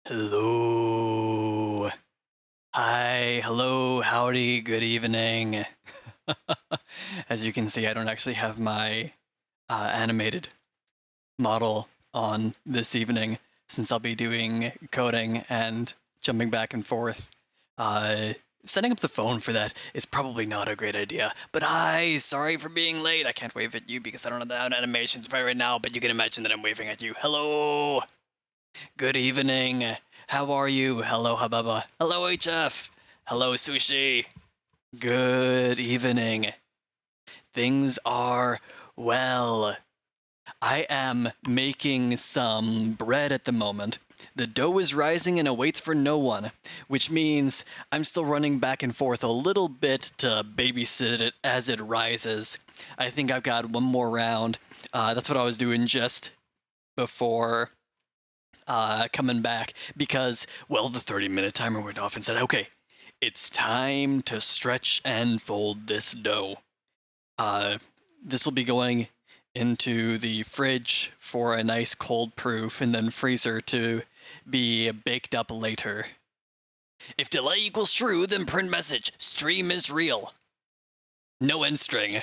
Hello. Hi. Hello. Howdy. Good evening. As you can see, I don't actually have my animated model on this evening since I'll be doing coding and jumping back and forth. Setting up the phone for that is probably not a great idea. But hi, sorry for being late. I can't wave at you because I don't have the animations right now, but you can imagine that I'm waving at you. Hello. Good evening. How are you? Hello, Hababa. Hello, HF. Hello, Sushi. Good evening. Things are well. I am making some bread at the moment. The dough is rising and it waits for no one, which means I'm still running back and forth a little bit to babysit it as it rises. I think I've got one more round. That's what I was doing just before coming back because, well, the 30-minute timer went off and said, okay, it's time to stretch and fold this dough. This will be going into the fridge for a nice cold proof and then freezer to be baked up later. If delay equals true, then print message, stream is real. No end string.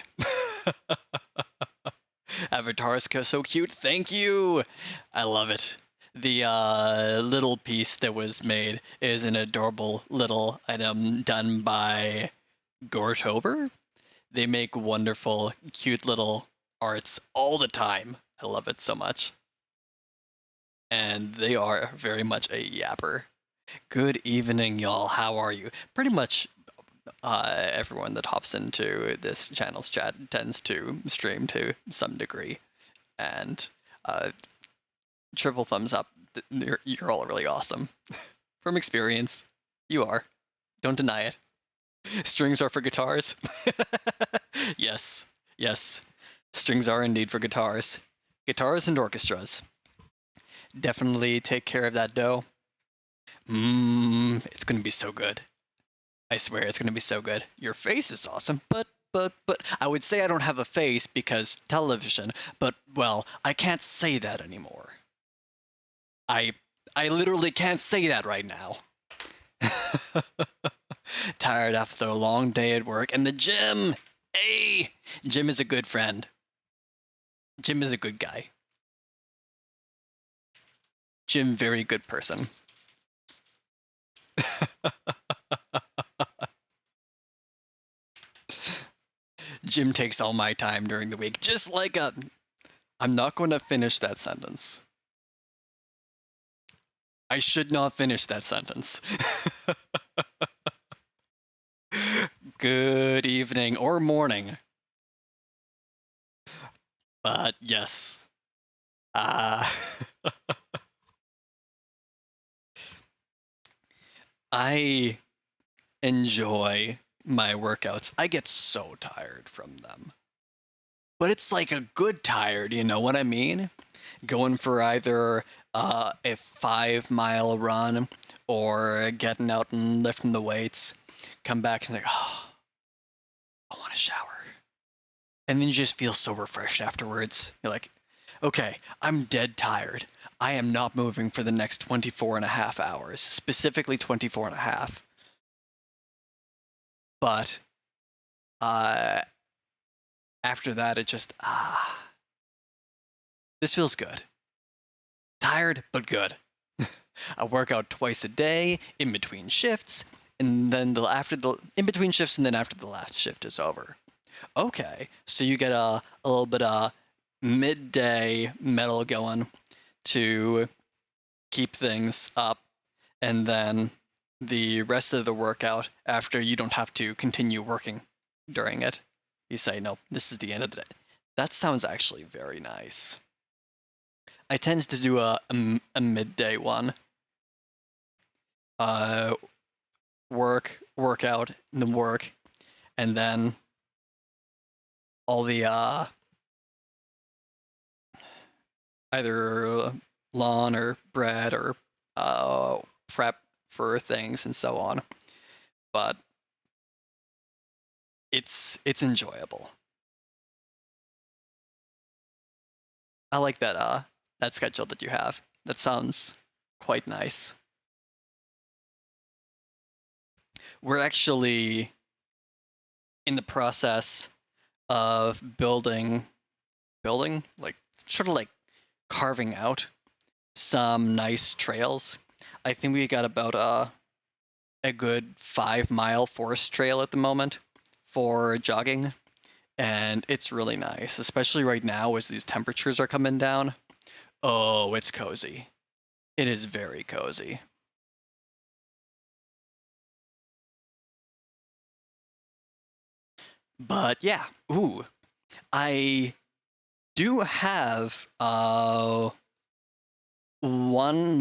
Avatar is so cute. Thank you. I love it. The little piece that was made is an adorable little item done by Gortober. They make wonderful, cute little arts all the time. I love it so much. And they are very much a yapper. Good evening, y'all. How are you? Pretty much everyone that hops into this channel's chat tends to stream to some degree. And triple thumbs up. You're all really awesome. From experience, you are. Don't deny it. Strings are for guitars. Yes, yes. Strings are indeed for guitars. Guitars and orchestras. Definitely take care of that dough. It's gonna be so good. I swear it's gonna be so good. Your face is awesome, but I would say I don't have a face because television, but well, I can't say that anymore. I literally can't say that right now. Tired after a long day at work and the gym. Hey, Jim is a good friend. Jim is a good guy. Jim, very good person. Jim takes all my time during the week, just like a... I'm not going to finish that sentence. I should not finish that sentence. Good evening or morning. But yes. I enjoy my workouts. I get so tired from them. But it's like a good tired, you know what I mean? Going for either a 5-mile run or getting out and lifting the weights. Come back and like, oh, I want to shower. And then you just feel so refreshed afterwards. You're like, okay, I'm dead tired. I am not moving for the next 24 and a half hours, specifically 24 and a half. But after that, it just, this feels good. Tired, but good. I work out twice a day, in between shifts, and then in between shifts, and then after the last shift is over. Okay, so you get a little bit of midday metal going to keep things up, and then the rest of the workout after you don't have to continue working during it. You say, no, this is the end of the day. That sounds actually very nice. I tend to do a midday one. Workout, and then work, and then all the either lawn or bread or prep for things and so on. But it's enjoyable. I like that schedule that you have. That sounds quite nice. we're actually in the process of building, like sort of like carving out some nice trails. I think we got about a good 5-mile forest trail at the moment for jogging, and it's really nice, especially right now as these temperatures are coming down. Oh, it's cozy. It is very cozy. But yeah, ooh, I do have one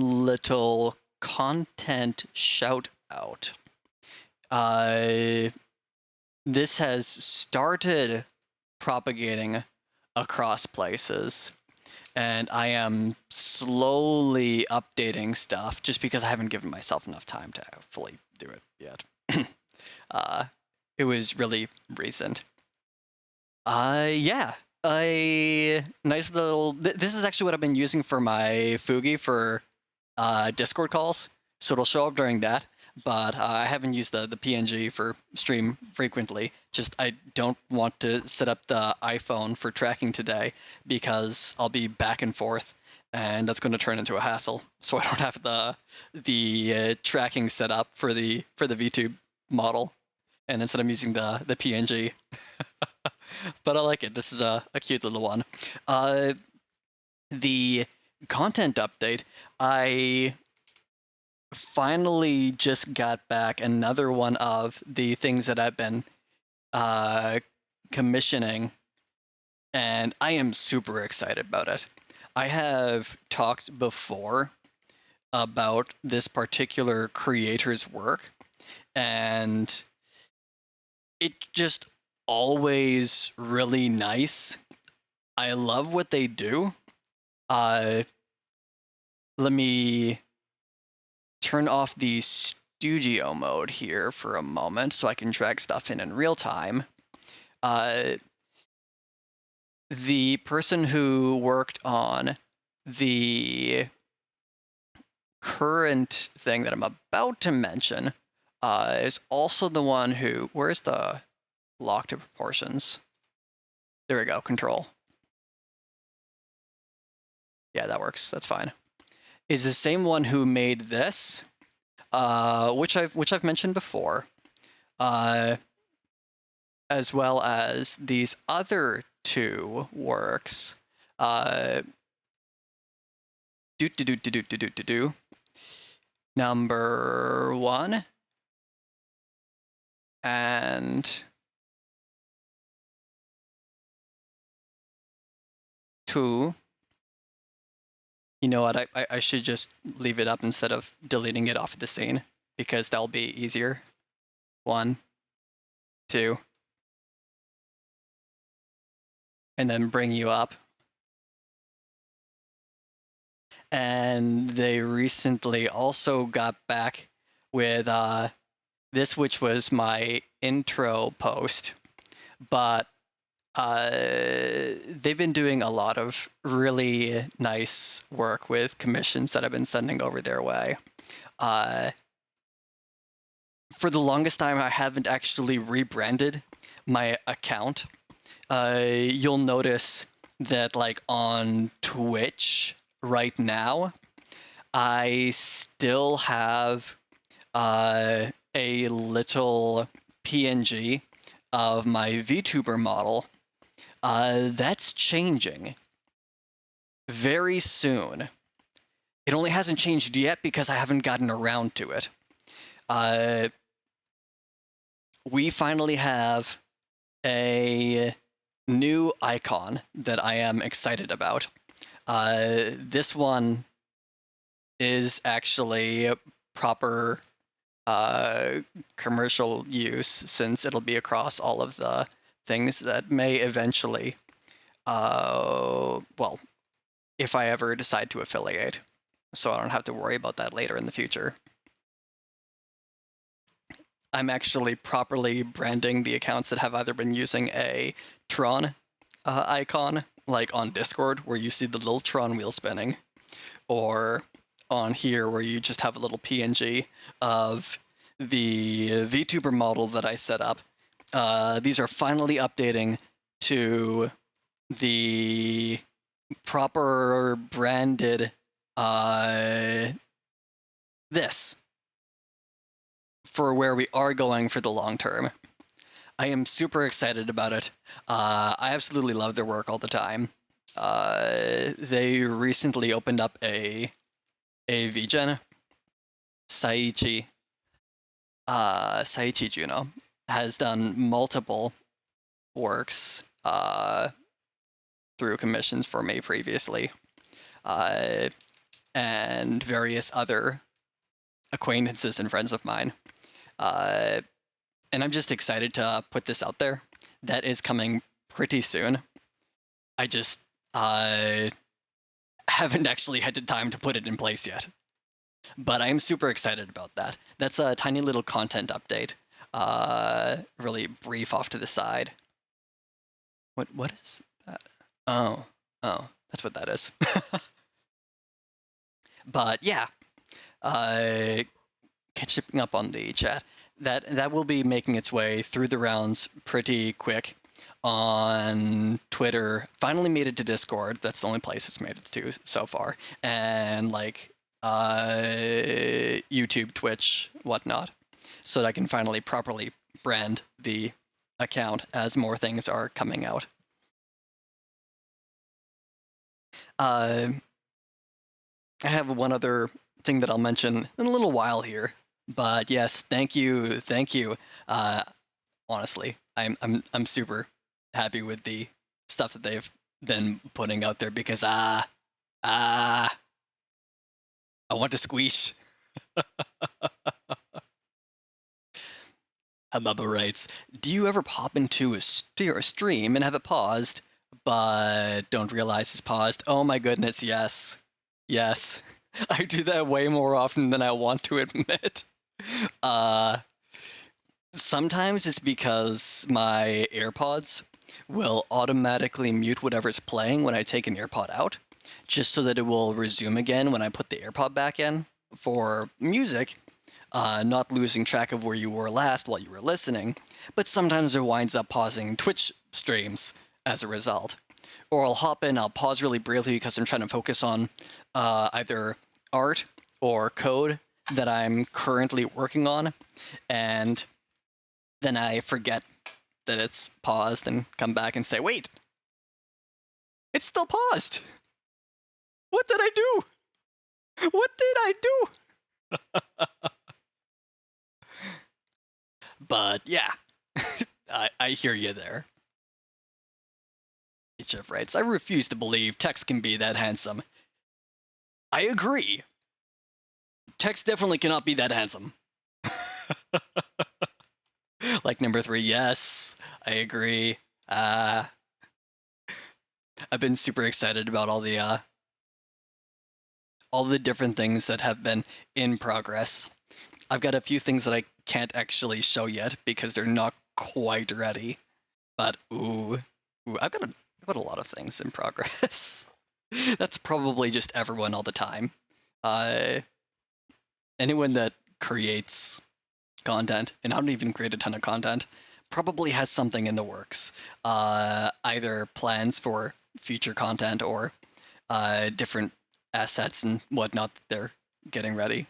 little content shout out. This has started propagating across places, and I am slowly updating stuff just because I haven't given myself enough time to fully do it yet. It was really recent. Yeah, a nice little. This is actually what I've been using for my Fugi for Discord calls, so it'll show up during that. But I haven't used the PNG for stream frequently. Just I don't want to set up the iPhone for tracking today because I'll be back and forth, and that's going to turn into a hassle. So I don't have the tracking set up for the VTube model, and instead I'm using the PNG. But I like it. This is a cute little one. The content update, I finally just got back another one of the things that I've been commissioning, and I am super excited about it. I have talked before about this particular creator's work, and it just always really nice. I love what they do. Let me turn off the studio mode here for a moment so I can drag stuff in real time. The person who worked on the current thing that I'm about to mention is also the one who... Where's the lock to proportions? There we go, control. Yeah, that works. That's fine. Is the same one who made this, which I've mentioned before, as well as these other two works. Number 1 and 2. You know what, I should just leave it up instead of deleting it off the scene, because that'll be easier. 1, 2. And then bring you up. And they recently also got back with this, which was my intro post, but they've been doing a lot of really nice work with commissions that I've been sending over their way. For the longest time, I haven't actually rebranded my account. You'll notice that, like, on Twitch right now, I still have a little PNG of my VTuber model. That's changing very soon. It only hasn't changed yet because I haven't gotten around to it. We finally have a new icon that I am excited about. This one is actually proper commercial use, since it'll be across all of the things that may eventually, well, if I ever decide to affiliate, so I don't have to worry about that later in the future. I'm actually properly branding the accounts that have either been using a Tron icon, like on Discord, where you see the little Tron wheel spinning, or on here, where you just have a little PNG of the VTuber model that I set up, these are finally updating to the proper branded this for where we are going for the long term. I am super excited about it. I absolutely love their work all the time. They recently opened up a VGen. Saichi Juno has done multiple works through commissions for me previously, and various other acquaintances and friends of mine. And I'm just excited to put this out there. That is coming pretty soon. I just haven't actually had the time to put it in place yet. But I'm super excited about that. That's a tiny little content update. Really brief off to the side. What is that? Oh, that's what that is. But yeah, catching up on the chat. That will be making its way through the rounds pretty quick on Twitter. Finally made it to Discord. That's the only place it's made it to so far. And like YouTube, Twitch, whatnot, so that I can finally properly brand the account as more things are coming out. I have one other thing that I'll mention in a little while here, but yes, thank you. Honestly, I'm super happy with the stuff that they've been putting out there because I want to squeeze. Hababa writes, do you ever pop into a stream and have it paused, but don't realize it's paused? Oh my goodness, yes. Yes. I do that way more often than I want to admit. Sometimes it's because my AirPods will automatically mute whatever's playing when I take an AirPod out, just so that it will resume again when I put the AirPod back in for music, not losing track of where you were last while you were listening, but sometimes it winds up pausing Twitch streams as a result. Or I'll hop in, I'll pause really briefly because I'm trying to focus on either art or code that I'm currently working on, and then I forget that it's paused and come back and say, wait, it's still paused. What did I do? What did I do? But yeah, I hear you there. Jeff writes, I refuse to believe text can be that handsome. I agree. Text definitely cannot be that handsome. Like number 3, yes, I agree. I've been super excited about all the different things that have been in progress. I've got a few things that I can't actually show yet because they're not quite ready. But ooh, I've got a lot of things in progress. That's probably just everyone all the time. Anyone that creates content, and I don't even create a ton of content, probably has something in the works. Either plans for future content or different assets and whatnot that they're getting ready.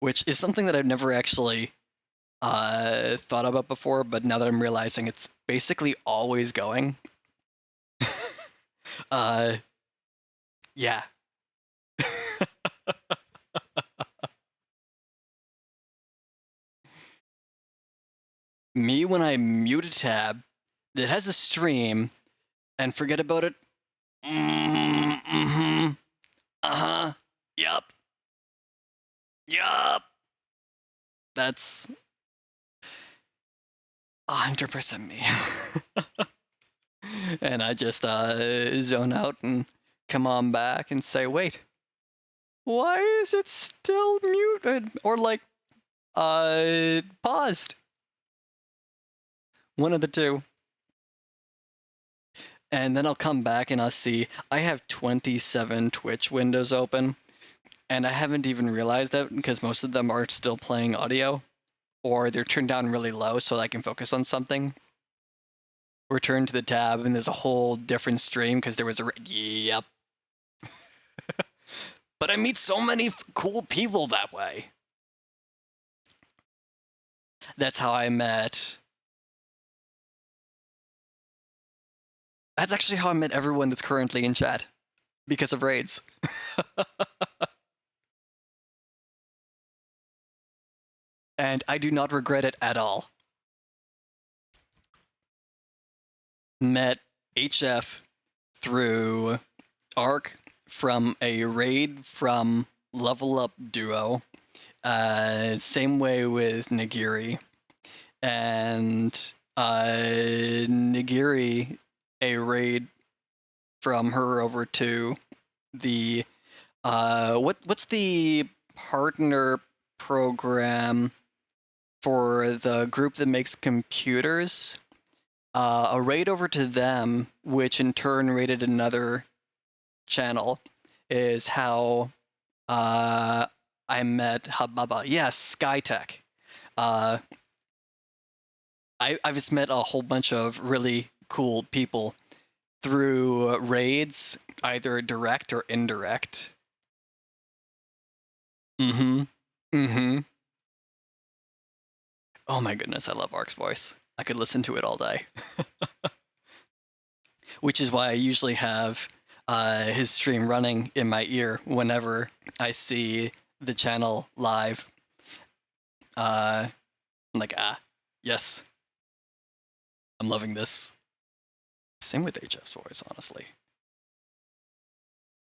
Which is something that I've never actually thought about before, but now that I'm realizing it's basically always going. Yeah. Me, when I mute a tab that has a stream and forget about it. Mm-hmm. Uh-huh. Yup. That's 100% me. And I just zone out and come on back and say, wait, why is it still muted? Or like, paused. One of the two. And then I'll come back and I'll see I have 27 Twitch windows open. And I haven't even realized that because most of them are still playing audio, or they're turned down really low so I can focus on something. Return to the tab, and there's a whole different stream because there was a... Yep. But I meet so many cool people that way. That's how I met... That's actually how I met everyone that's currently in chat. Because of raids. And I do not regret it at all. Met HF through Arc from a raid from Level Up Duo. Same way with Nigiri. And Nigiri, a raid from her over to the what's the partner program for the group that makes computers? A raid over to them, which in turn raided another channel, is how I met Hababa. Yes, Skytech. I've just met a whole bunch of really cool people through raids, either direct or indirect. Mm-hmm. Mm-hmm. Oh my goodness, I love Ark's voice. I could listen to it all day. Which is why I usually have his stream running in my ear whenever I see the channel live. I'm like, yes. I'm loving this. Same with HF's voice, honestly.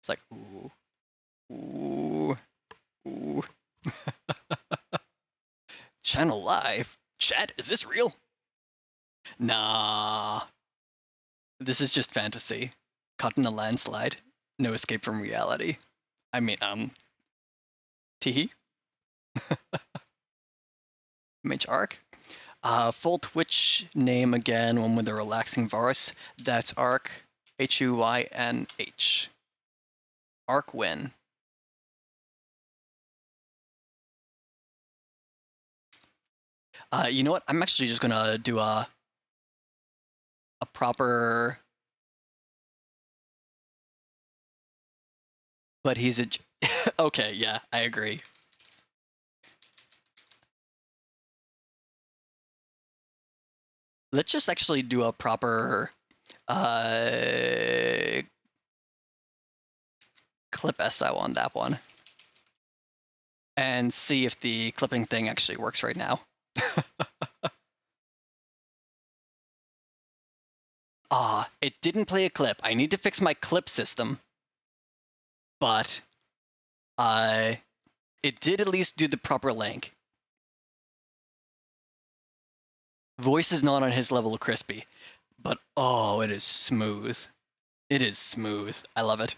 It's like, ooh, ooh, ooh. Channel live? Chat, is this real? Nah. This is just fantasy. Caught in a landslide. No escape from reality. I mean, teehee? Mage Arc? Full Twitch name again, one with a relaxing voice. That's Arc, Huynh. Arcwin. You know what? I'm actually just gonna do a proper... But he's a... Okay, yeah, I agree. Let's just actually do a proper clip SO on that one. And see if the clipping thing actually works right now. It didn't play a clip. I need to fix my clip system. But it did at least do the proper link. Voice is not on his level of crispy, but oh, it is smooth. It is smooth. I love it.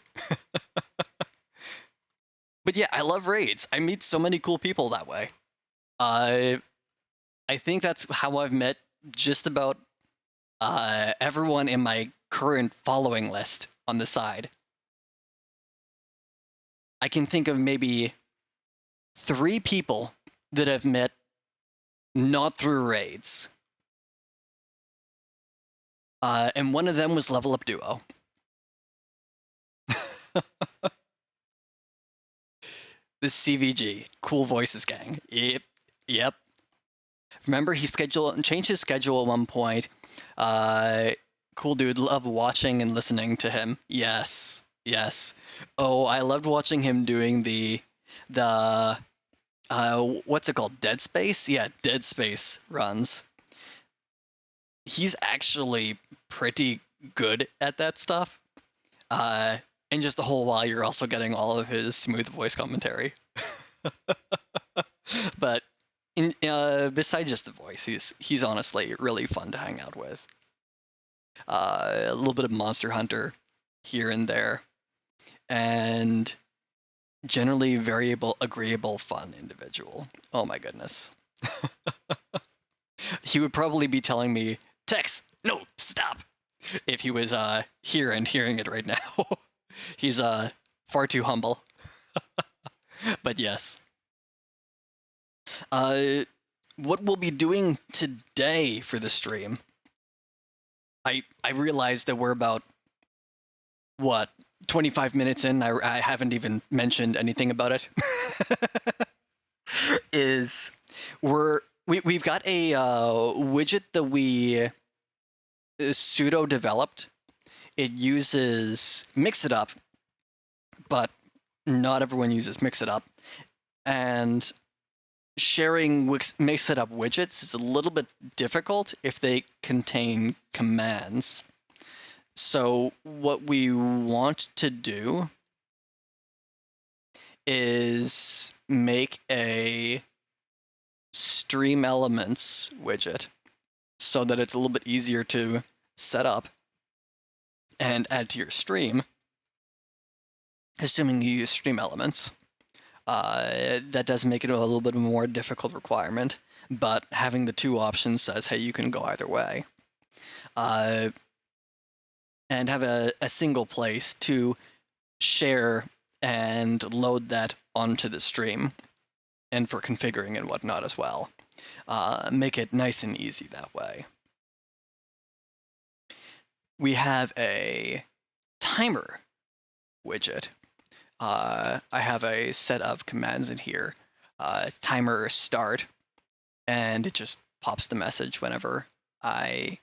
But yeah, I love raids. I meet so many cool people that way. I think that's how I've met just about everyone in my current following list on the side. I can think of maybe 3 people that I've met not through raids. And one of them was Level Up Duo. The CVG, Cool Voices Gang. Yep. Remember, he changed his schedule at one point. Cool dude, love watching and listening to him. Yes. Oh, I loved watching him doing the what's it called? Dead Space? Yeah, Dead Space runs. He's actually pretty good at that stuff. And just the whole while, you're also getting all of his smooth voice commentary. But besides just the voice, he's honestly really fun to hang out with. A little bit of Monster Hunter here and there. And generally very agreeable, fun individual. Oh my goodness. He would probably be telling me, Tex, no, stop, if he was here and hearing it right now. He's far too humble. But yes. What we'll be doing today for the stream, I realized that we're about, what, 25 minutes in. I haven't even mentioned anything about it. Is we've got a widget that we pseudo developed. It uses Mix It Up, but not everyone uses Mix It Up, and sharing Mix It Up widgets is a little bit difficult if they contain commands. So what we want to do is make a StreamElements widget so that it's a little bit easier to set up and add to your stream, assuming you use StreamElements. That does make it a little bit more difficult requirement, but having the two options says, hey, you can go either way. And have a single place to share and load that onto the stream, and for configuring and whatnot as well. Make it nice and easy that way. We have a timer widget. I have a set of commands in here. Timer start, and it just pops the message whenever I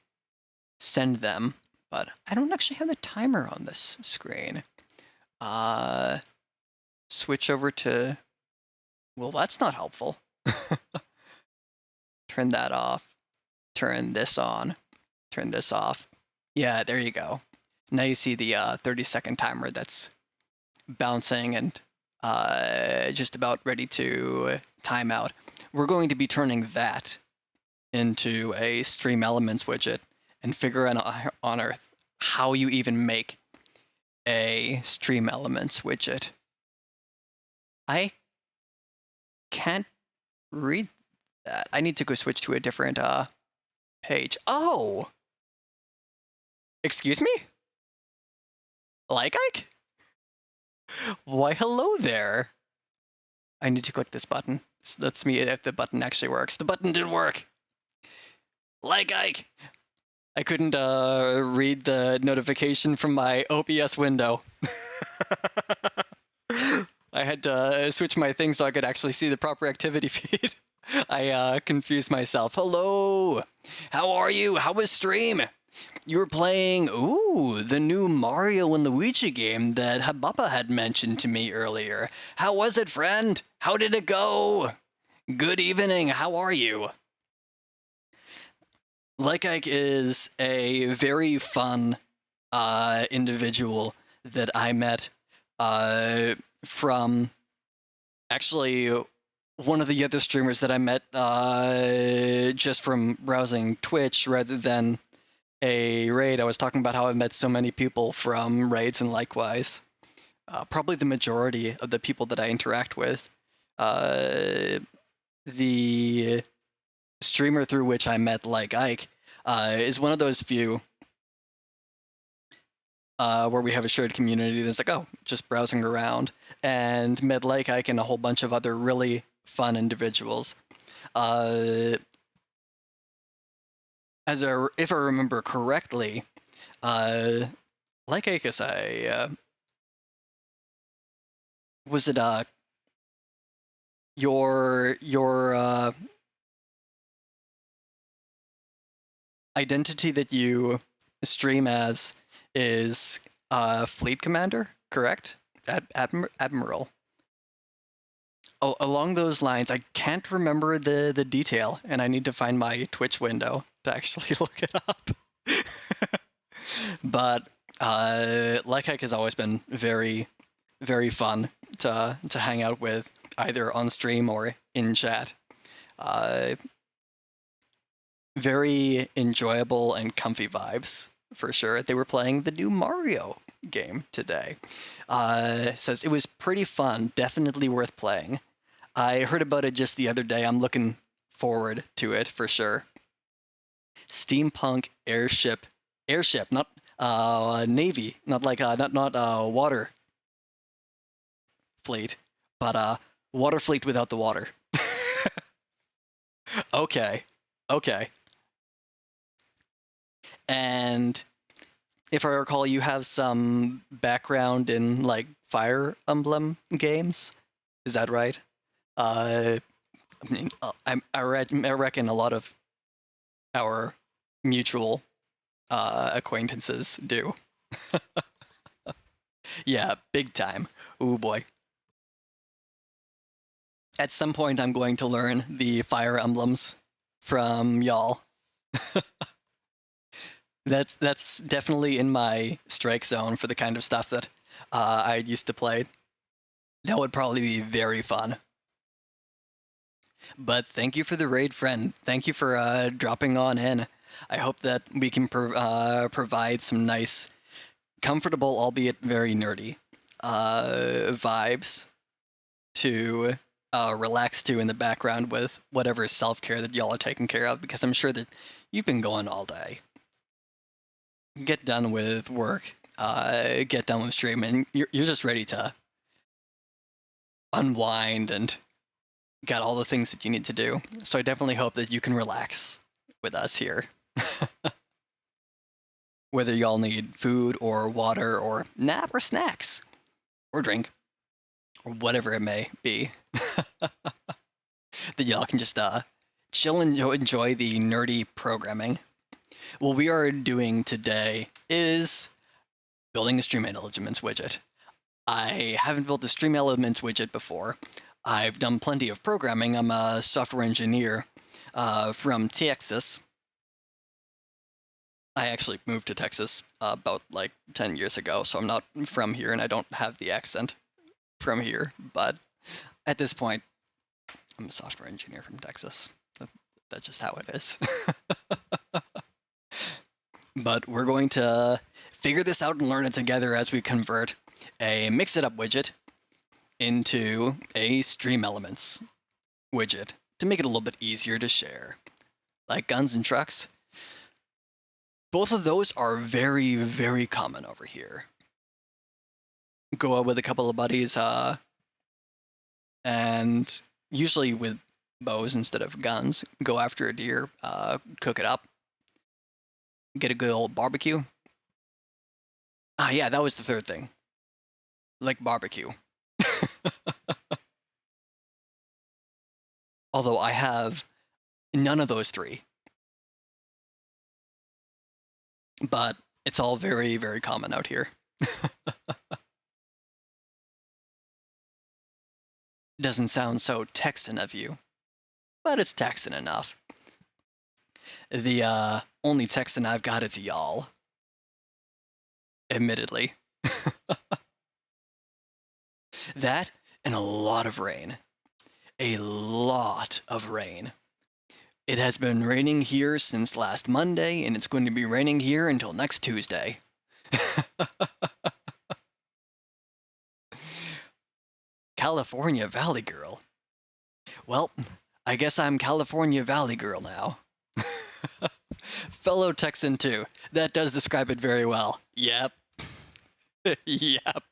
send them. But I don't actually have the timer on this screen. Switch over to... Well, that's not helpful. Turn that off. Turn this on. Turn this off. Yeah, there you go. Now you see the 30-second timer that's bouncing and just about ready to time out. We're going to be turning that into a StreamElements widget and figure out on Earth how you even make a StreamElements widget. I can't read that. I need to go switch to a different page. Oh! Excuse me? Like Ike? Why, hello there. I need to click this button. So that's me if the button actually works. The button did work. Like Ike. I couldn't read the notification from my OBS window. I had to switch my thing so I could actually see the proper activity feed. I confused myself. Hello. How are you? How was stream? You were playing, the new Mario and Luigi game that Habapa had mentioned to me earlier. How was it, friend? How did it go? Good evening. How are you? Like Ike is a very fun individual that I met from actually one of the other streamers that I met just from browsing Twitch rather than a raid. I was talking about how I met so many people from raids, and likewise. Probably the majority of the people that I interact with. The streamer through which I met Like Ike is one of those few where we have a shared community that's like, oh, just browsing around, and met Like Ike and a whole bunch of other really fun individuals. If I remember correctly, Like Ike is was it your identity that you stream as is Fleet Commander, correct? Admiral. Oh, along those lines, I can't remember the detail, and I need to find my Twitch window to actually look it up. But Like Ike has always been very, very fun to hang out with, either on stream or in chat. Very enjoyable and comfy vibes, for sure. They were playing the new Mario game today. Says, it was pretty fun, definitely worth playing. I heard about it just the other day. I'm looking forward to it, for sure. Steampunk airship, not Navy, not like, not water fleet, but Water fleet without the water. Okay. Okay. And if I recall, you have some background in like Fire Emblem games. Is that right? I mean, I reckon a lot of our mutual acquaintances do. Yeah, big time. Ooh boy. At some point, I'm going to learn the Fire Emblems from y'all. That's definitely in my strike zone for the kind of stuff that I used to play. That would probably be very fun. But thank you for the raid, friend. Thank you for dropping on in. I hope that we can provide some nice, comfortable, albeit very nerdy, vibes to relax to in the background with whatever self-care that y'all are taking care of, because I'm sure that you've been going all day. Get done with work, get done with streaming. You're just ready to unwind and got all the things that you need to do. So I definitely hope that you can relax with us here. Whether y'all need food or water or nap or snacks or drink or whatever it may be, that y'all can just chill and enjoy the nerdy programming. What we are doing today is building a StreamElements widget. I haven't built a StreamElements widget before. I've done plenty of programming. I'm a software engineer from Texas. I actually moved to Texas about like 10 years ago, so I'm not from here and I don't have the accent from here. But at this point, I'm a software engineer from Texas. That's just how it is. But we're going to figure this out and learn it together as we convert a mix-it-up widget into a StreamElements widget to make it a little bit easier to share. Like guns and trucks. Both of those are very, very common over here. Go out with a couple of buddies, and usually with bows instead of guns, go after a deer, cook it up, get a good old barbecue. Ah, yeah, that was the third thing. Like barbecue. Although I have none of those three. But it's all very, very common out here. Doesn't sound so Texan of you, but it's Texan enough. The only Texan I've got is y'all. Admittedly. That and a lot of rain. A lot of rain. It has been raining here since last Monday, and it's going to be raining here until next Tuesday. California Valley Girl. Well, I guess I'm California Valley Girl now. Fellow Texan too. That does describe it very well. Yep. Yep.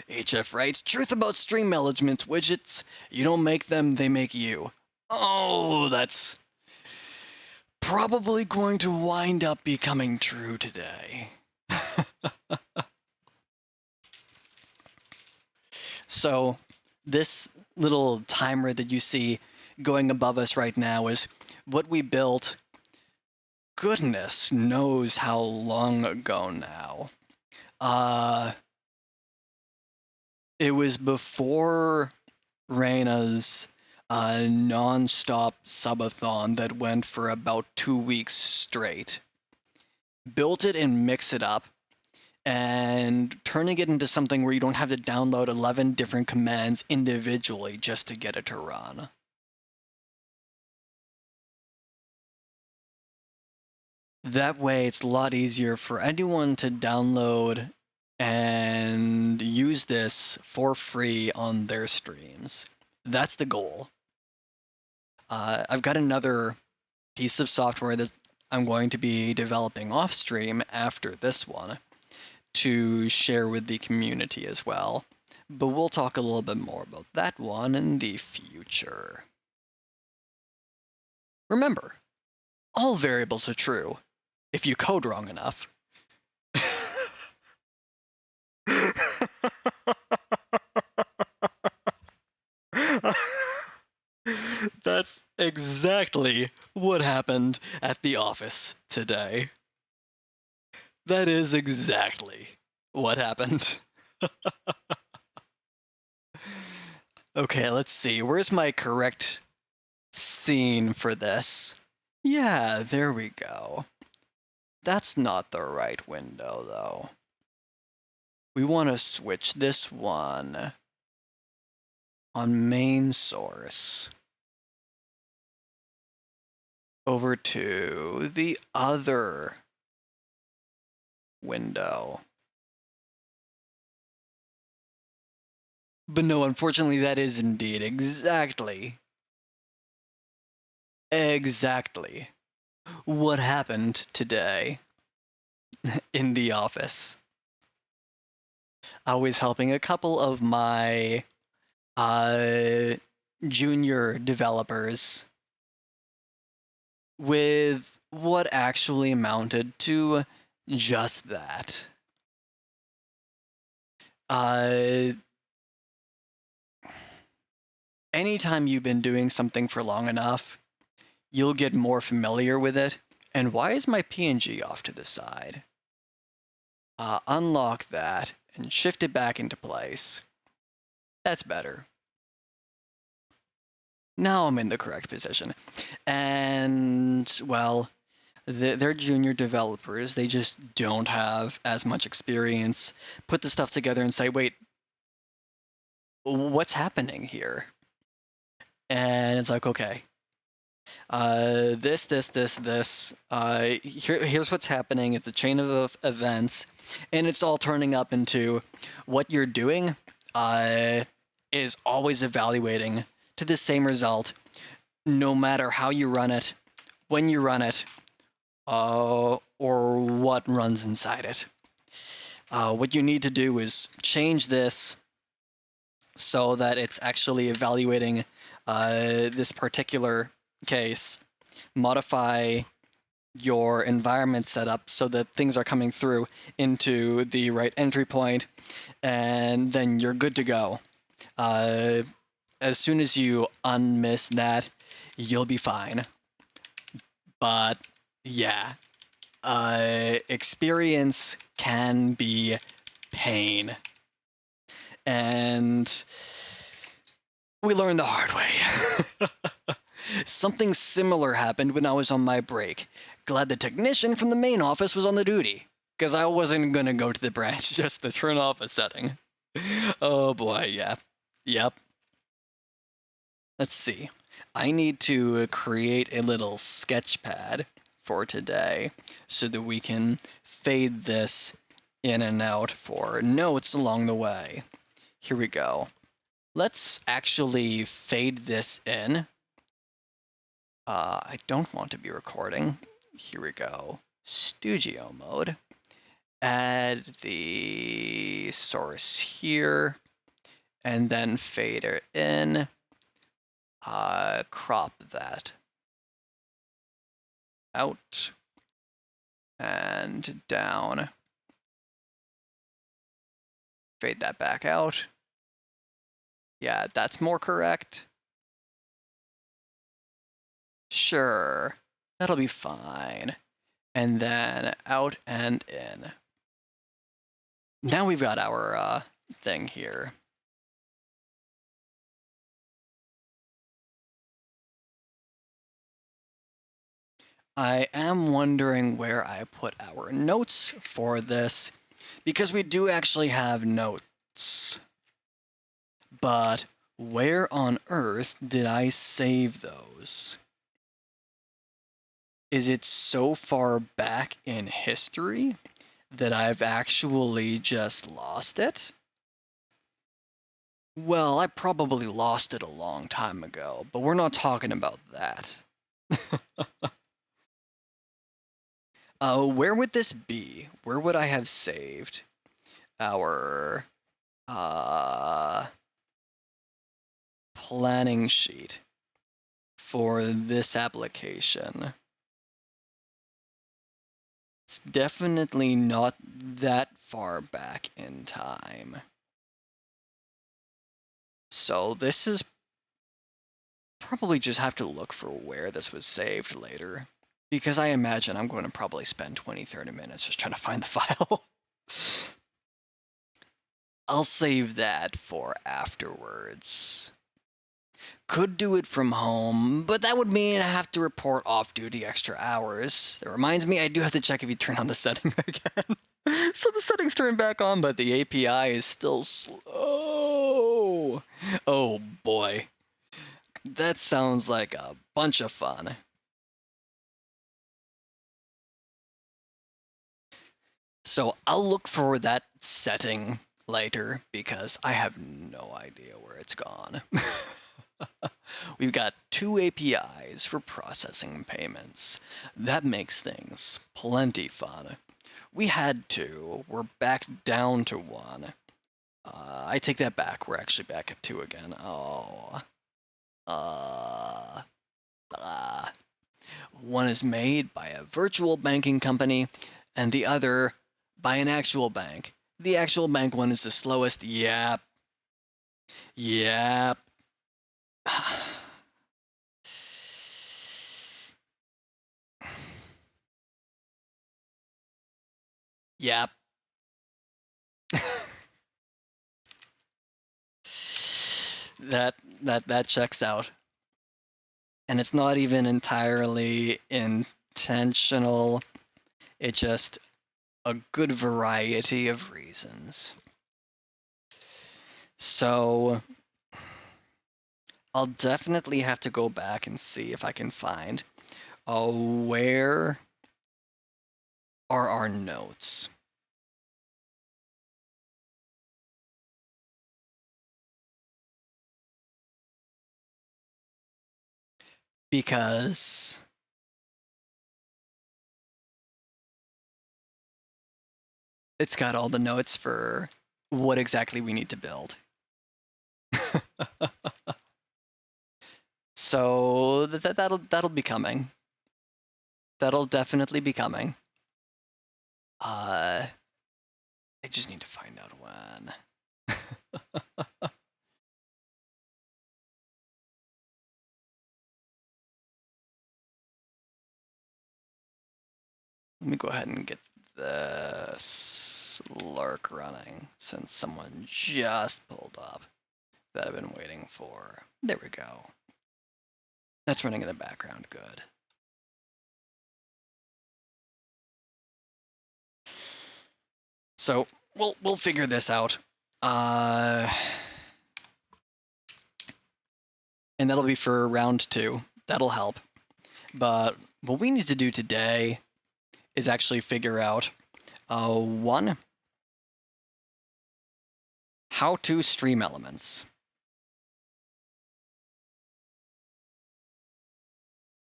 HF writes, truth about StreamElements widgets. You don't make them, they make you. Oh, that's probably going to wind up becoming true today. So, this little timer that you see going above us right now is what we built, goodness knows how long ago now. It was before Reina's non-stop subathon that went for about 2 weeks straight. Built it and mix it up, and turning it into something where you don't have to download 11 different commands individually just to get it to run. That way, it's a lot easier for anyone to download and use this for free on their streams. That's the goal. I've got another piece of software that I'm going to be developing off stream after this one to share with the community as well. but we'll talk a little bit more about that one in the future. Remember, all variables are true if you code wrong enough. That's exactly what happened at the office today. That is exactly what happened. Okay, let's see. Where's my correct scene for this? Yeah, there we go. That's not the right window, though. We want to switch this one on main source over to the other window. But no, unfortunately, that is indeed exactly what happened today in the office. I was helping a couple of my junior developers with what actually amounted to just that. Anytime you've been doing something for long enough, you'll get more familiar with it. And why is my PNG off to the side? Unlock that and shift it back into place. That's better. Now I'm in the correct position. And, well, they're junior developers. They just don't have as much experience. Put the stuff together and say, wait, what's happening here? And it's like, okay, this. Here's what's happening. It's a chain of events, and it's all turning up into what you're doing is always evaluating to the same result, no matter how you run it, when you run it, or what runs inside it. What you need to do is change this so that it's actually evaluating this particular case, modify your environment setup so that things are coming through into the right entry point, and then you're good to go. As soon as you unmiss that, you'll be fine. But yeah, experience can be pain. And we learned the hard way. Something similar happened when I was on my break. Glad the technician from the main office was on the duty, because I wasn't gonna go to the branch just to turn off a setting. Oh boy, yeah. Yep. Let's see. I need to create a little sketch pad for today so that we can fade this in and out for notes along the way. Here we go. Let's actually fade this in. I don't want to be recording. Here we go. Studio mode. Add the source here, and then fade it in. Crop that out and down. Fade that back out. Yeah, that's more correct. Sure, that'll be fine. And then out and in. Now we've got our thing here. I am wondering where I put our notes for this, because we do actually have notes. But where on earth did I save those? Is it so far back in history that I've actually just lost it? Well, I probably lost it a long time ago, but we're not talking about that. Where would this be? Where would I have saved our planning sheet for this application. It's definitely not that far back in time. So this is probably just have to look for where this was saved later. Because I imagine I'm going to probably spend 20-30 minutes just trying to find the file. I'll save that for afterwards. Could do it from home, but that would mean I have to report off-duty extra hours. That reminds me, I do have to check if you turn on the setting again. So the settings turn back on, but the API is still slow. Oh boy. That sounds like a bunch of fun. So I'll look for that setting later because I have no idea where it's gone. We've got 2 APIs for processing payments. That makes things plenty fun. We had 2. We're back down to 1. I take that back. We're actually back at 2 again. Oh. One is made by a virtual banking company, and the other by an actual bank. The actual bank one is the slowest. Yep. Yep. Yep. that checks out. And it's not even entirely intentional. It's just a good variety of reasons. So I'll definitely have to go back and see if I can find where are our notes. Because it's got all the notes for what exactly we need to build. So that'll be coming. That'll definitely be coming. I just need to find out when. Let me go ahead and get this Lark running since someone just pulled up that I've been waiting for. There we go. That's running in the background. Good. So we'll figure this out. And that'll be for round 2. That'll help. But what we need to do today is actually figure out 1, how to stream elements.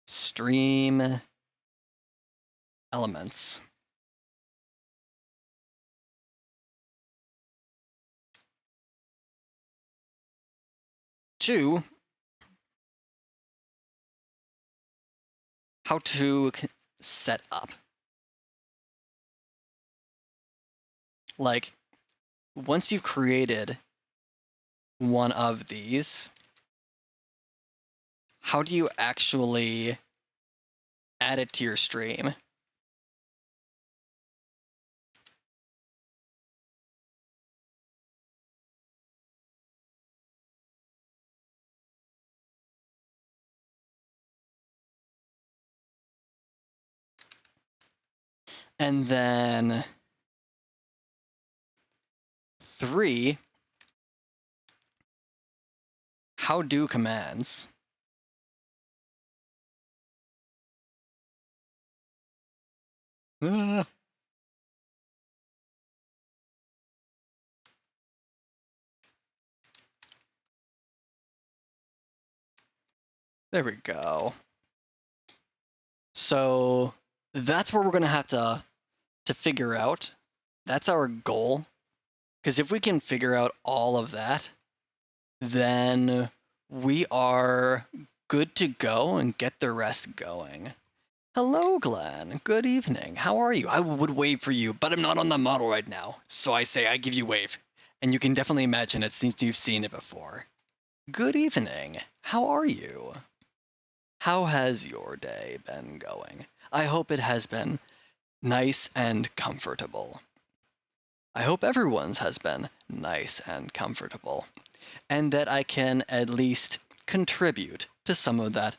Stream elements. 2, how to set up. Like, once you've created one of these, how do you actually add it to your stream? And then 3, how do commands. There we go. So that's what we're gonna have to figure out. That's our goal. Because if we can figure out all of that, then we are good to go and get the rest going. Hello, Glenn. Good evening. How are you? I would wave for you, but I'm not on the model right now. So I say I give you wave. And you can definitely imagine it since you've seen it before. Good evening. How are you? How has your day been going? I hope it has been nice and comfortable. I hope everyone's has been nice and comfortable, and that I can at least contribute to some of that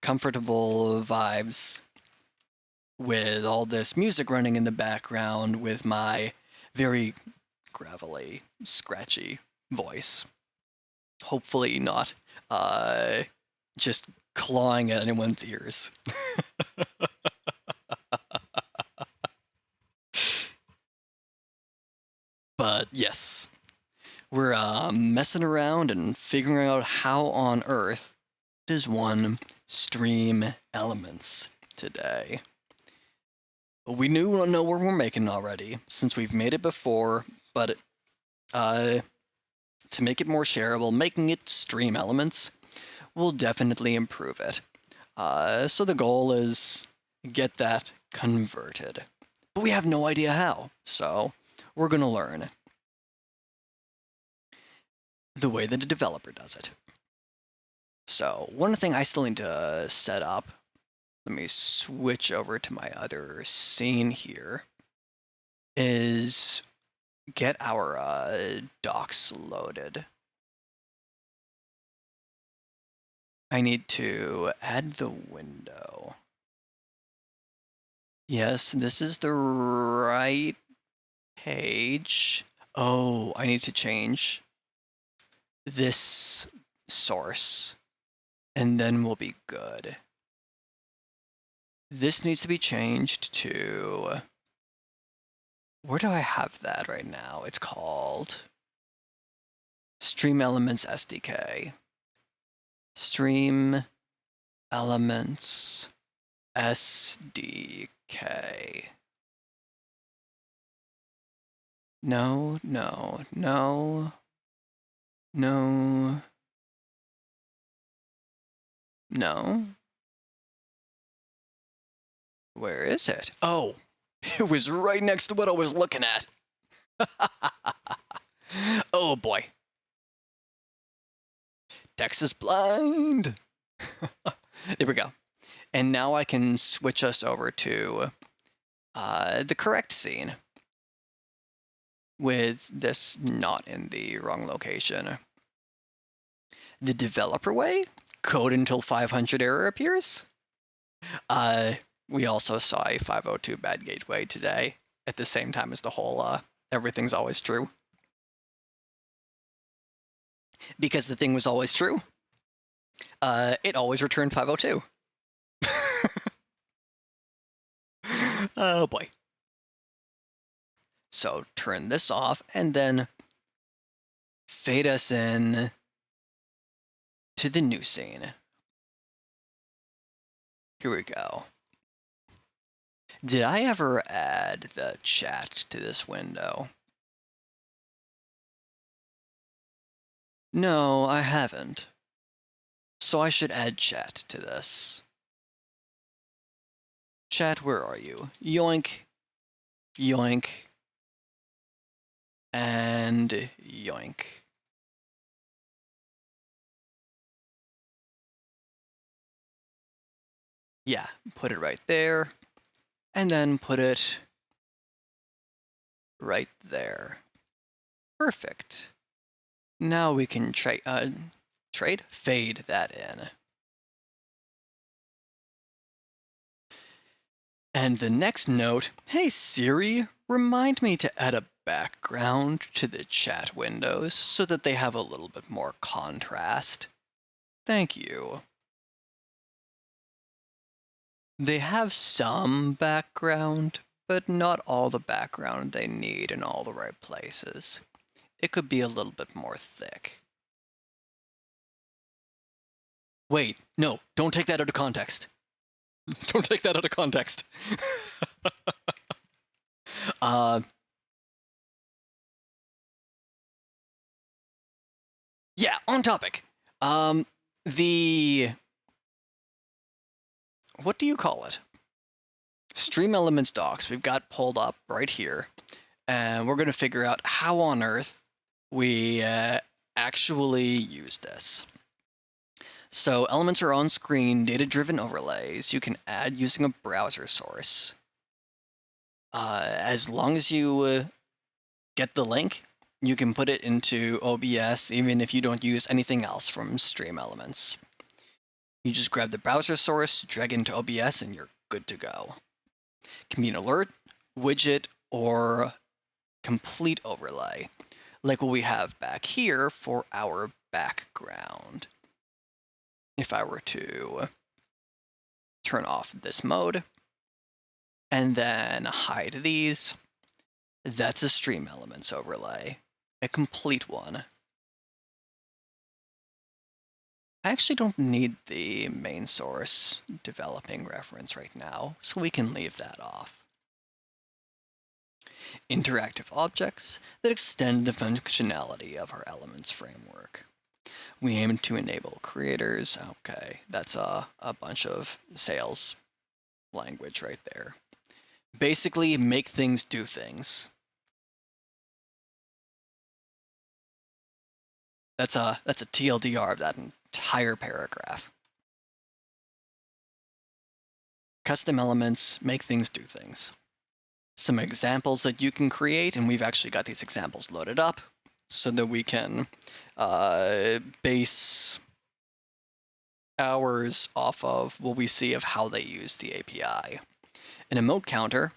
comfortable vibes with all this music running in the background with my very gravelly, scratchy voice. Hopefully not just clawing at anyone's ears. But yes, we're messing around and figuring out how on earth does one stream elements today. We know what we're making already, since we've made it before, but to make it more shareable, making it stream elements will definitely improve it. So the goal is get that converted. But we have no idea how, so we're gonna learn the way that a developer does it. So one thing I still need to set up, let me switch over to my other scene here, is get our docs loaded. I need to add the window. Yes, this is the right page. Oh, I need to change this source, and then we'll be good. This needs to be changed to... Where do I have that right now? It's called StreamElements SDK. StreamElements SDK. No, no, no. No. No. Where is it? Oh, it was right next to what I was looking at. Oh boy. Dex is blind. There we go. And now I can switch us over to the correct scene with this not in the wrong location. The developer way? Code until 500 error appears? We also saw a 502 bad gateway today at the same time as the whole everything's always true. Because the thing was always true. It always returned 502. Oh boy. So turn this off and then fade us in to the new scene. Here we go. Did I ever add the chat to this window? No, I haven't. So I should add chat to this. Chat, where are you? Yoink, yoink, and yoink. Yeah, put it right there, and then put it right there. Perfect. Now we can fade that in. And the next note, hey Siri, remind me to add a background to the chat windows so that they have a little bit more contrast. Thank you. They have some background, but not all the background they need in all the right places. It could be a little bit more thick. Wait, no, don't take that out of context. Don't take that out of context. on topic. The what do you call it? StreamElements docs we've got pulled up right here, and we're going to figure out how on earth we actually use this. So elements are on-screen data-driven overlays you can add using a browser source. As long as you get the link, you can put it into OBS even if you don't use anything else from StreamElements. You just grab the browser source, drag it into OBS, and you're good to go. It can be an alert, widget, or complete overlay, like what we have back here for our background. If I were to turn off this mode, and then hide these, that's a StreamElements overlay, a complete one. I actually don't need the main source developing reference right now, so we can leave that off. Interactive objects that extend the functionality of our elements framework. We aim to enable creators. Okay, that's a bunch of sales language right there. Basically, make things do things. That's a TLDR of that entire paragraph. Custom elements make things do things. Some examples that you can create, and we've actually got these examples loaded up so that we can base ours off of what we see of how they use the API. An emote counter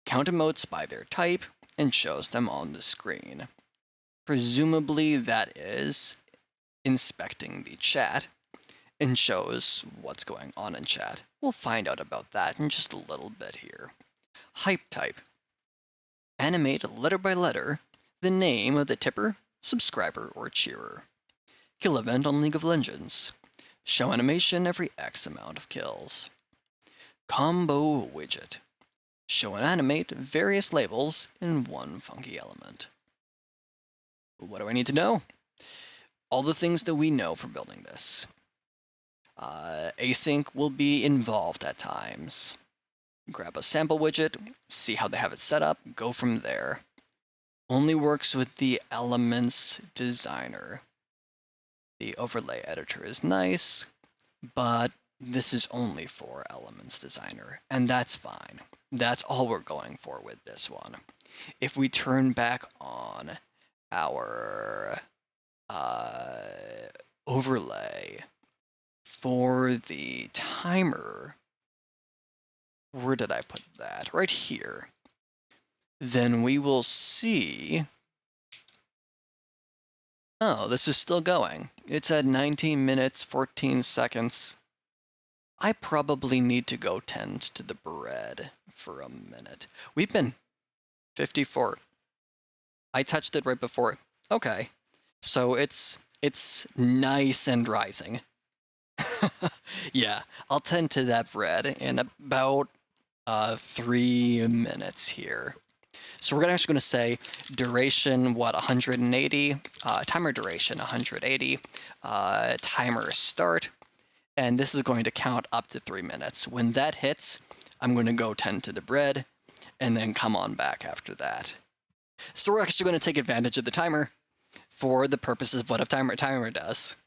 count emotes by their type and shows them on the screen. Presumably that is inspecting the chat and shows what's going on in chat. We'll find out about that in just a little bit here. Hype type. Animate letter by letter the name of the tipper, subscriber, or cheerer. Kill event on League of Legends. Show animation every X amount of kills. Combo widget. Show and animate various labels in one funky element. What do I need to know? All the things that we know for building this. Async will be involved at times. Grab a sample widget, see how they have it set up, go from there. Only works with the Elements designer. The overlay editor is nice, but this is only for Elements designer, and that's fine. That's all we're going for with this one. If we turn back on our overlay for the timer, where did I put that? Right here. Then we will see, oh, this is still going. It's at 19 minutes, 14 seconds. I probably need to go tend to the bread for a minute. We've been 54. I touched it right before. Okay, so it's nice and rising. Yeah, I'll tend to that bread in about 3 minutes here. So we're actually going to say duration, 180, timer duration, 180, timer start, and this is going to count up to 3 minutes. When that hits, I'm going to go tend to the bread, and then come on back after that. So we're actually going to take advantage of the timer for the purposes of what a timer does.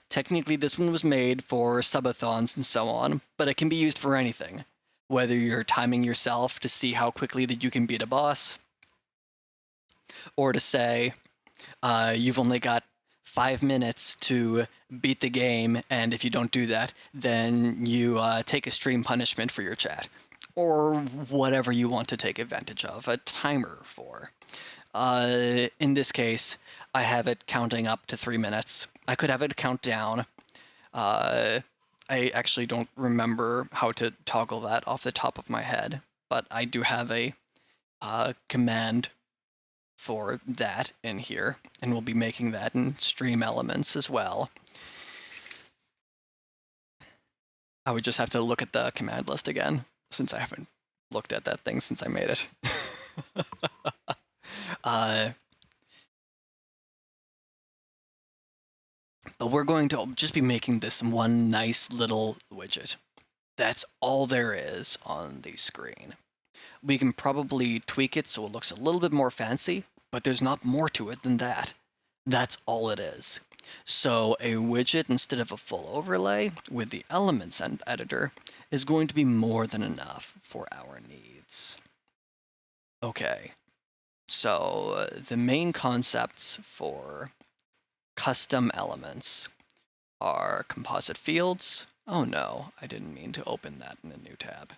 Technically, this one was made for subathons and so on, but it can be used for anything. Whether you're timing yourself to see how quickly that you can beat a boss, or to say you've only got 5 minutes to beat the game, and if you don't do that, then you take a stream punishment for your chat, or whatever you want to take advantage of a timer for. In this case, I have it counting up to 3 minutes. I could have it count down. I actually don't remember how to toggle that off the top of my head, but I do have a command for that in here, and we'll be making that in StreamElements as well. I would just have to look at the command list again, since I haven't looked at that thing since I made it. But we're going to just be making this one nice little widget. That's all there is on the screen. We can probably tweak it so it looks a little bit more fancy, but there's not more to it than that. That's all it is. So a widget instead of a full overlay with the elements editor is going to be more than enough for our needs. Okay, so the main concepts for custom elements are composite fields. Oh no, I didn't mean to open that in a new tab.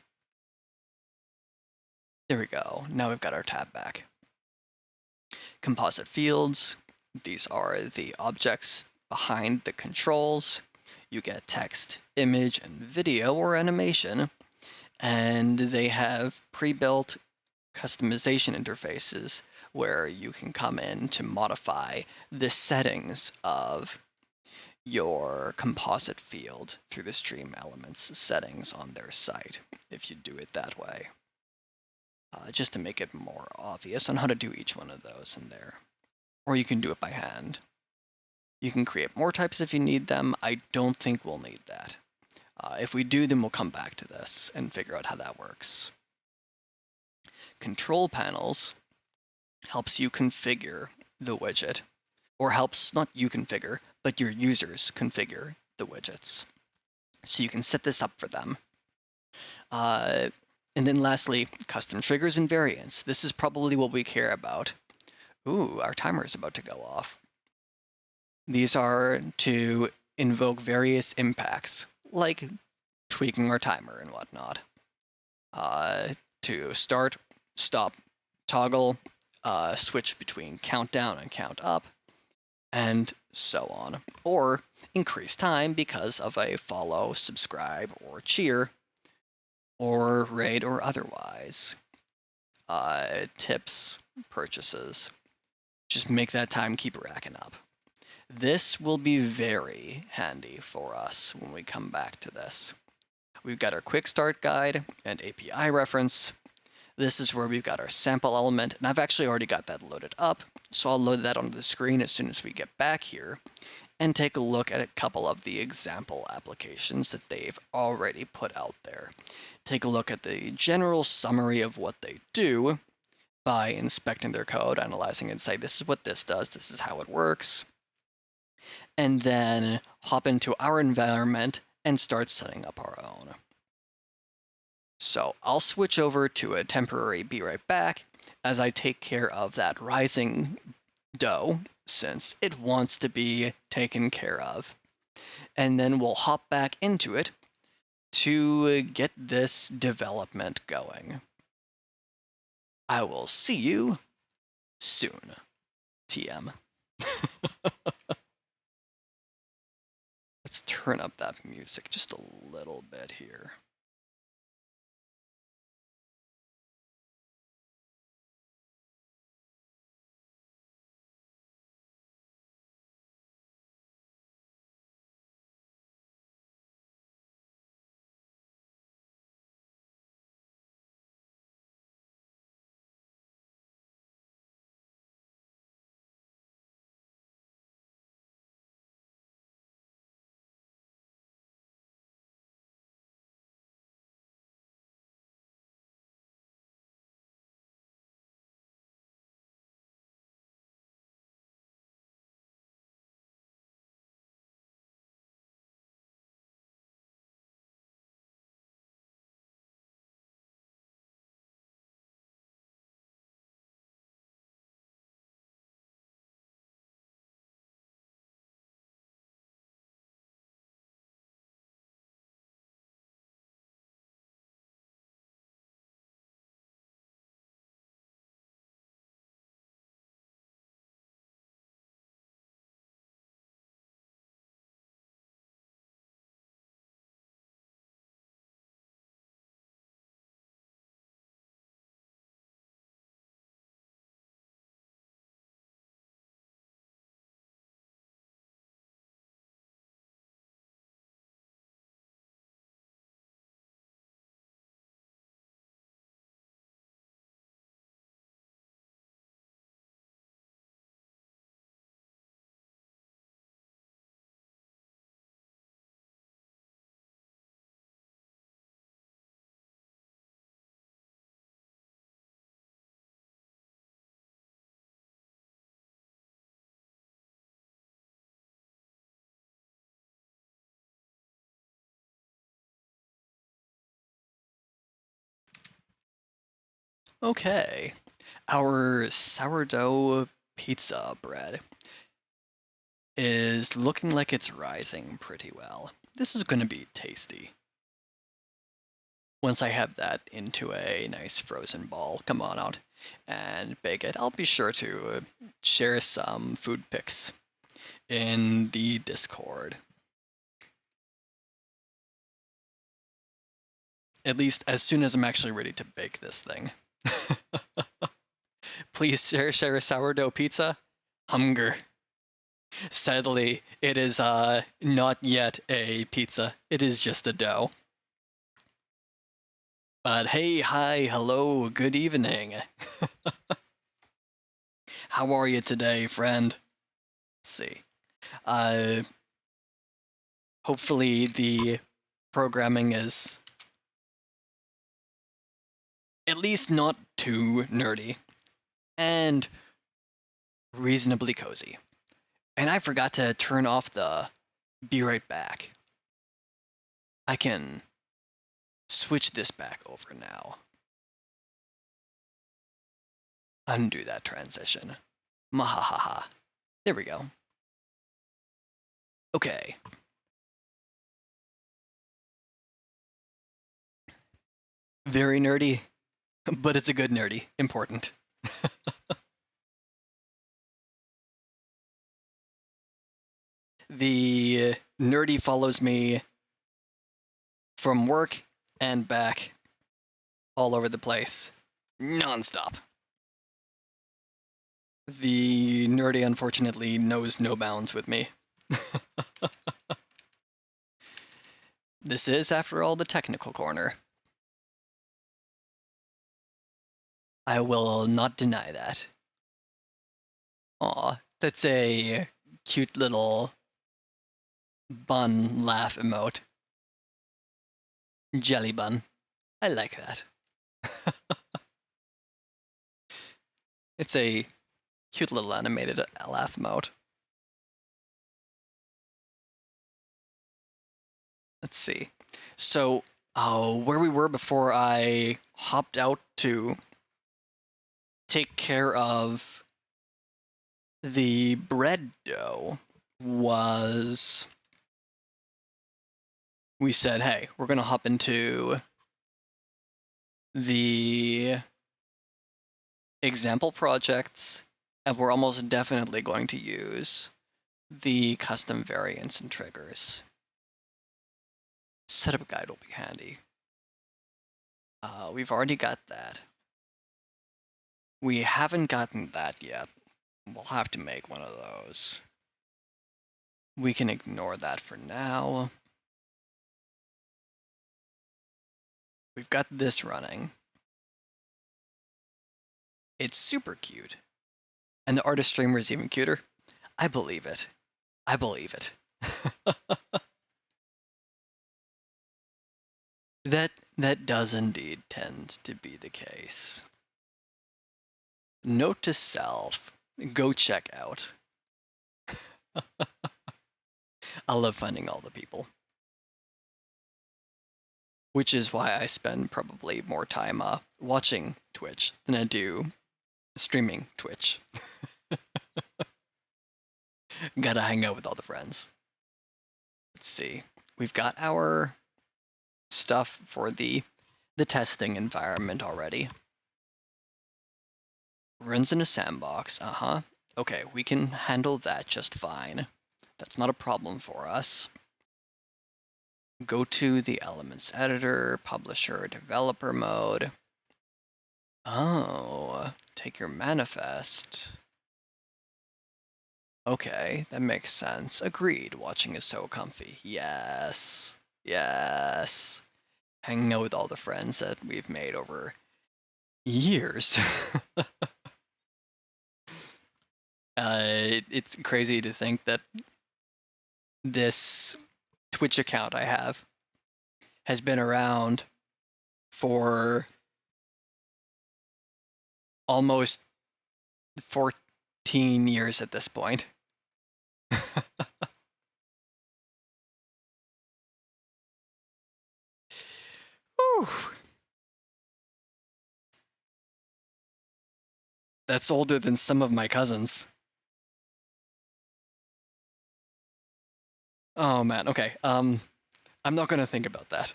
There we go. Now we've got our tab back. Composite fields. These are the objects behind the controls. You get text, image, and video or animation, and they have pre-built customization interfaces where you can come in to modify the settings of your composite field through the StreamElements settings on their site, if you do it that way. Just to make it more obvious on how to do each one of those in there. Or you can do it by hand. You can create more types if you need them. I don't think we'll need that. If we do, then we'll come back to this and figure out how that works. Control panels helps you configure the widget, or helps not you configure, but your users configure the widgets. So you can set this up for them. And then lastly, custom triggers and variants. This is probably what we care about. Ooh, our timer is about to go off. These are to invoke various impacts, like tweaking our timer and whatnot. To start, stop, toggle, switch between countdown and count up, and so on. Or increase time because of a follow, subscribe, or cheer, or raid or otherwise. Tips, purchases. Just make that time keep racking up. This will be very handy for us when we come back to this. We've got our quick start guide and API reference. This is where we've got our sample element, and I've actually already got that loaded up, so I'll load that onto the screen as soon as we get back here and take a look at a couple of the example applications that they've already put out there. Take a look at the general summary of what they do by inspecting their code, analyzing it, and say, this is what this does, this is how it works, and then hop into our environment and start setting up our own. So I'll switch over to a temporary be right back as I take care of that rising dough, since it wants to be taken care of. And then we'll hop back into it to get this development going. I will see you soon. TM. Let's turn up that music just a little bit here. Okay. Our sourdough pizza bread is looking like it's rising pretty well. This is going to be tasty. Once I have that into a nice frozen ball, come on out and bake it. I'll be sure to share some food pics in the Discord. At least as soon as I'm actually ready to bake this thing. Please share a sourdough pizza. Hunger. Sadly, it is not yet a pizza. It is just a dough. But hey, hi, hello, good evening. How are you today, friend? Let's see. Uh, hopefully the programming is at least not too nerdy and reasonably cozy. And I forgot to turn off the be right back. I can switch this back over now. Undo that transition. Mahahaha. There we go. Okay. Very nerdy, but it's a good nerdy. Important. The nerdy follows me from work and back all over the place, nonstop. The nerdy, unfortunately, knows no bounds with me. This is, after all, the technical corner. I will not deny that. Aw, that's a cute little bun laugh emote. Jelly bun. I like that. It's a cute little animated laugh emote. Let's see. So, where we were before I hopped out to take care of the bread dough was we said, hey, we're going to hop into the example projects, and we're almost definitely going to use the custom variants and triggers. Setup guide will be handy. We've already got that. We haven't gotten that yet. We'll have to make one of those. We can ignore that for now. We've got this running. It's super cute. And the artist streamer is even cuter. I believe it. I believe it. That does indeed tend to be the case. Note to self, go check out. I love finding all the people. Which is why I spend probably more time watching Twitch than I do streaming Twitch. Gotta hang out with all the friends. Let's see. We've got our stuff for the testing environment already. Runs in a sandbox, Okay, we can handle that just fine. That's not a problem for us. Go to the Elements editor, publisher, developer mode. Oh, take your manifest. Okay, that makes sense. Agreed, watching is so comfy. Yes, yes. Hanging out with all the friends that we've made over years. It's crazy to think that this Twitch account I have has been around for almost 14 years at this point. Whew. That's older than some of my cousins. Oh man, okay. I'm not gonna think about that.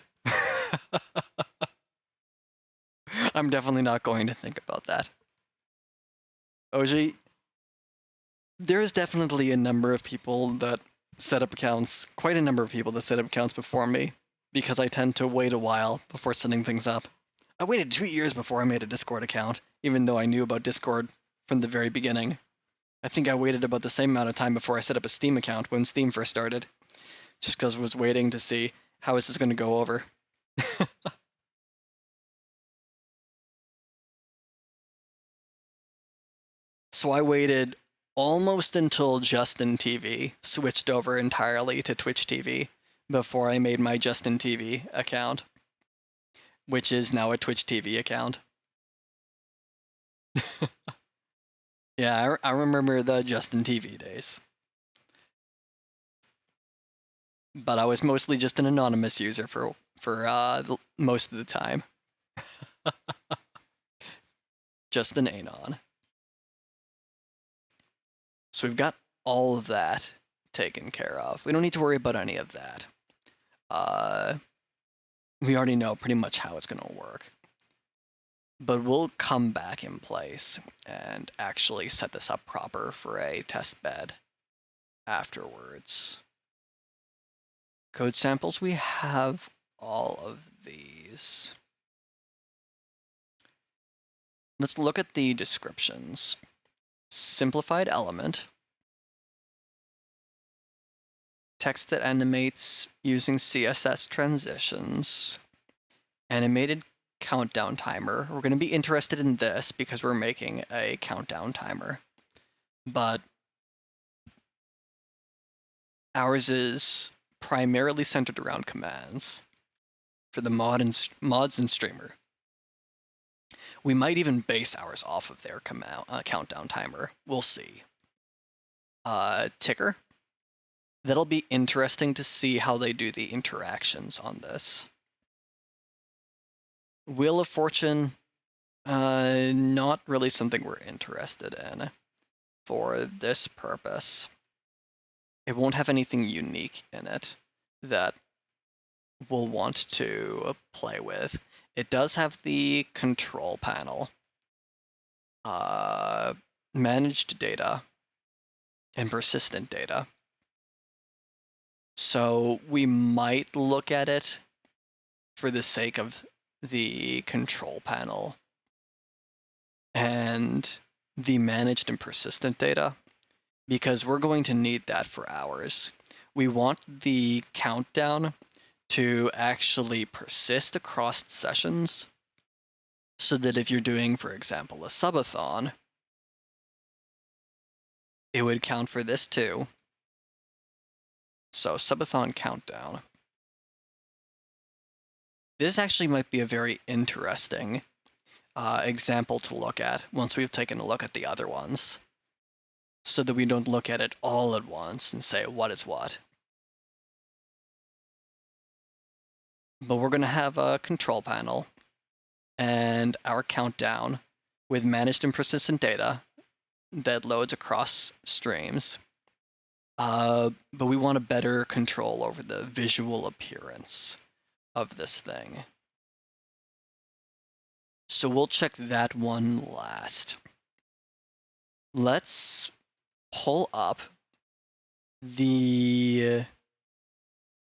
I'm definitely not going to think about that. OG, there's definitely a number of people that set up accounts, quite a number of people that set up accounts before me, because I tend to wait a while before setting things up. I waited 2 years before I made a Discord account, even though I knew about Discord from the very beginning. I think I waited about the same amount of time before I set up a Steam account when Steam first started, just because I was waiting to see how is this going to go over. So I waited almost until Justin TV switched over entirely to Twitch TV before I made my Justin TV account, which is now a Twitch TV account. Yeah, I remember the Justin TV days. But I was mostly just an anonymous user for most of the time. Just an anon. So we've got all of that taken care of. We don't need to worry about any of that. We already know pretty much how it's going to work. But we'll come back in place and actually set this up proper for a test bed afterwards. Code samples, we have all of these. Let's look at the descriptions. Simplified element. Text that animates using CSS transitions. Animated countdown timer. We're going to be interested in this because we're making a countdown timer. But ours is primarily centered around commands for the mods and streamer. We might even base ours off of their countdown timer. We'll see. Ticker. That'll be interesting to see how they do the interactions on this. Wheel of Fortune, not really something we're interested in for this purpose. It won't have anything unique in it that we'll want to play with. It does have the control panel, managed data, and persistent data. So we might look at it for the sake of the control panel and the managed and persistent data, because we're going to need that for ours. We want the countdown to actually persist across sessions so that if you're doing, for example, a subathon, it would count for this too. So subathon countdown. This actually might be a very interesting example to look at once we've taken a look at the other ones, so that we don't look at it all at once and say what is what. But we're going to have a control panel and our countdown with managed and persistent data that loads across streams. But we want a better control over the visual appearance of this thing. So we'll check that one last. Let's pull up the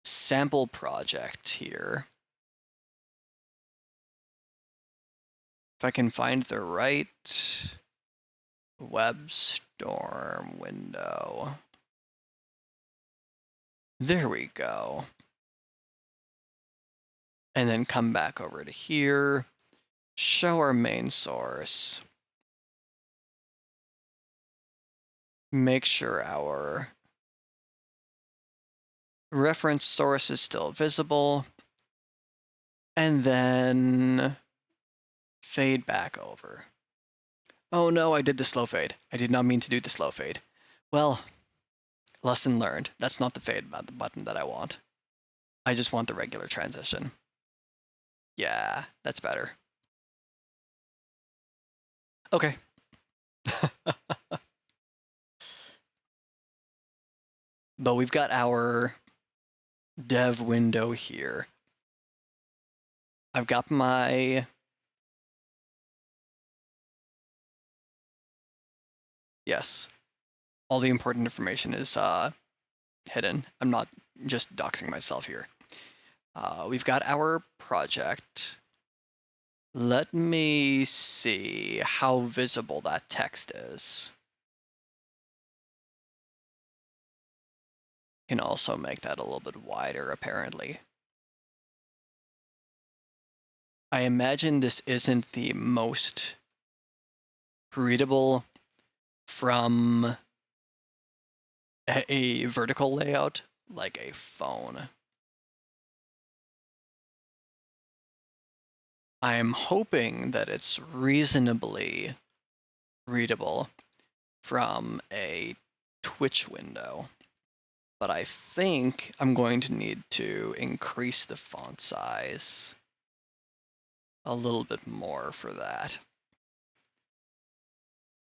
sample project here. If I can find the right WebStorm window. There we go. And then come back over to here, show our main source. Make sure our reference source is still visible. And then fade back over. Oh no, I did the slow fade. I did not mean to do the slow fade. Well, lesson learned. That's not the fade button that I want. I just want the regular transition. Yeah, that's better. Okay. But we've got our dev window here. I've got my yes. All the important information is hidden. I'm not just doxing myself here. We've got our project. Let me see how visible that text is. Can also make that a little bit wider, apparently. I imagine this isn't the most readable from a vertical layout, like a phone. I'm hoping that it's reasonably readable from a Twitch window, but I think I'm going to need to increase the font size a little bit more for that.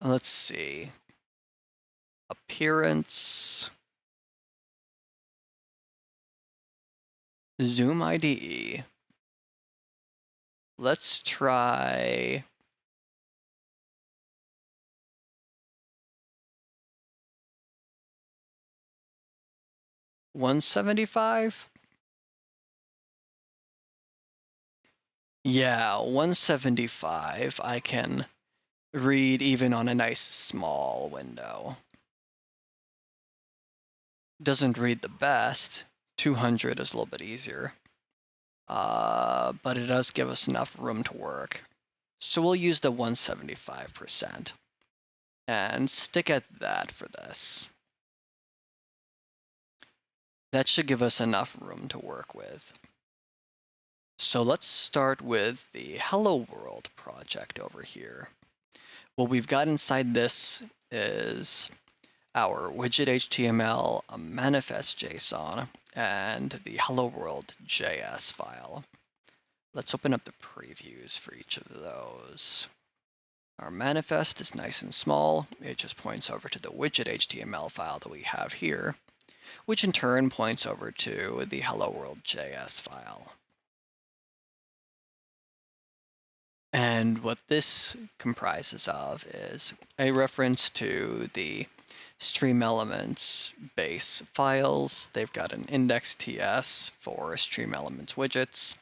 Let's see. Appearance. Zoom IDE. Let's try 175? Yeah, 175 I can read even on a nice small window. Doesn't read the best. 200 is a little bit easier. But it does give us enough room to work. So we'll use the 175% and stick at that for this. That should give us enough room to work with. So let's start with the Hello World project over here. What we've got inside this is our widget HTML, a manifest JSON, and the Hello World JS file. Let's open up the previews for each of those. Our manifest is nice and small. It just points over to the widget HTML file that we have here, which in turn points over to the Hello World JS file. And what this comprises of is a reference to the StreamElements base files. They've got an index.ts for StreamElements widgets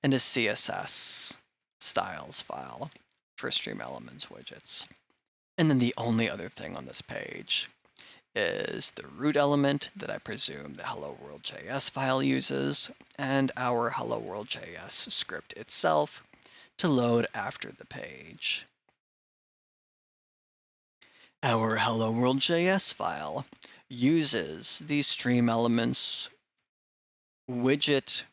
and a CSS styles file for StreamElements widgets. And then the only other thing on this page is the root element that I presume the Hello World JS file uses, and our Hello World JS script itself to load after the page. Our Hello World JS file uses the StreamElements widget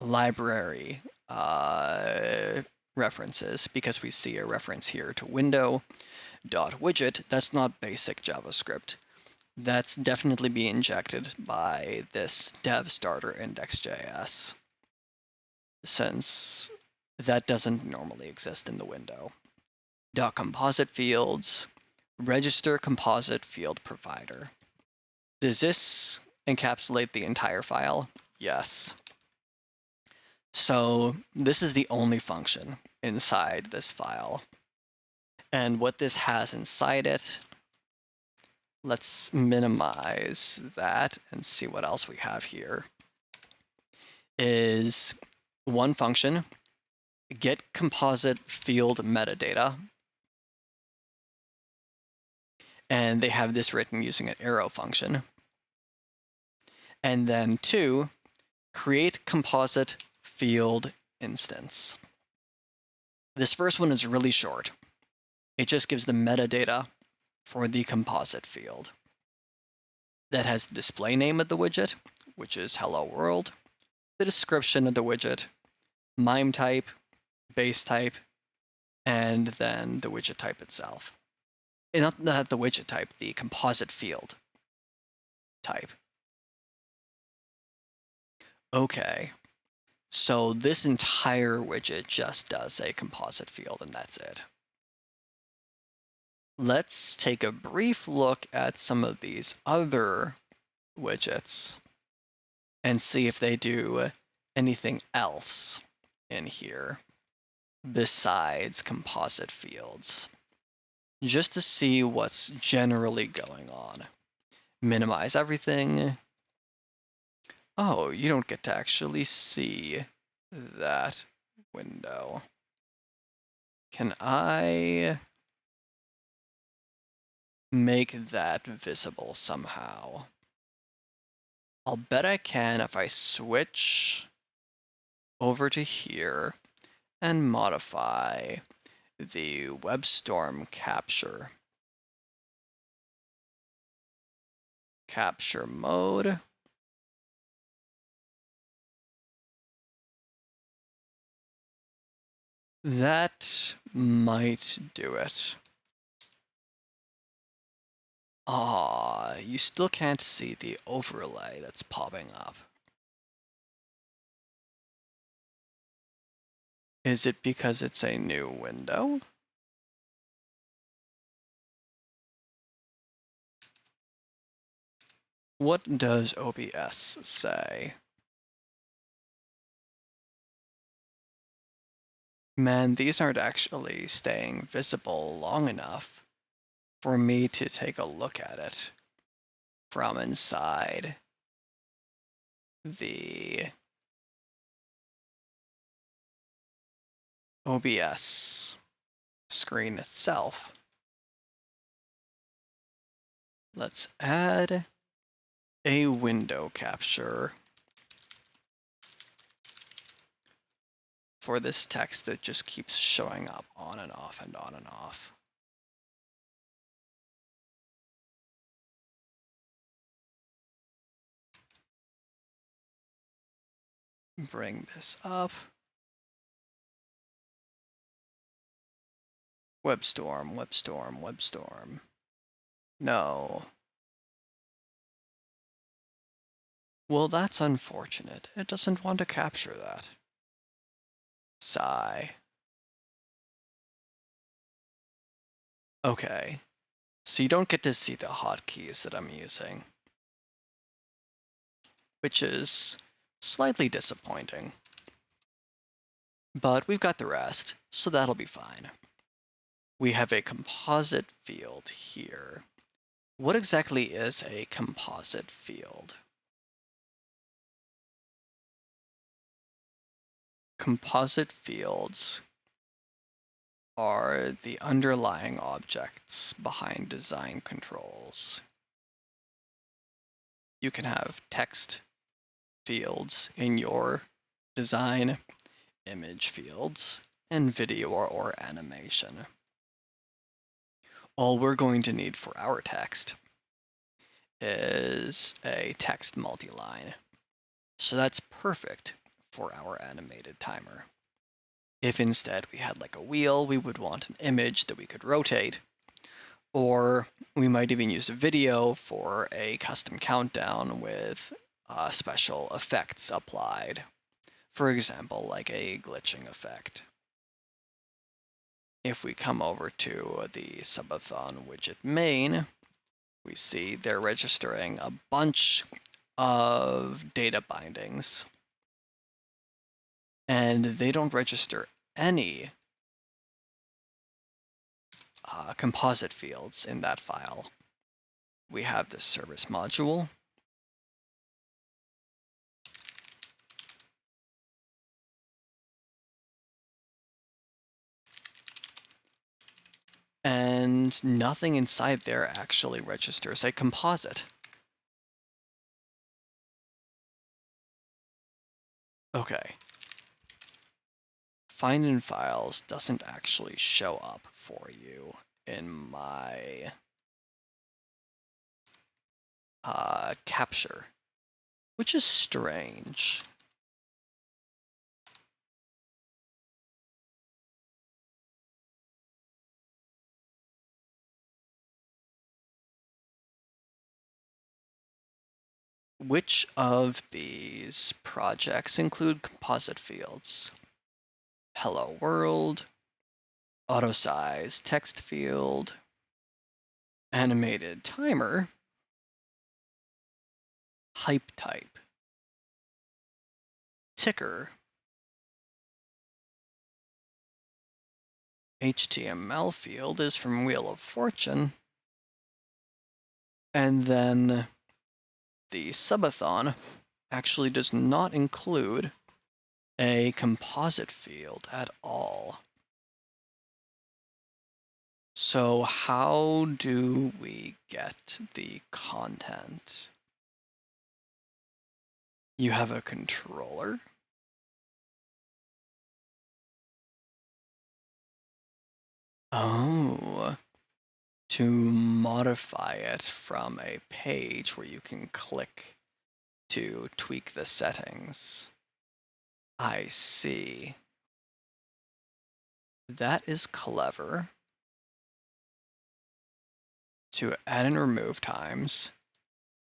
library references, because we see a reference here to window.widget. That's not basic JavaScript. That's definitely being injected by this dev starter index.js, since that doesn't normally exist in the window. .composite fields, register composite field provider. Does this encapsulate the entire file? Yes. So this is the only function inside this file. And what this has inside it, let's minimize that and see what else we have here, is one function, get composite field metadata. And they have this written using an arrow function. And then two, create composite field instance. This first one is really short. It just gives the metadata for the composite field. That has the display name of the widget, which is Hello World, the description of the widget, MIME type, base type, and then the widget type itself. Not the widget type, the composite field type. Okay, so this entire widget just does a composite field, and that's it. let's take a brief look at some of these other widgets and see if they do anything else in here besides composite fields, just to see what's generally going on. Minimize everything. Oh, you don't get to actually see that window. Can I make that visible somehow? I'll bet I can if I switch over to here and modify the WebStorm capture mode. That might do it. Ah, you still can't see the overlay that's popping up. Is it because it's a new window? What does OBS say? Man, these aren't actually staying visible long enough for me to take a look at it from inside the OBS screen itself. Let's add a window capture for this text that just keeps showing up on and off and on and off. Bring this up. WebStorm, WebStorm, WebStorm. No. Well, that's unfortunate. It doesn't want to capture that. Sigh. Okay. So you don't get to see the hotkeys that I'm using, which is slightly disappointing. But we've got the rest, so that'll be fine. We have a composite field here. What exactly is a composite field? Composite fields are the underlying objects behind design controls. You can have text fields in your design, image fields, and video or animation. All we're going to need for our text is a text multiline. So that's perfect for our animated timer. If instead we had like a wheel, we would want an image that we could rotate, or we might even use a video for a custom countdown with special effects applied. For example, like a glitching effect. If we come over to the subathon widget main, we see they're registering a bunch of data bindings, and they don't register any composite fields in that file. We have the service module, and nothing inside there actually registers a composite. Okay. Find in files doesn't actually show up for you in my capture, which is strange. Which of these projects include composite fields? Hello world, auto size text field, animated timer, hype type, ticker, HTML field is from Wheel of Fortune, and then the subathon actually does not include a composite field at all. So how do we get the content? You have a controller. Oh, to modify it from a page where you can click to tweak the settings. I see. That is clever. To add and remove times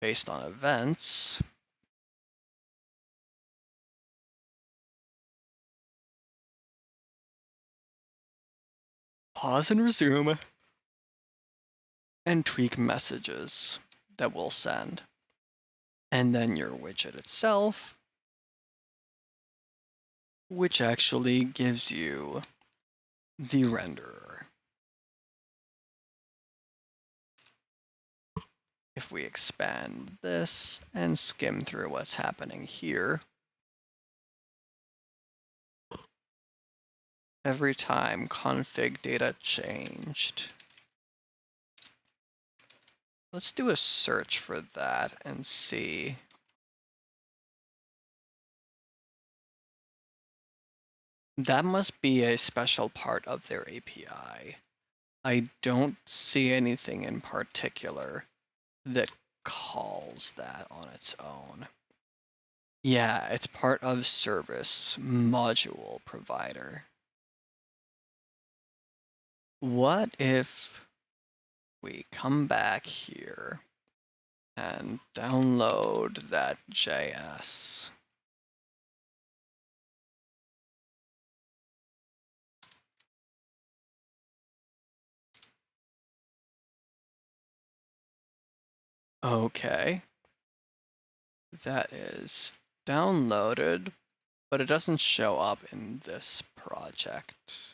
based on events. Pause and resume. And tweak messages that we'll send. And then your widget itself, which actually gives you the renderer. If we expand this and skim through what's happening here, every time config data changed. Let's do a search for that and see. That must be a special part of their API. I don't see anything in particular that calls that on its own. Yeah, it's part of service module provider. What if we come back here and download that JS? Okay. That is downloaded, but it doesn't show up in this project.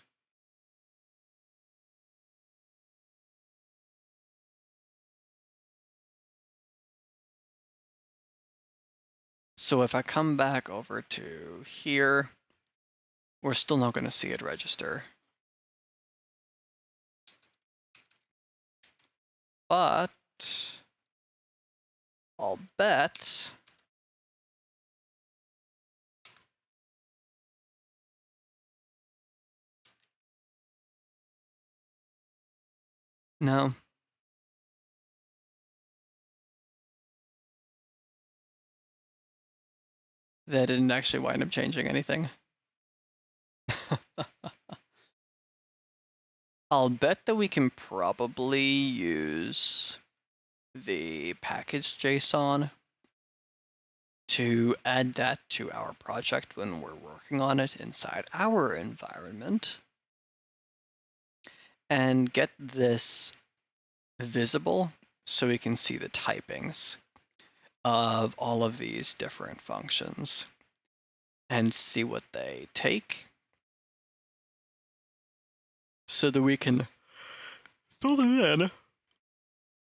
So if I come back over to here, we're still not going to see it register. But I'll bet no. That didn't actually wind up changing anything. I'll bet that we can probably use the package JSON to add that to our project when we're working on it inside our environment and get this visible so we can see the typings of all of these different functions and see what they take so that we can fill them in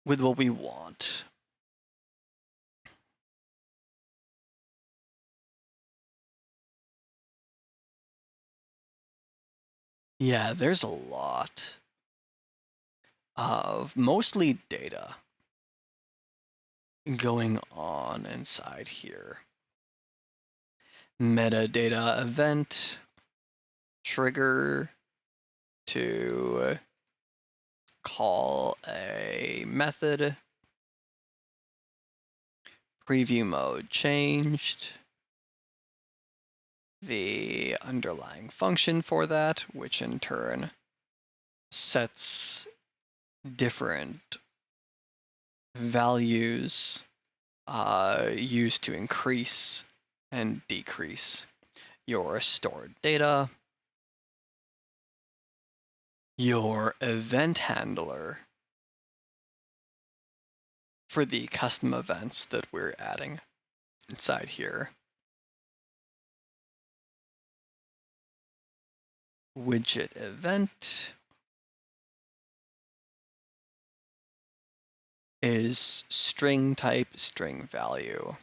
with what we want. Yeah, there's a lot of mostly data going on inside here. Metadata event, trigger to call a method, preview mode changed, the underlying function for that, which in turn sets different values used to increase and decrease your stored data, your event handler, for the custom events that we're adding inside here. Widget event is string type, string value.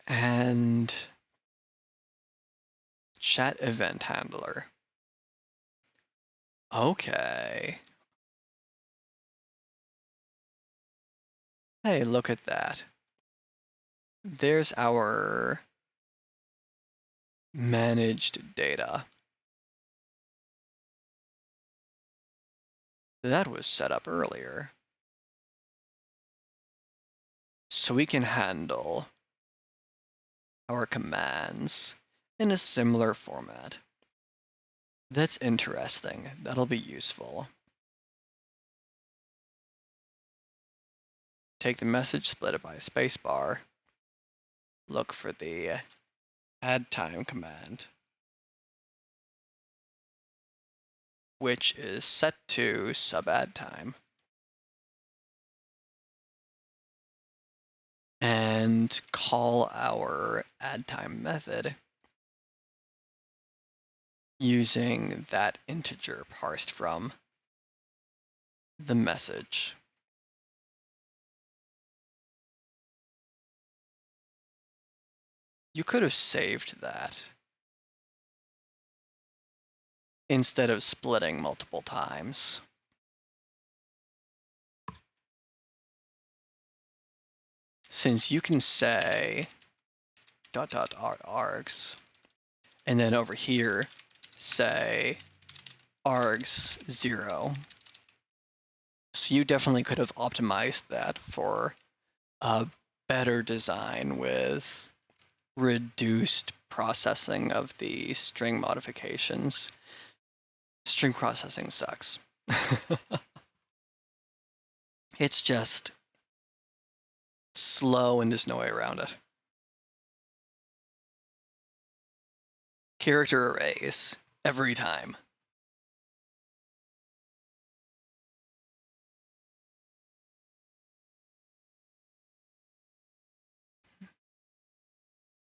And chat event handler. Okay. Hey, look at that. There's our managed data. That was set up earlier. So we can handle our commands in a similar format. That's interesting. That'll be useful. Take the message, split it by a spacebar. Look for the add time command, which is set to subadd time. And call our add time method using that integer parsed from the message. You could have saved that instead of splitting multiple times. Since you can say ... args, and then over here say args 0. So you definitely could have optimized that for a better design with reduced processing of the string modifications. String processing sucks. It's just slow and there's no way around it. Character arrays, every time.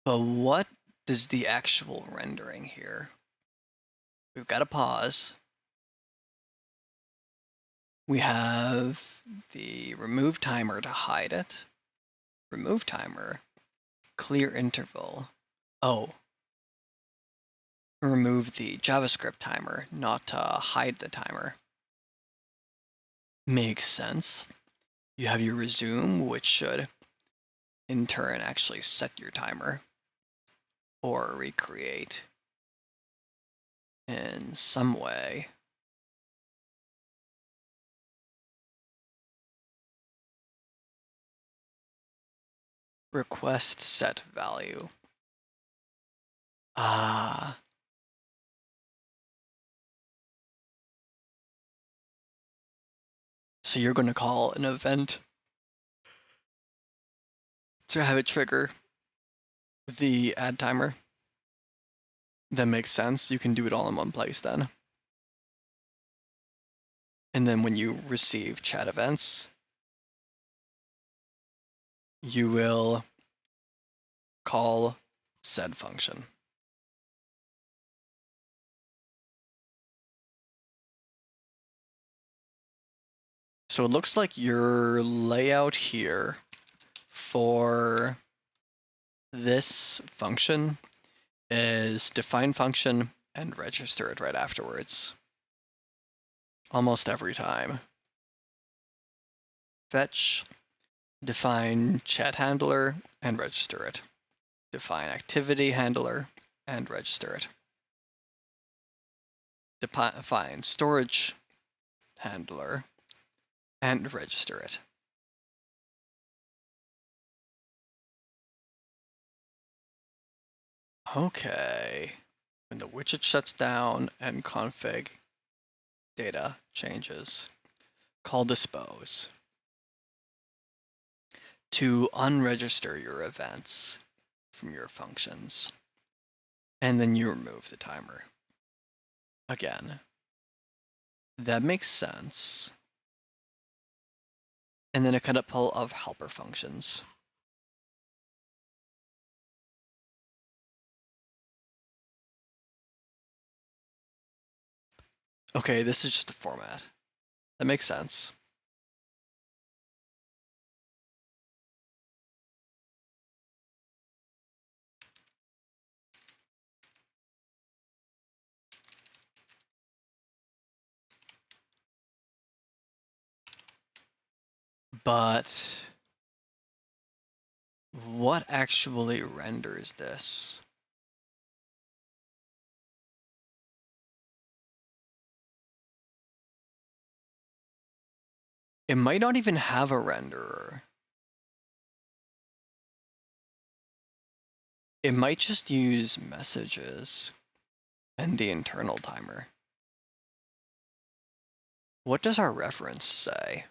But what does the actual rendering here? We've got to pause. We have the remove timer to hide it. Remove timer, clear interval. Oh, remove the JavaScript timer, not to hide the timer. Makes sense. You have your resume, which should in turn actually set your timer or recreate in some way. Request set value. Ah. So you're going to call an event to have it trigger the add timer. That makes sense. You can do it all in one place then. And then when you receive chat events, you will call said function. So it looks like your layout here for this function is define function and register it right afterwards. Almost every time. Fetch, define chat handler, and register it. Define activity handler, and register it. Define storage handler, and register it. Okay. When the widget shuts down and config data changes, call dispose to unregister your events from your functions. And then you remove the timer. Again, that makes sense. And then a couple of helper functions. Okay, this is just the format. That makes sense. But what actually renders this? It might not even have a renderer. It might just use messages and the internal timer. What does our reference say?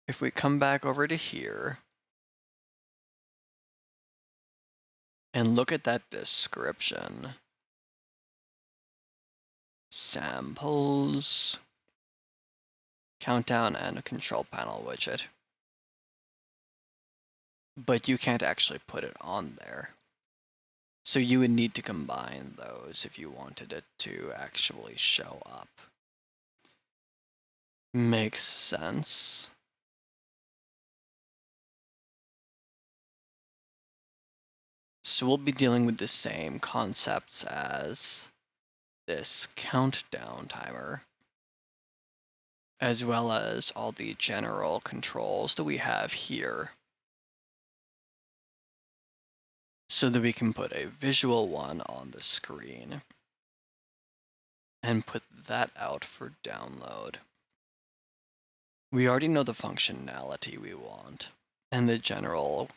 If we come back over to here and look at that description, samples, countdown, and a control panel widget. But you can't actually put it on there. So you would need to combine those if you wanted it to actually show up. Makes sense. So we'll be dealing with the same concepts as this countdown timer, as well as all the general controls that we have here, so that we can put a visual one on the screen and put that out for download. We already know the functionality we want and the general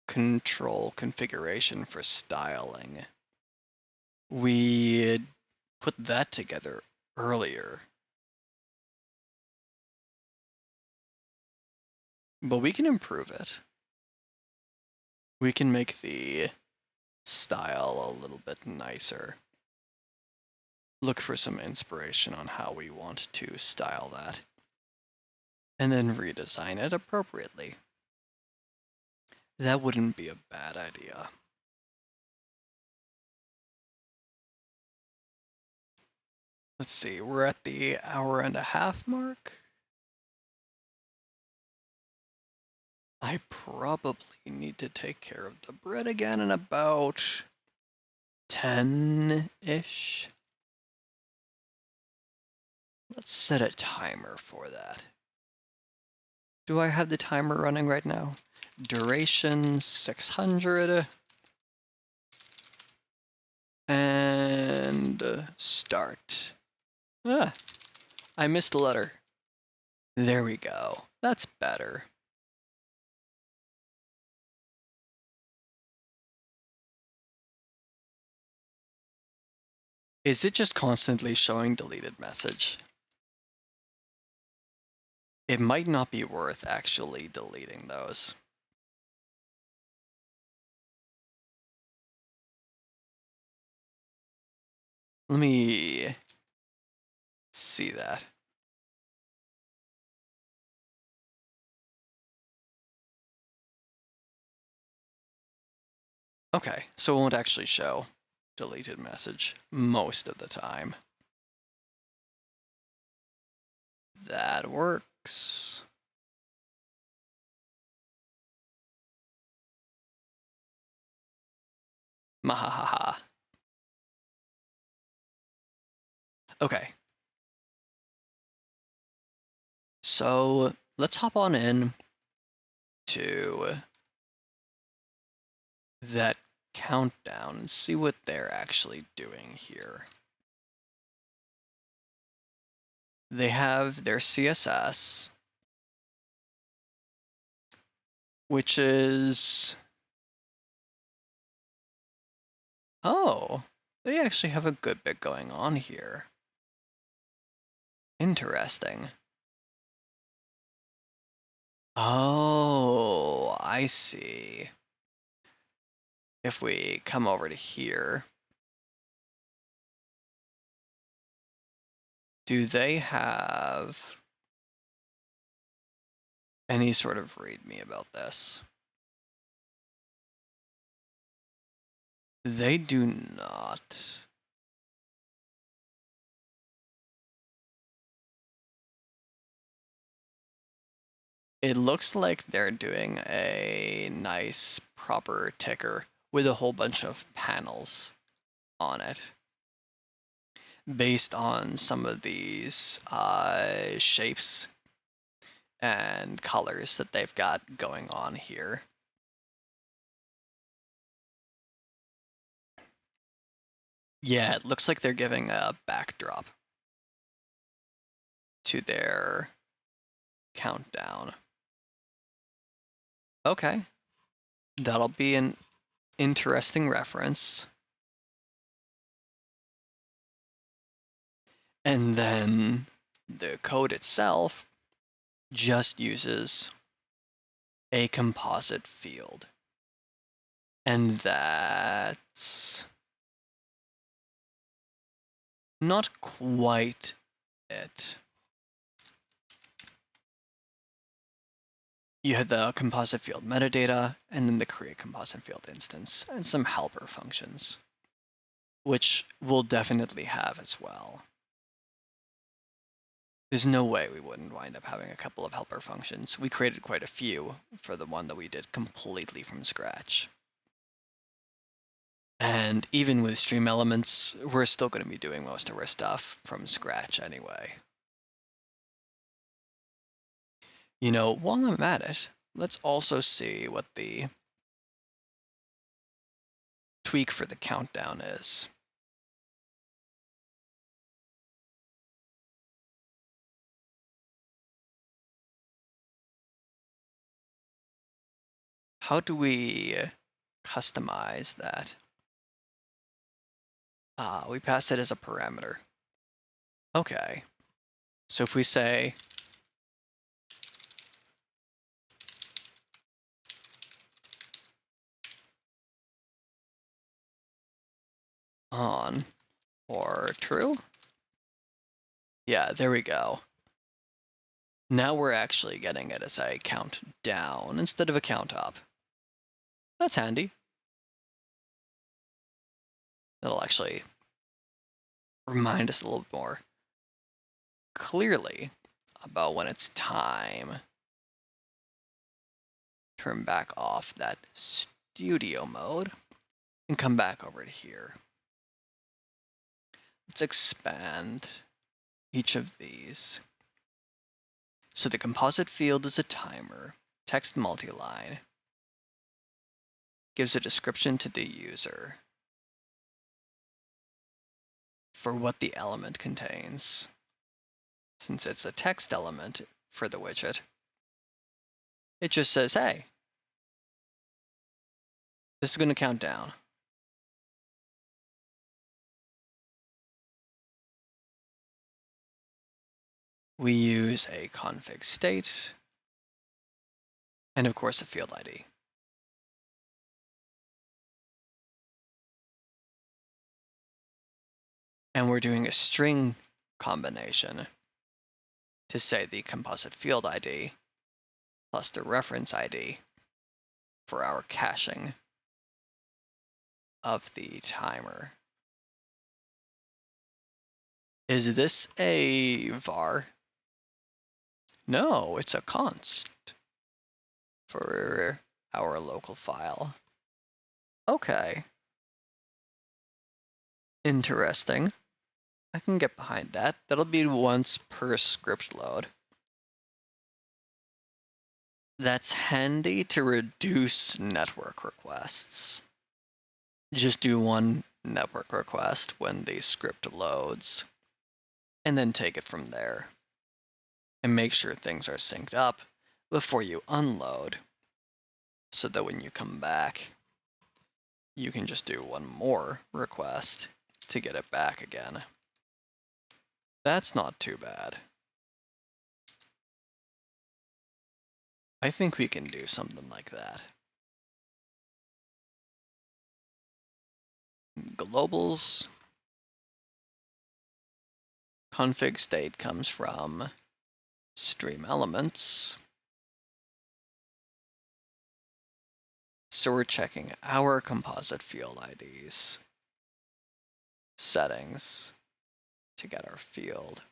control configuration for styling. We put that together earlier. But we can improve it. We can make the style a little bit nicer. Look for some inspiration on how we want to style that. And then redesign it appropriately. That wouldn't be a bad idea. Let's see, we're at the 1.5 hour mark. I probably need to take care of the bread again in about 10-ish. Let's set a timer for that. Do I have the timer running right now? Duration 600. And start. Ah, I missed a letter. There we go. That's better. Is it just constantly showing deleted message? It might not be worth actually deleting those. Let me see that. Okay, so it won't actually show deleted message most of the time. That works. Mahahaha. Okay. So let's hop on in to that countdown and see what they're actually doing here. They have their CSS, which is... Oh, they actually have a good bit going on here. Interesting. Oh, I see. if we come over to here, do they have any sort of README about this? They do not. It looks like they're doing a nice proper ticker with a whole bunch of panels on it based on some of these shapes and colors that they've got going on here. Yeah, it looks like they're giving a backdrop to their countdown. Okay, that'll be an interesting reference. And then the code itself just uses a composite field. And that's not quite it. You had the composite field metadata, and then the create composite field instance, and some helper functions, which we'll definitely have as well. There's no way we wouldn't wind up having a couple of helper functions. We created quite a few for the one that we did completely from scratch. And even with StreamElements, we're still going to be doing most of our stuff from scratch anyway. You know, while I'm at it, let's also see what the tweak for the countdown is. How do we customize that? We pass it as a parameter. Okay. So if we say on or true, yeah, there we go. Now we're actually getting it as a count down instead of a count up. That's handy. That'll actually remind us a little bit more clearly about when it's time. Turn back off that studio mode and come back over to here. Let's expand each of these. So the composite field is a timer, text multiline, gives a description to the user for what the element contains. Since it's a text element for the widget, it just says, hey, this is going to count down. We use a config state, and of course a field ID. And we're doing a string combination to say the composite field ID plus the reference ID for our caching of the timer. Is this a var? No, it's a const for our local file. Okay. Interesting. I can get behind that. That'll be once per script load. That's handy to reduce network requests. Just do one network request when the script loads, and then take it from there. And make sure things are synced up before you unload, so that when you come back, you can just do one more request to get it back again. That's not too bad. I think we can do something like that. globals. Config state comes from StreamElements. So we're checking our composite field IDs, settings to get our field.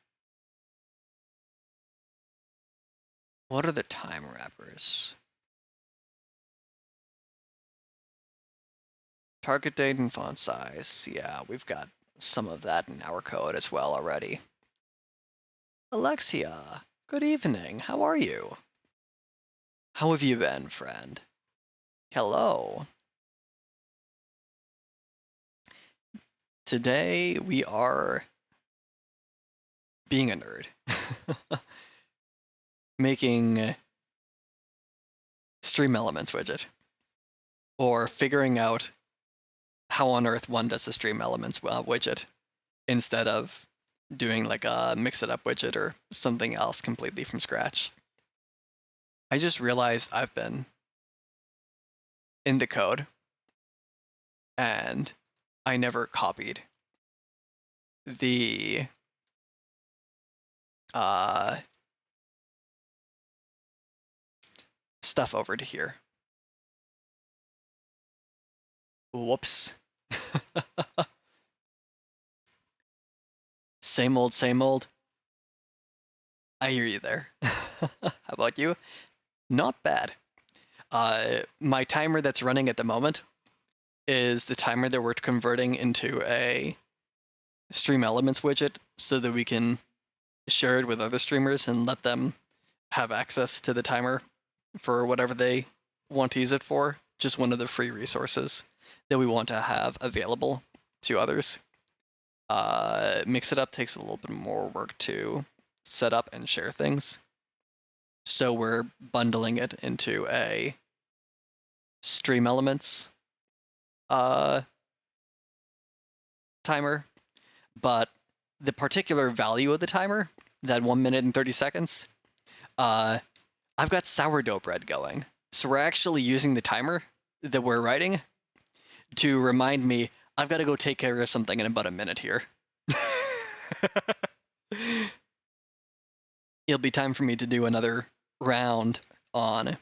What are the time wrappers? Target date and font size. Yeah, we've got some of that in our code as well already. Alexia, good evening. How are you? How have you been, friend? Hello. Today we are being a nerd. Making StreamElements widget. Or figuring out how on earth one does a StreamElements widget instead of doing like a mix-it-up widget or something else completely from scratch. I just realized I've been in the code and I never copied the stuff over to here. Whoops. Same old, same old. I hear you there. How about you? Not bad. My timer that's running at the moment is the timer that we're converting into a StreamElements widget so that we can share it with other streamers and let them have access to the timer for whatever they want to use it for. Just one of the free resources that we want to have available to others. Mix it up takes a little bit more work to set up and share things. So we're bundling it into a StreamElements timer, but the particular value of the timer, that 1 minute and 30 seconds, I've got sourdough bread going. So we're actually using the timer that we're writing to remind me I've got to go take care of something in about a minute here. It'll be time for me to do another round on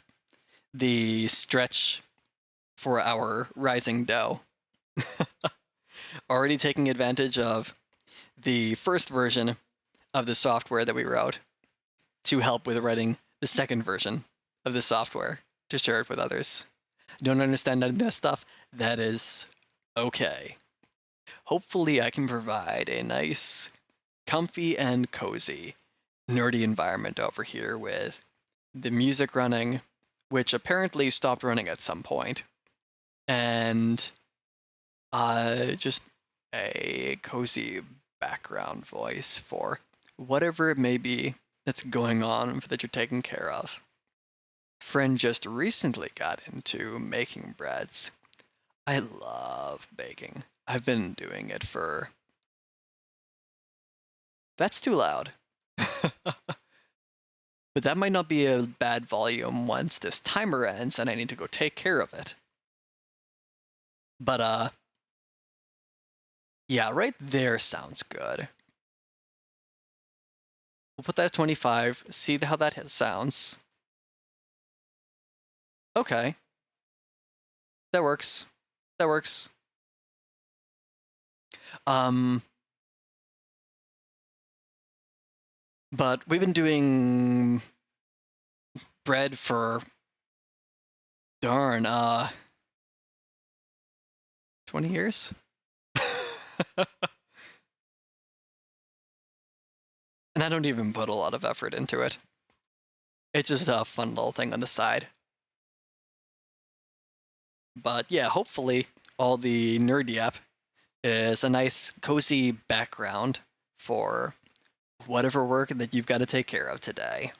the stretch for our rising dough. Already taking advantage of the first version of the software that we wrote to help with writing the second version of the software to share it with others. Don't understand none of that stuff? That is okay. Hopefully I can provide a nice, comfy and cozy, nerdy environment over here with the music running, which apparently stopped running at some point, and just a cozy background voice for whatever it may be that's going on that you're taking care of. Friend just recently got into making breads. I love baking. I've been doing it for... That's too loud. But that might not be a bad volume once this timer ends and I need to go take care of it. But, yeah, right there sounds good. We'll put that at 25, see how that sounds. Okay. That works. That works. But we've been doing bread for darn 20 years. And I don't even put a lot of effort into it. It's just a fun little thing on the side. But yeah, hopefully all the nerd yap is a nice cozy background for whatever work that you've got to take care of today.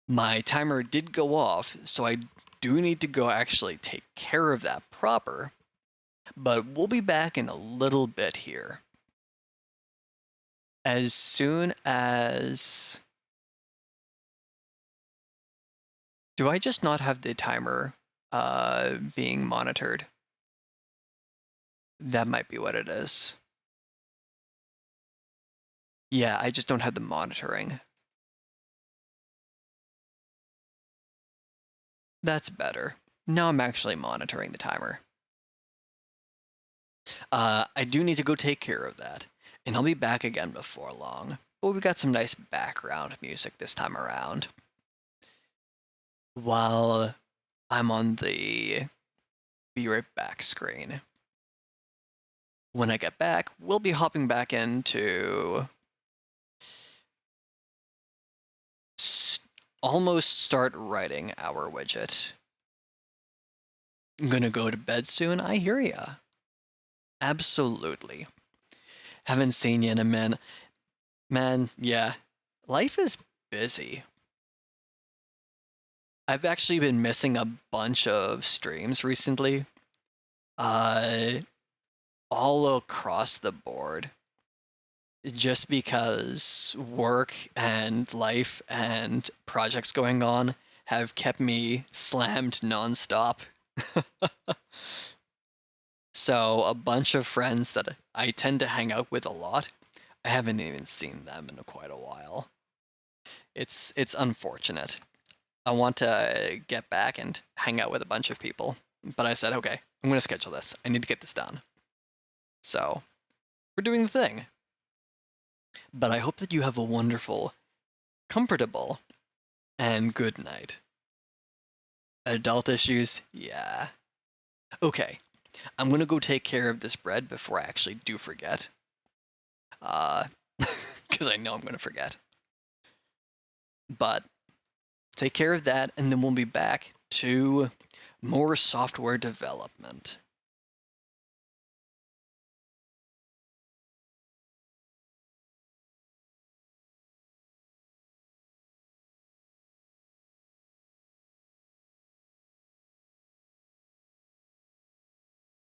My timer did go off, so I do need to go actually take care of that proper, but we'll be back in a little bit here. As soon as... Do I just not have the timer being monitored? That might be what it is. Yeah, I just don't have the monitoring. That's better. Now I'm actually monitoring the timer. I do need to go take care of that, and I'll be back again before long. But we got some nice background music this time around. While I'm on the be right back screen. When I get back, we'll be hopping back into almost start writing our widget. I'm gonna go to bed soon, I hear ya. Absolutely. Haven't seen you in a minute. Man, yeah. Life is busy. I've actually been missing a bunch of streams recently. Uh, all across the board. Just because work and life and projects going on have kept me slammed nonstop. So a bunch of friends that I tend to hang out with a lot, I haven't even seen them in quite a while. It's unfortunate. I want to get back and hang out with a bunch of people, but I said, okay, I'm gonna schedule this. I need to get this done. So we're doing the thing. But I hope that you have a wonderful, comfortable, and good night. Adult issues? Yeah. Okay, I'm gonna go take care of this bread before I actually do forget. Because I know I'm gonna forget. But take care of that, and then we'll be back to more software development.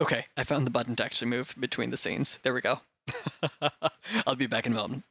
Okay, I found the button to actually move between the scenes. There we go. I'll be back in a moment.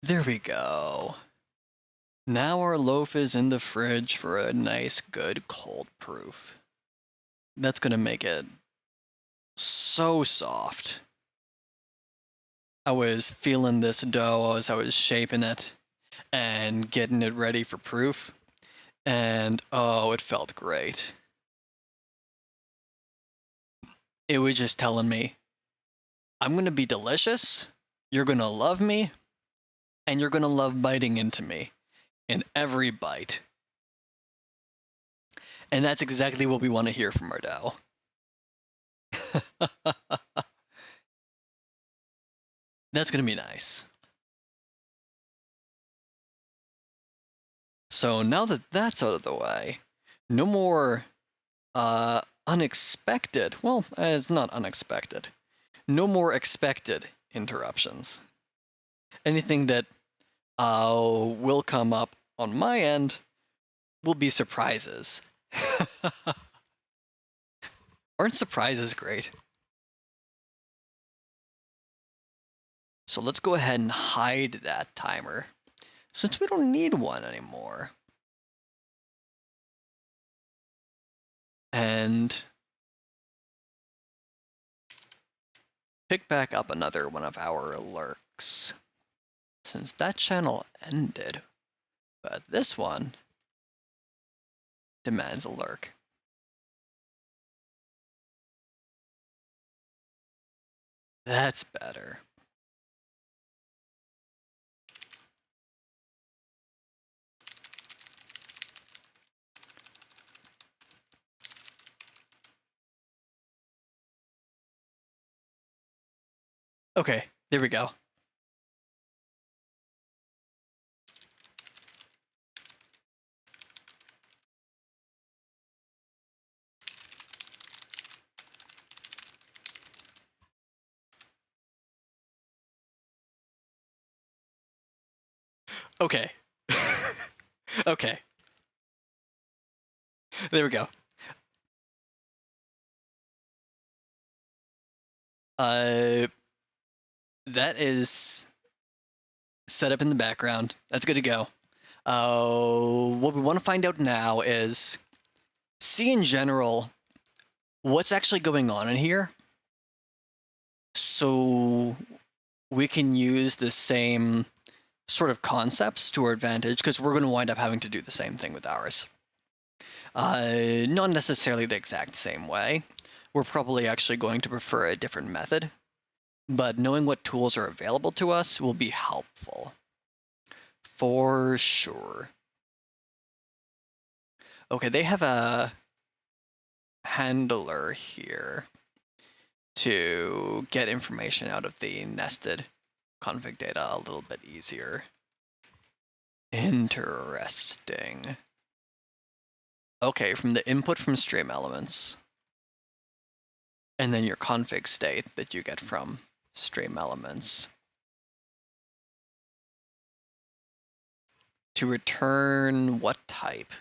There we go. Now our loaf is in the fridge for a nice, good cold proof. That's gonna make it so soft. I was feeling this dough as I was shaping it and getting it ready for proof. And oh, it felt great. It was just telling me, I'm gonna be delicious, you're gonna love me, and you're gonna love biting into me in every bite. And that's exactly what we want to hear from our dough. That's gonna be nice. So now that that's out of the way, no more unexpected, well, it's not unexpected, no more expected interruptions. Anything that will come up on my end will be surprises. Aren't surprises great? So let's go ahead and hide that timer, since we don't need one anymore. And pick back up another one of our lurks, since that channel ended, but this one demands a lurk. That's better. Okay, there we go. Okay. Okay. There we go. That is set up in the background. That's good to go. What we want to find out now is, see in general, what's actually going on in here, so we can use the same sort of concepts to our advantage, because we're going to wind up having to do the same thing with ours. Not necessarily the exact same way. We're probably actually going to prefer a different method, but knowing what tools are available to us will be helpful. For sure. Okay, they have a handler here to get information out of the nested config data a little bit easier. Interesting. Okay, from the input from StreamElements, and then your config state that you get from StreamElements, to return what type?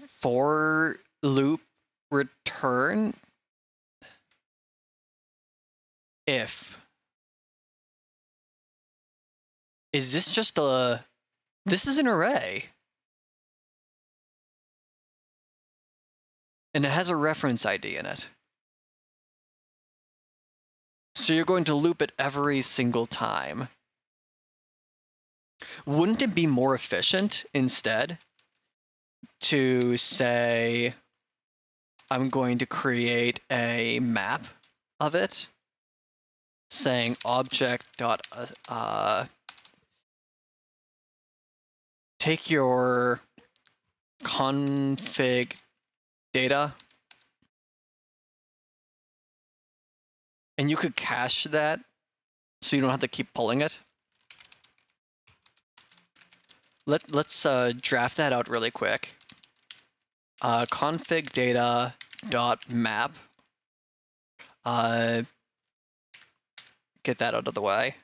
For loop return if. Is this just a... This is an array. And it has a reference ID in it. So you're going to loop it every single time. Wouldn't it be more efficient instead to say, I'm going to create a map of it, saying object dot take your config data, and you could cache that so you don't have to keep pulling it. Let's draft that out really quick. Config data dot map. Get that out of the way,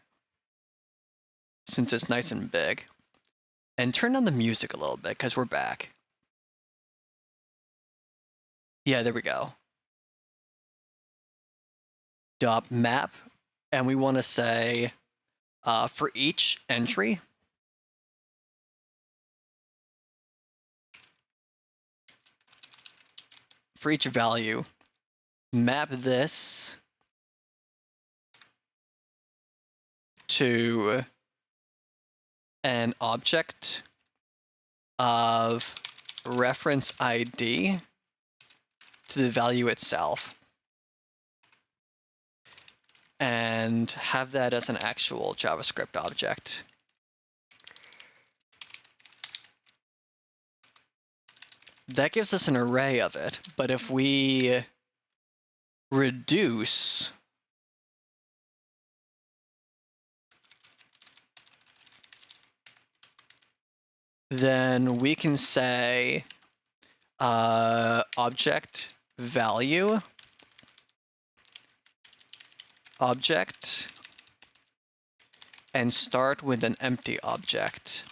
since it's nice and big. And turn down the music a little bit, because we're back. Yeah, there we go. dot map, and we want to say for each entry, for each value, map this to an object of reference ID to the value itself, and have that as an actual JavaScript object. That gives us an array of it, but if we reduce then we can say object value object and start with an empty object.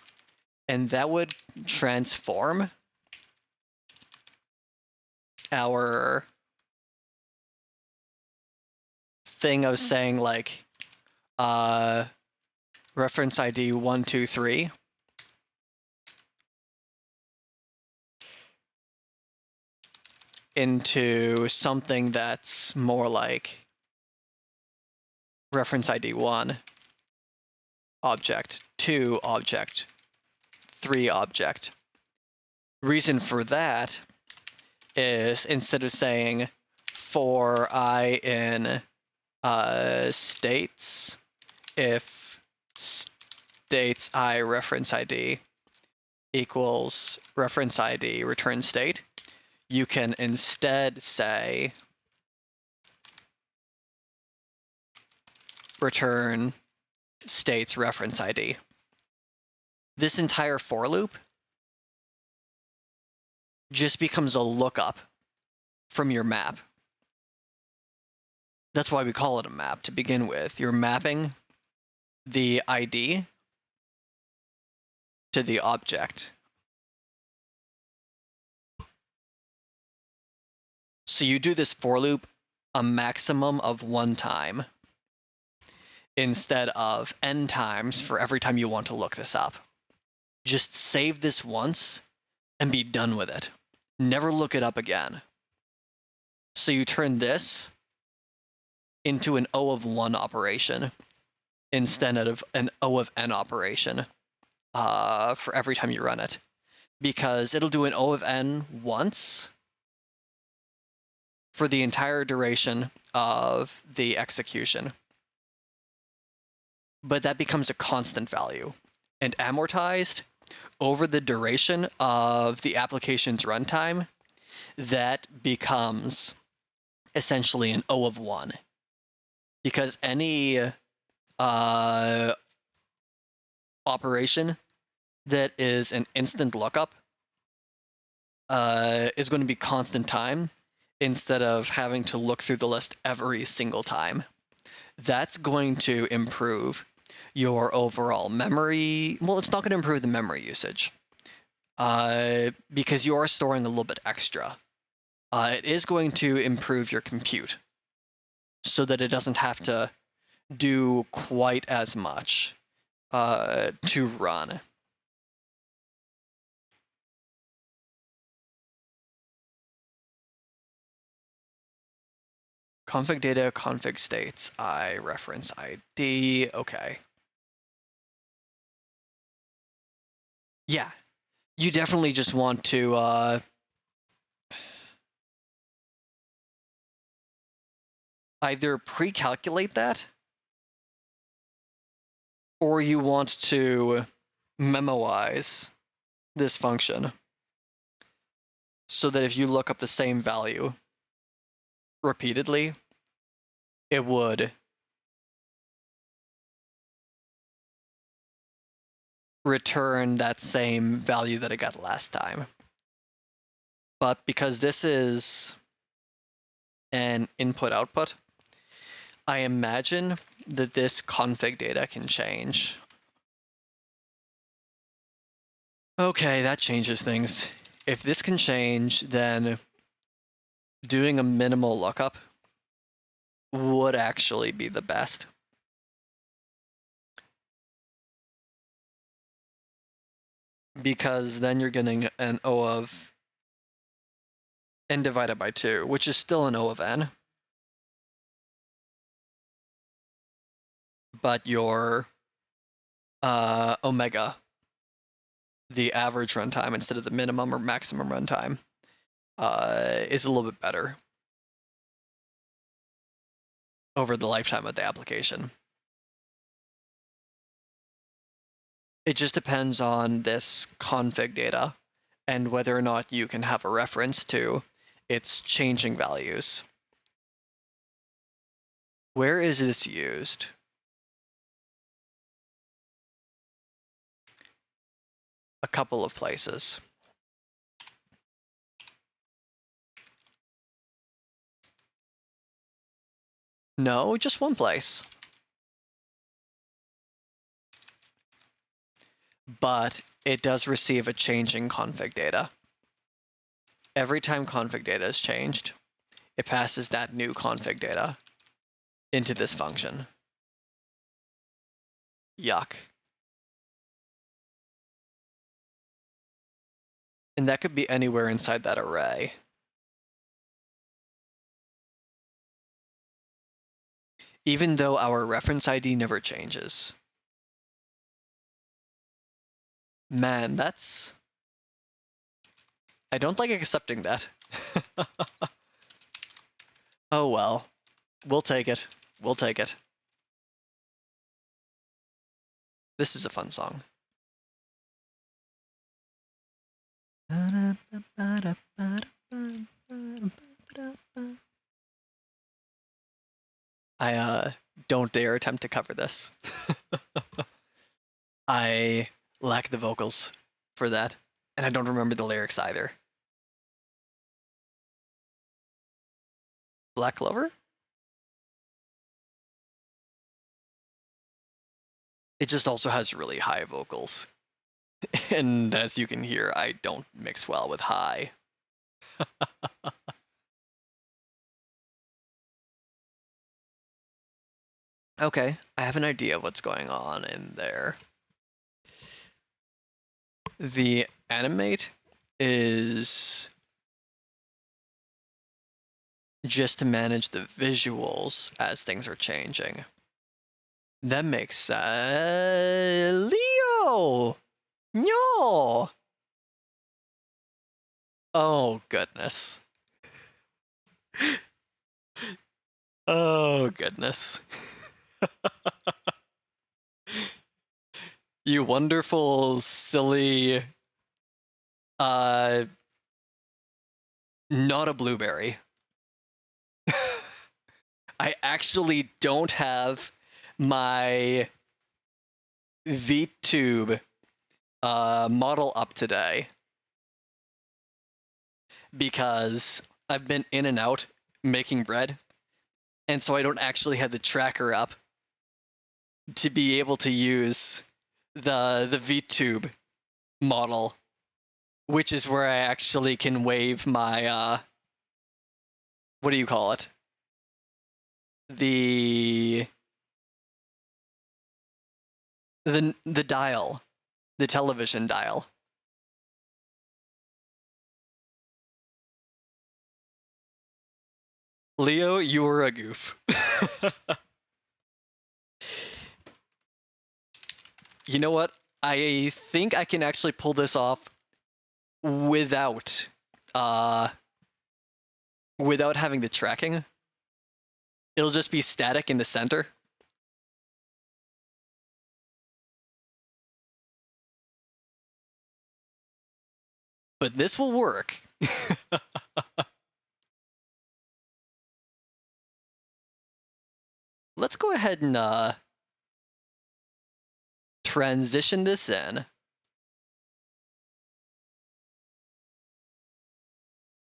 And that would transform our thing of saying like reference ID 123 into something that's more like reference ID 1 object 2 object 3 object. Reason for that is instead of saying for I in states, if states I reference ID equals reference ID return state, you can instead say return states reference ID. This entire for loop just becomes a lookup from your map. That's why we call it a map to begin with. You're mapping the ID to the object. So you do this for loop a maximum of 1 time instead of n times for every time you want to look this up. Just save this once and be done with it. Never look it up again. So you turn this into an O of 1 operation instead of an O of n operation for every time you run it. Because it'll do an O of n once for the entire duration of the execution. But that becomes a constant value and amortized over the duration of the application's runtime. That becomes essentially an O of 1. Because any operation that is an instant lookup is going to be constant time instead of having to look through the list every single time. That's going to improve your overall memory. Well, it's not going to improve the memory usage because you are storing a little bit extra. It is going to improve your compute so that it doesn't have to do quite as much to run. Config data, config states, I reference ID, okay. Yeah, you definitely just want to either pre-calculate that or you want to memoize this function so that if you look up the same value repeatedly, it would return that same value that it got last time. But because this is an input-output, I imagine that this config data can change. Okay, that changes things. If this can change, then doing a minimal lookup would actually be the best. Because then you're getting an O of n divided by 2, which is still an O of n. But your omega, the average runtime instead of the minimum or maximum runtime, is a little bit better over the lifetime of the application. It just depends on this config data and whether or not you can have a reference to its changing values. Where is this used? A couple of places. No, just one place. But it does receive a changing config data. Every time config data is changed, it passes that new config data into this function. Yuck. And that could be anywhere inside that array. Even though our reference ID never changes. Man, that's... I don't like accepting that. Oh well. We'll take it. We'll take it. This is a fun song. I don't dare attempt to cover this. I lack the vocals for that, and I don't remember the lyrics either. Black Clover? It just also has really high vocals. And as you can hear, I don't mix well with high. Okay, I have an idea of what's going on in there. The animate is just to manage the visuals as things are changing. That makes sense. Leo! No! Oh, goodness. Oh, goodness. You wonderful, silly... not a blueberry. I actually don't have my VTube model up today because I've been in and out making bread, and so I don't actually have the tracker up to be able to use the VTube model, which is where I actually can wave my what do you call it? The dial, the television dial. Leo, you were a goof. You know what? I think I can actually pull this off without having the tracking. It'll just be static in the center. But this will work. Let's go ahead and transition this in.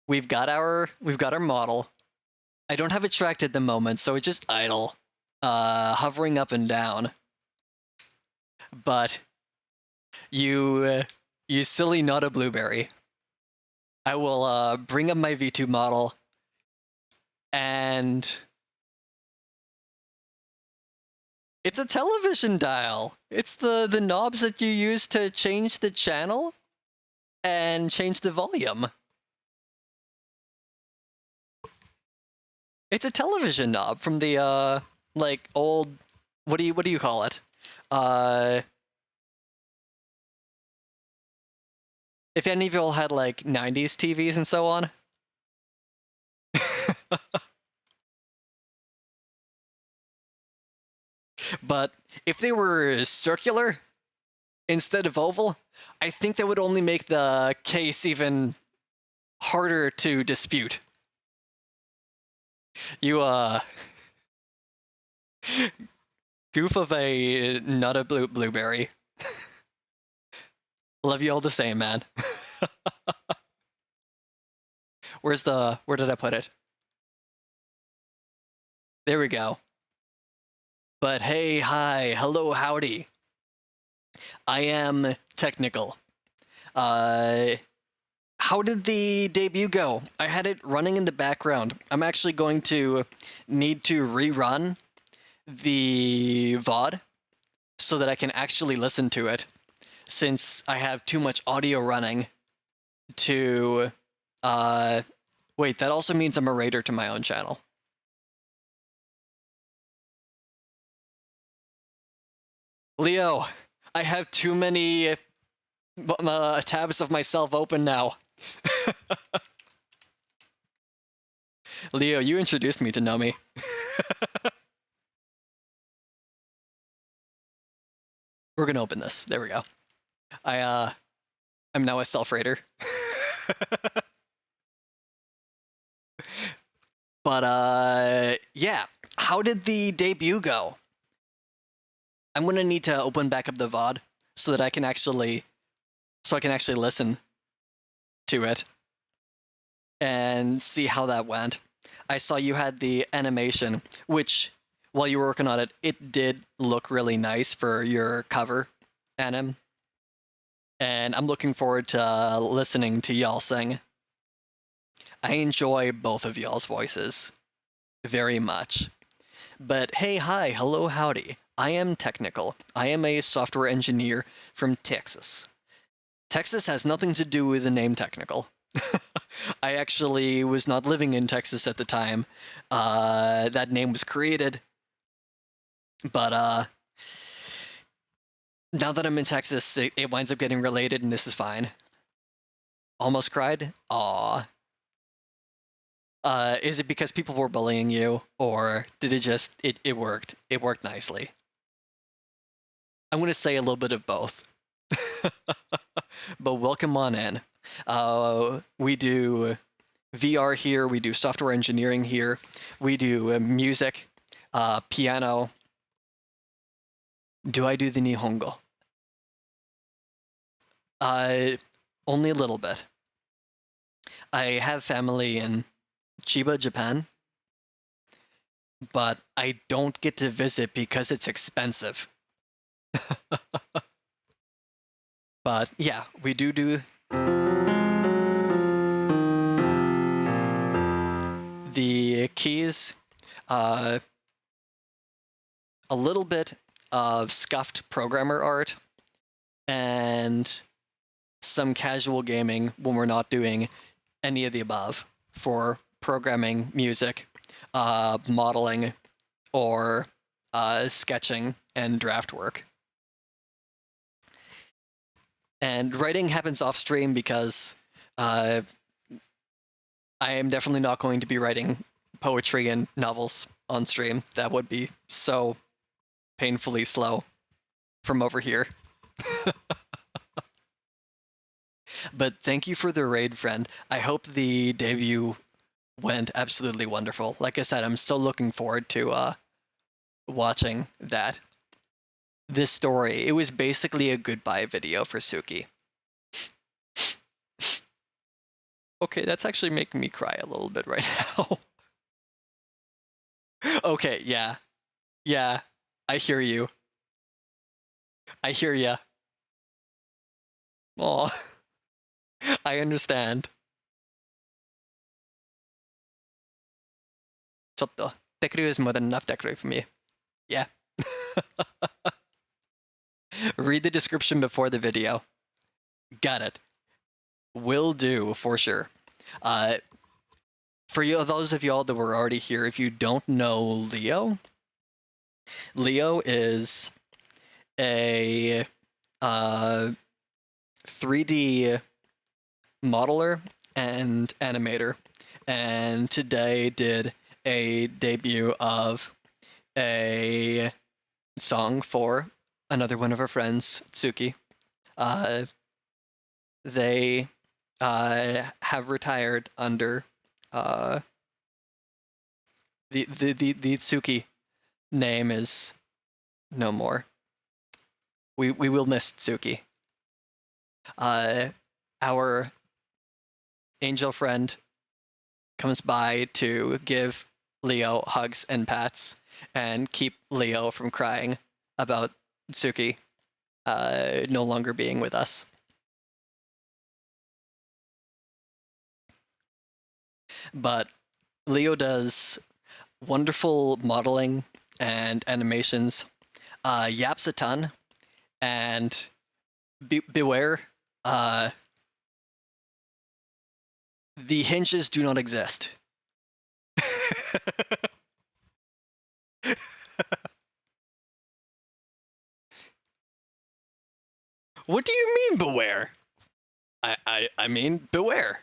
We've got our model. I don't have it tracked at the moment, so it's just idle, hovering up and down. But you silly not a blueberry. I will bring up my VTube model and It's a television dial. It's the knobs that you use to change the channel and change the volume. It's a television knob from the like old, what do you call it? If any of y'all had like 90s TVs and so on. But if they were circular instead of oval, I think that would only make the case even harder to dispute. You, goof of a not a blueberry. Love you all the same, man. Where did I put it? There we go. But hey, hi, hello, howdy. I am technical. How did the debut go? I had it running in the background. I'm actually going to need to rerun the VOD so that I can actually listen to it, since I have too much audio running to, wait, that also means I'm a raider to my own channel. Leo, I have too many tabs of myself open now. Leo, you introduced me to Nomi. We're gonna open this. There we go. I'm now a self-raider. But yeah, how did the debut go? I'm gonna need to open back up the VOD so that I can actually listen to it and see how that went. I saw you had the animation, which, while you were working on it, it did look really nice for your cover anim. And I'm looking forward to listening to y'all sing. I enjoy both of y'all's voices very much. But hey, hi, hello, howdy. I am technical. I am a software engineer from Texas. Texas has nothing to do with the name technical. I actually was not living in Texas at the time that name was created. But now that I'm in Texas, it winds up getting related, and this is fine. Almost cried? Aww. Is it because people were bullying you, or did it just, it worked? It worked nicely. I'm going to say a little bit of both. But welcome on in. We do VR here, we do software engineering here, we do music, piano. Do I do the Nihongo? Only a little bit. I have family in Chiba, Japan, but I don't get to visit because it's expensive. But yeah, we do the keys, a little bit of scuffed programmer art, and some casual gaming when we're not doing any of the above for programming, music, modeling, or sketching and draft work. And writing happens off stream because I am definitely not going to be writing poetry and novels on stream. That would be so painfully slow from over here. But thank you for the raid, friend. I hope the debut went absolutely wonderful. Like I said, I'm so looking forward to watching that. This story, it was basically a goodbye video for Suki. Okay, that's actually making me cry a little bit right now. Okay, yeah. Yeah, I hear you. I hear ya. Aw. I understand. ちょっと Decoru is more than enough Decoru for me. Yeah. Read the description before the video. Got it. Will do, for sure. For you, those of y'all that were already here, if you don't know Leo, Leo is a 3D modeler and animator, and today did a debut of a song for another one of our friends, Tsuki. They have retired under the Tsuki name is no more. We will miss Tsuki. Our angel friend comes by to give Leo hugs and pats and keep Leo from crying about Tsuki no longer being with us. But Leo does wonderful modeling and animations, yaps a ton, and beware, the hinges do not exist. What do you mean, beware? I mean, beware.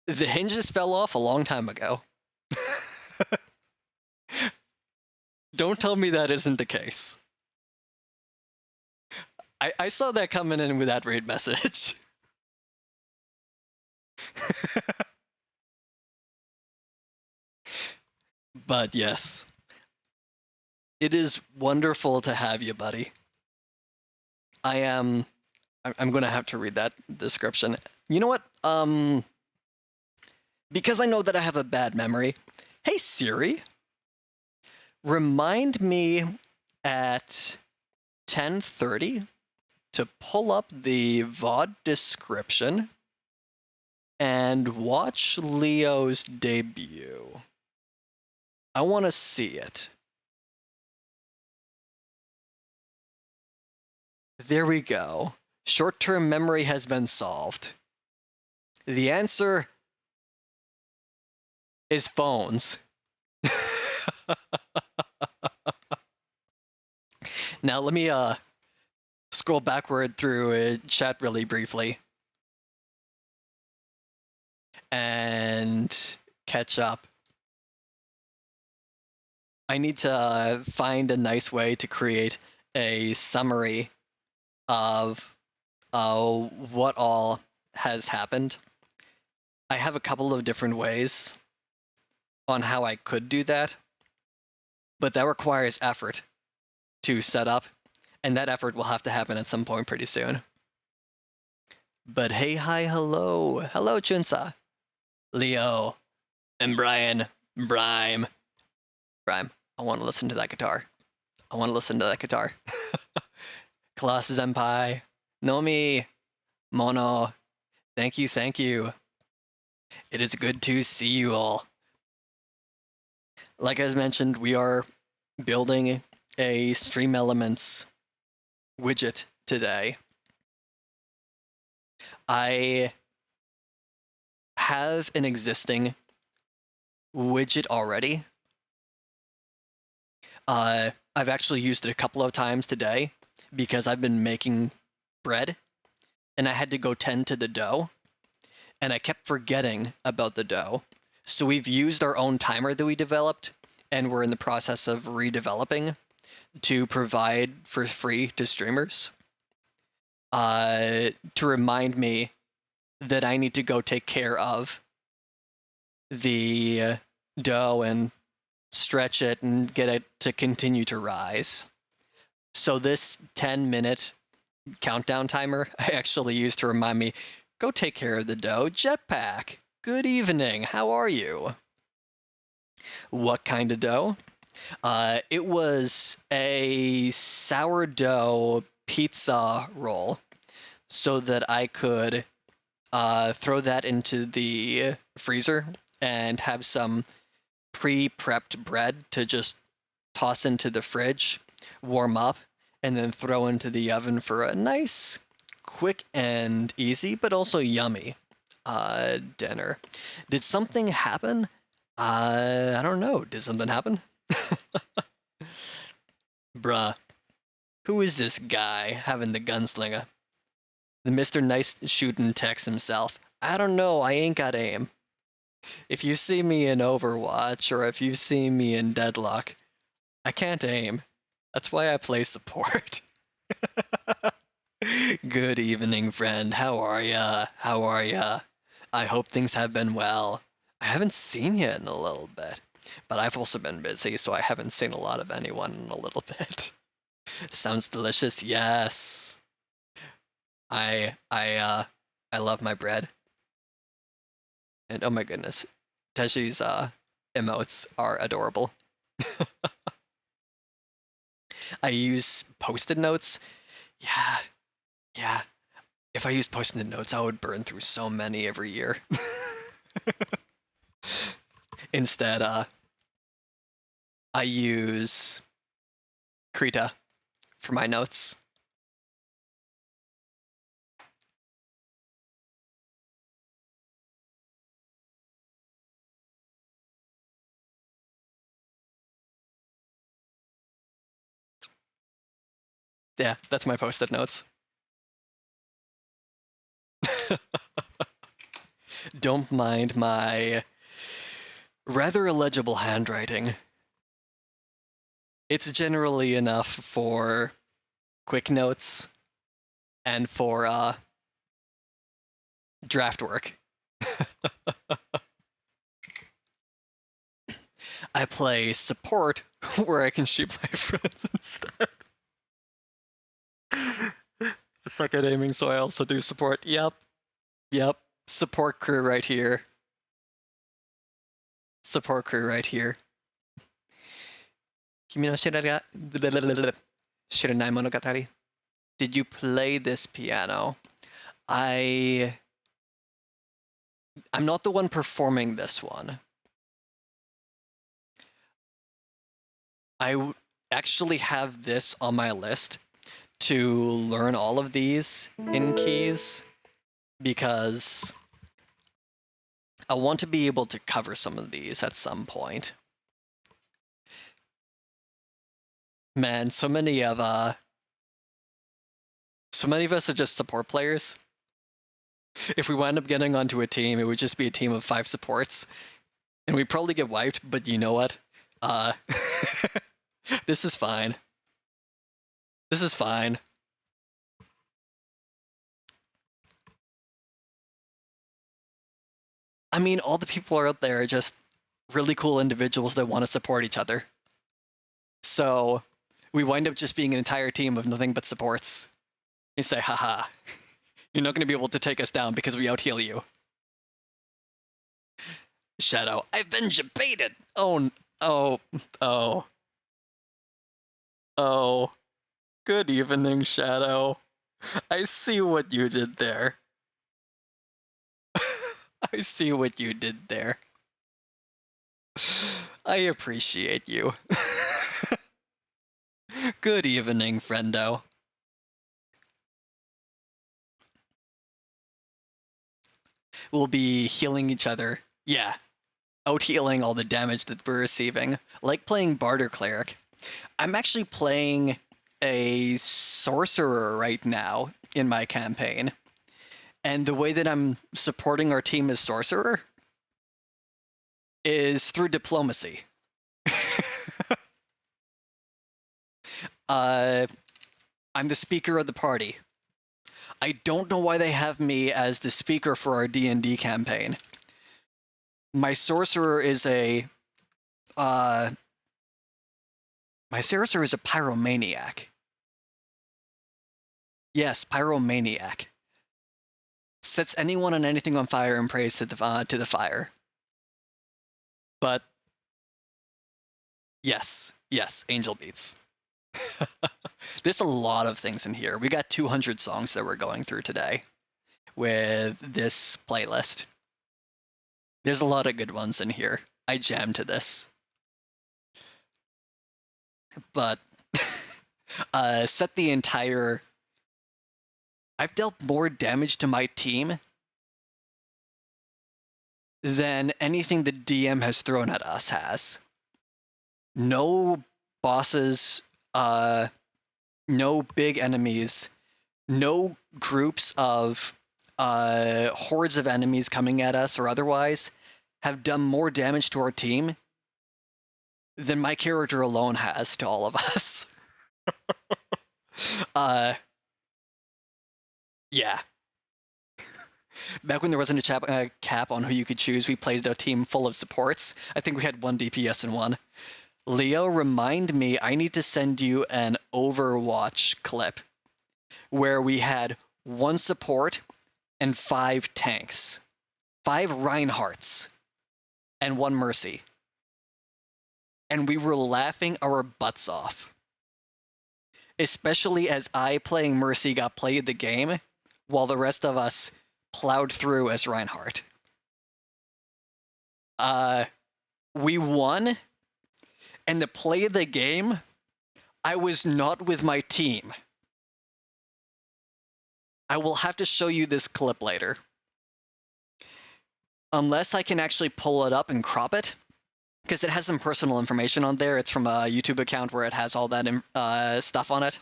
The hinges fell off a long time ago. Don't tell me that isn't the case. I saw that coming in with that raid message. But yes, it is wonderful to have you, buddy. I'm gonna have to read that description. You know what? Because I know that I have a bad memory. Hey Siri, remind me at 10:30 to pull up the VOD description and watch Leo's debut. I want to see it. There we go. Short-term memory has been solved. The answer is phones. Now let me scroll backward through chat really briefly and catch up. I need to find a nice way to create a summary of what all has happened. I have a couple of different ways on how I could do that, but that requires effort to set up, and that effort will have to happen at some point pretty soon. But hey, hi, hello. Hello, Chunsa. Leo. And Brian. Brime. I want to listen to that guitar. Colossus Senpai. Nomi. Mono. Thank you. It is good to see you all. Like I mentioned, we are building a StreamElements widget today. I have an existing widget already. I've actually used it a couple of times today because I've been making bread and I had to go tend to the dough and I kept forgetting about the dough. So we've used our own timer that we developed and we're in the process of redeveloping to provide for free to streamers to remind me that I need to go take care of the dough and stretch it and get it to continue to rise. So this 10-minute countdown timer I actually used to remind me, go take care of the dough. Jetpack, good evening, how are you? What kind of dough? It was a sourdough pizza roll so that I could throw that into the freezer and have some pre-prepped bread to just toss into the fridge, warm up, and then throw into the oven for a nice, quick and easy, but also yummy dinner. Did something happen? I don't know. Did something happen? Bruh. Who is this guy having the gunslinger? The Mr. Nice Shootin' Tex himself. I don't know, I ain't got aim. If you see me in Overwatch, or if you see me in Deadlock, I can't aim. That's why I play support. Good evening, friend. How are ya? How are ya? I hope things have been well. I haven't seen you in a little bit, but I've also been busy, so I haven't seen a lot of anyone in a little bit. Sounds delicious. Yes. I love my bread. And oh my goodness, Teshi's emotes are adorable. I use post-it notes. Yeah. If I used post-it notes, I would burn through so many every year. Instead, I use Krita for my notes. Yeah, that's my post-it notes. Don't mind my rather illegible handwriting. It's generally enough for quick notes and for draft work. I play support where I can shoot my friends instead. I suck at aiming, so I also do support. Yep. Support crew right here. Support crew right here. Kimi no Shiranai Monogatari. Did you play this piano? I'm not the one performing this one. I actually have this on my list to learn all of these in keys because I want to be able to cover some of these at some point. Man, so many of us are just support players. If we wind up getting onto a team, it would just be a team of 5 supports. And we'd probably get wiped, but you know what? This is fine. This is fine. I mean, all the people out there are just really cool individuals that want to support each other. So we wind up just being an entire team of nothing but supports. You say, haha, you're not going to be able to take us down because we out-heal you. Shadow, I've been debated. Oh. Good evening, Shadow. I see what you did there. I see what you did there. I appreciate you. Good evening, friendo. We'll be healing each other. Yeah. Out-healing all the damage that we're receiving. Like playing Barter Cleric. I'm actually playing a sorcerer right now in my campaign. And the way that I'm supporting our team as sorcerer is through diplomacy. I'm the speaker of the party. I don't know why they have me as the speaker for our D&D campaign. My sorcerer is a pyromaniac. Yes, pyromaniac. Sets anyone and anything on fire and prays to the fire. But yes, angel beats. There's a lot of things in here. We got 200 songs that we're going through today with this playlist. There's a lot of good ones in here. I jammed to this. but set the entire... I've dealt more damage to my team than anything the DM has thrown at us has. No bosses, no big enemies, no groups of hordes of enemies coming at us or otherwise have done more damage to our team than my character alone has to all of us. Yeah. Back when there wasn't a cap on who you could choose, we played a team full of supports. I think we had one DPS and one. Leo, remind me, I need to send you an Overwatch clip where we had one support and 5 tanks. 5 Reinhardts and 1 Mercy. And we were laughing our butts off. Especially as I, playing Mercy, got played the game, while the rest of us plowed through as Reinhardt. We won, and to play the game, I was not with my team. I will have to show you this clip later. Unless I can actually pull it up and crop it, because it has some personal information on there. It's from a YouTube account where it has all that stuff on it.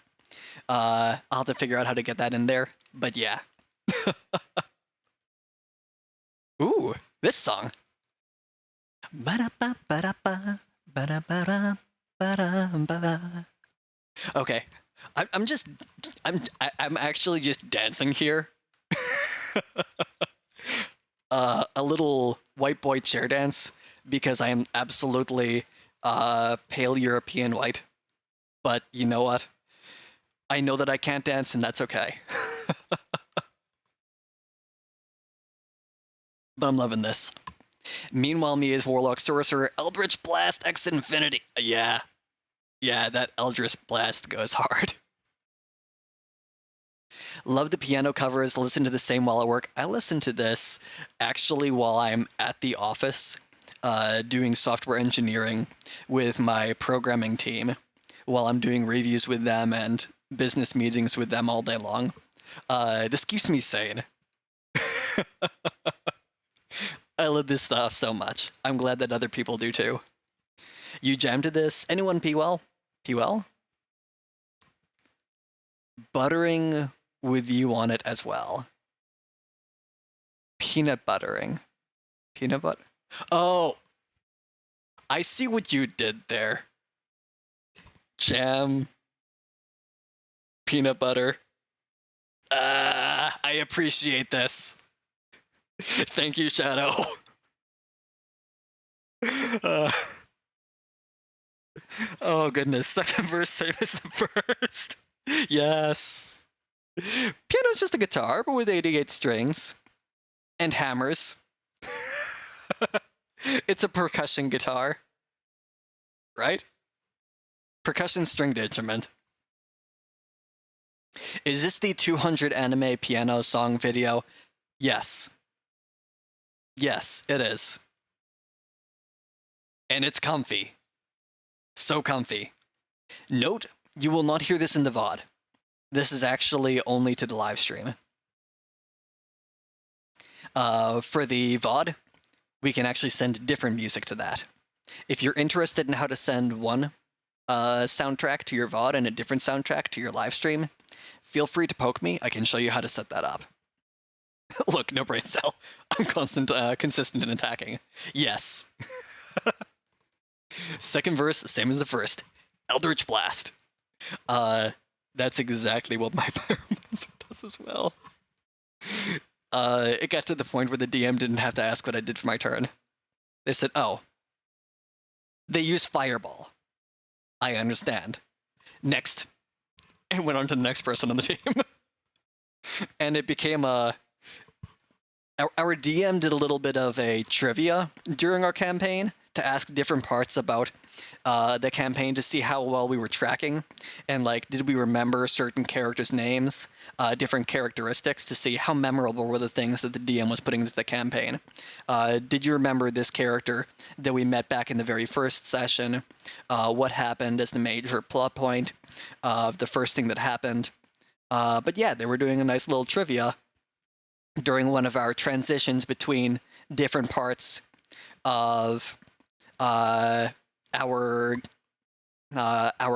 I'll have to figure out how to get that in there, but yeah. Ooh, this song. Okay, I'm actually just dancing here. A little white boy chair dance, because I am absolutely pale European white. But you know what? I know that I can't dance, and that's okay. But I'm loving this. Meanwhile, me as Warlock Sorcerer, Eldritch Blast X Infinity. Yeah. Yeah, that Eldritch Blast goes hard. Love the piano covers, listen to the same while at work. I listen to this actually while I'm at the office doing software engineering with my programming team, while I'm doing reviews with them and business meetings with them all day long. This keeps me sane. I love this stuff so much. I'm glad that other people do too. You jammed to this? Anyone pee well? Pee well? Buttering with you on it as well. Peanut buttering. Peanut butter? Oh! I see what you did there. Jam. Peanut butter. I appreciate this. Thank you, Shadow. Oh goodness, second verse same as the first. Yes. Piano's just a guitar, but with 88 strings. And hammers. It's a percussion guitar. Right? Percussion stringed instrument. Is this the 200 anime piano song video? Yes. Yes, it is. And it's comfy. So comfy. Note, you will not hear this in the VOD. This is actually only to the live stream. For the VOD, we can actually send different music to that. If you're interested in how to send one soundtrack to your VOD and a different soundtrack to your live stream, feel free to poke me. I can show you how to set that up. Look, no brain cell. I'm consistent in attacking. Yes. Second verse, same as the first. Eldritch Blast. That's exactly what my Pyromancer does as well. It got to the point where the DM didn't have to ask what I did for my turn. They said, oh. They use Fireball. I understand. Next. And went on to the next person on the team. And it became a... Our DM did a little bit of a trivia during our campaign to ask different parts about the campaign to see how well we were tracking, and like, did we remember certain characters' names, different characteristics, to see how memorable were the things that the DM was putting into the campaign. Did you remember this character that we met back in the very first session? What happened as the major plot point of the first thing that happened? But yeah, they were doing a nice little trivia during one of our transitions between different parts of our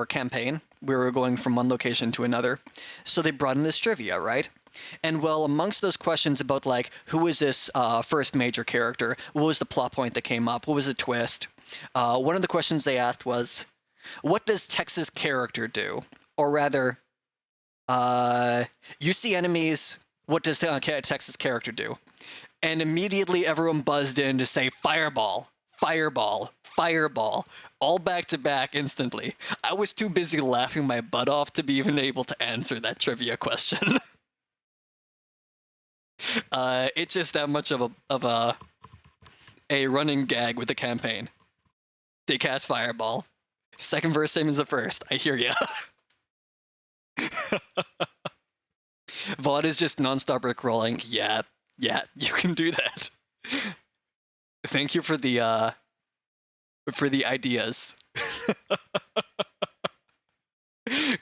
campaign. We were going from one location to another, so they brought in this trivia, right? And well, amongst those questions about like, who was this first major character? What was the plot point that came up? What was the twist? One of the questions they asked was, what does Tex's character do? Or rather, you see enemies, what does Tex's character do? And immediately everyone buzzed in to say fireball, fireball, fireball, all back to back instantly. I was too busy laughing my butt off to be even able to answer that trivia question. It's just that much of a running gag with the campaign. They cast fireball. Second verse, same as the first. I hear ya. VOD is just nonstop rickrolling. Yeah, you can do that. Thank you for the ideas.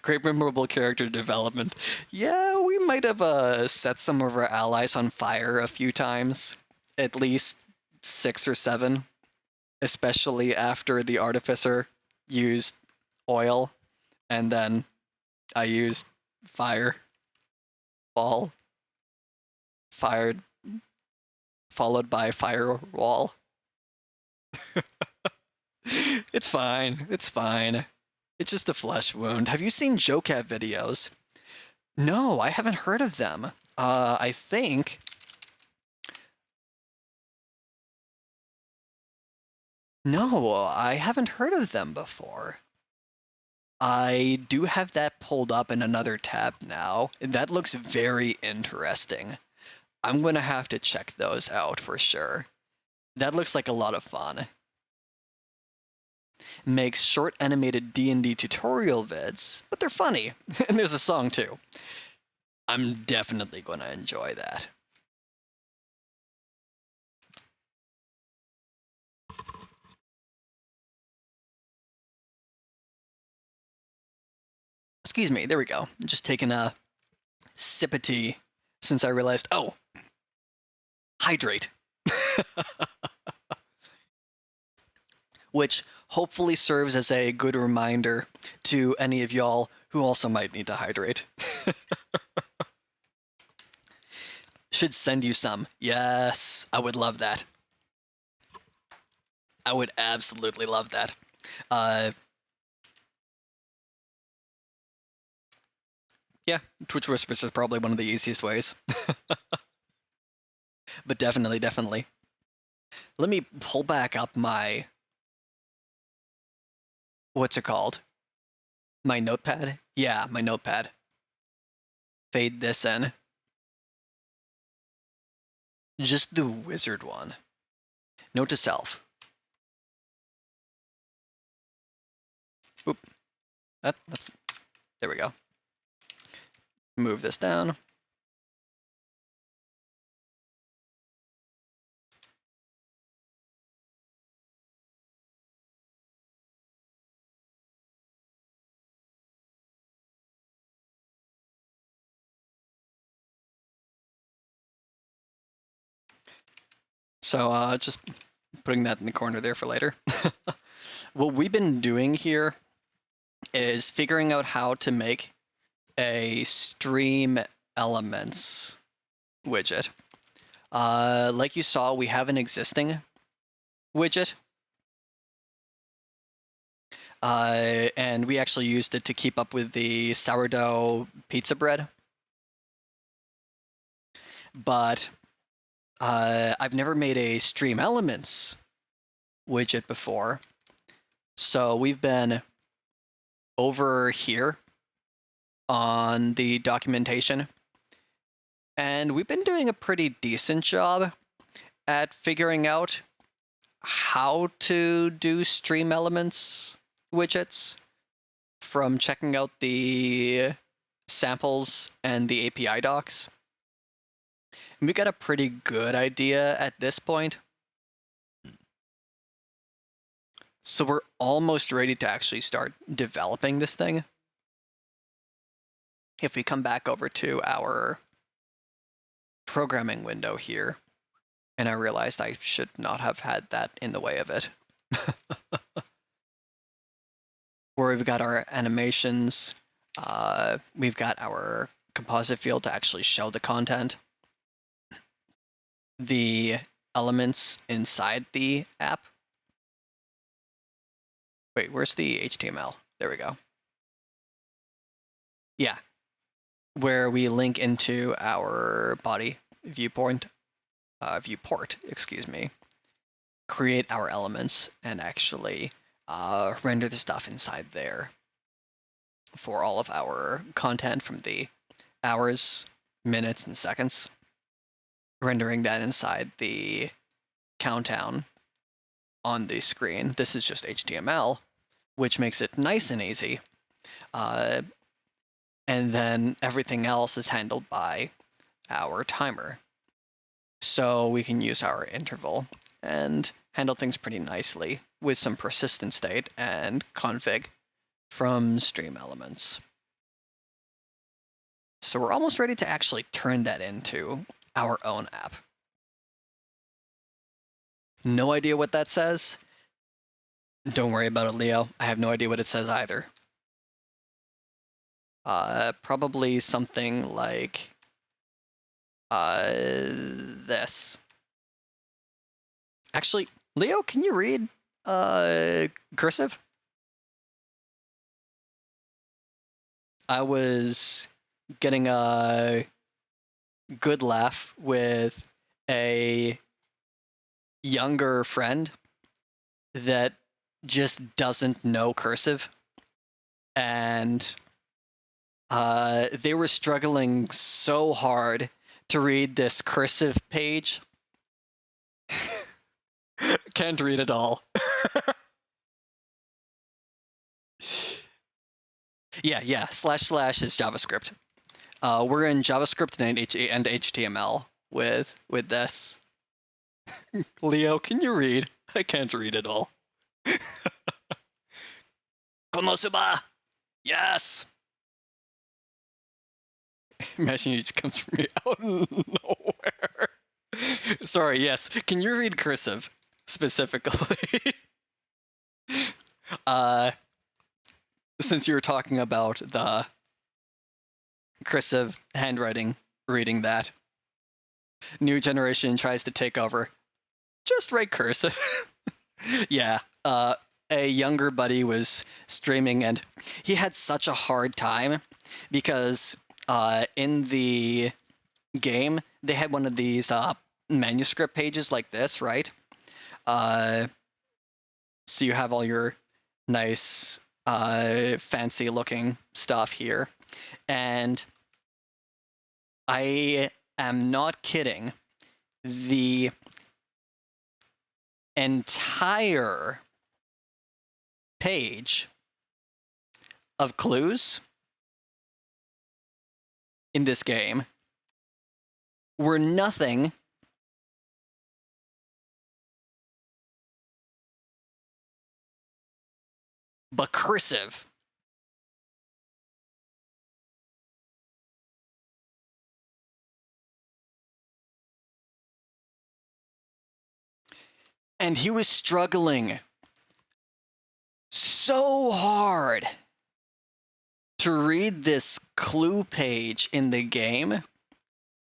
Great memorable character development. Yeah, we might have set some of our allies on fire a few times. At least 6 or 7. Especially after the artificer used oil, and then I used fire. Ball. Fired. Followed by firewall. It's fine. It's fine. It's just a flesh wound. Have you seen JoCat videos? No, I haven't heard of them. I think... No, I haven't heard of them before. I do have that pulled up in another tab now. That looks very interesting. I'm going to have to check those out for sure. That looks like a lot of fun. Makes short animated D&D tutorial vids, but they're funny. And there's a song too. I'm definitely going to enjoy that. Excuse me, there we go. Just taking a sip of tea since I realized, oh, hydrate. Which hopefully serves as a good reminder to any of y'all who also might need to hydrate. Should send you some. Yes, I would love that. I would absolutely love that. Yeah, Twitch Whispers is probably one of the easiest ways. But definitely. Let me pull back up my... What's it called? My notepad? Yeah, my notepad. Fade this in. Just the wizard one. Note to self. Oop. That's... There we go. Move this down. So just putting that in the corner there for later. What we've been doing here is figuring out how to make a StreamElements widget. Like you saw, we have an existing widget. And we actually used it to keep up with the sourdough pizza bread. But I've never made a StreamElements widget before. So we've been over here on the documentation, and we've been doing a pretty decent job at figuring out how to do StreamElements widgets from checking out the samples and the API docs. And we got a pretty good idea at this point. So we're almost ready to actually start developing this thing. If we come back over to our programming window here, and I realized I should not have had that in the way of it. Where we've got our animations, we've got our composite field to actually show the content, the elements inside the app. Wait, where's the HTML? There we go. Yeah, where we link into our body viewport, excuse me, create our elements, and actually render the stuff inside there for all of our content from the hours, minutes, and seconds. Rendering that inside the countdown on the screen. This is just HTML, which makes it nice and easy. And then everything else is handled by our timer. So we can use our interval and handle things pretty nicely with some persistent state and config from StreamElements. So we're almost ready to actually turn that into our own app. No idea what that says? Don't worry about it, Leo. I have no idea what it says either. Probably something like this. Actually, Leo, can you read cursive? I was getting a good laugh with a younger friend that just doesn't know cursive, and they were struggling so hard to read this cursive page. Can't read it all. Yeah, // is JavaScript. We're in JavaScript and HTML with this. Leo, can you read? I can't read it all. Konosuba! Yes! Imagine it just comes from me out of nowhere. Sorry, yes. Can you read cursive specifically? Since you were talking about the cursive handwriting, reading that. New generation tries to take over. Just write cursive. Yeah. A younger buddy was streaming and he had such a hard time because in the game, they had one of these manuscript pages like this, right? So you have all your nice, fancy looking stuff here. And I am not kidding. The entire page of clues in this game were nothing but cursive. And he was struggling so hard to read this clue page in the game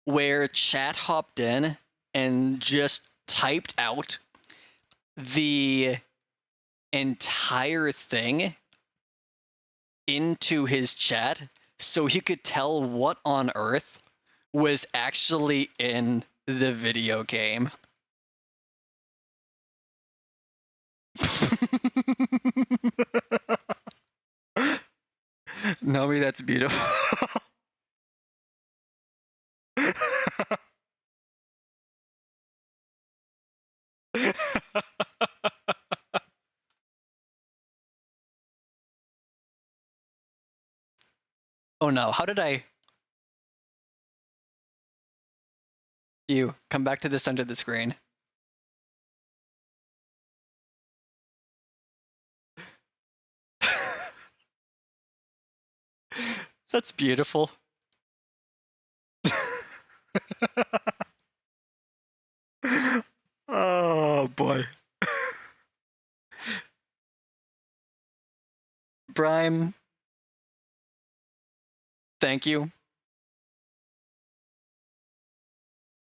where chat hopped in and just typed out the entire thing into his chat so he could tell what on earth was actually in the video game. Nomi, that's beautiful. Oh no, how did I... You, come back to the center of the screen. That's beautiful. Oh boy. Brime, thank you.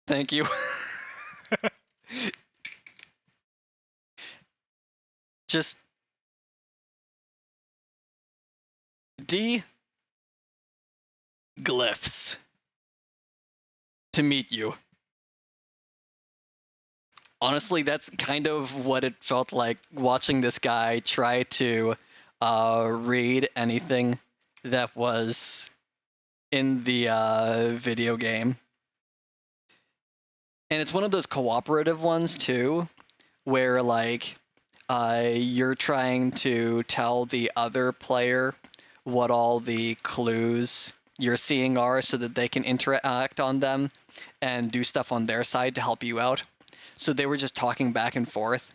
Thank you. Just D glyphs to meet you. Honestly, that's kind of what it felt like watching this guy try to read anything that was in the video game. And it's one of those cooperative ones too, where like you're trying to tell the other player what all the clues you're seeing are so that they can interact on them and do stuff on their side to help you out. So they were just talking back and forth,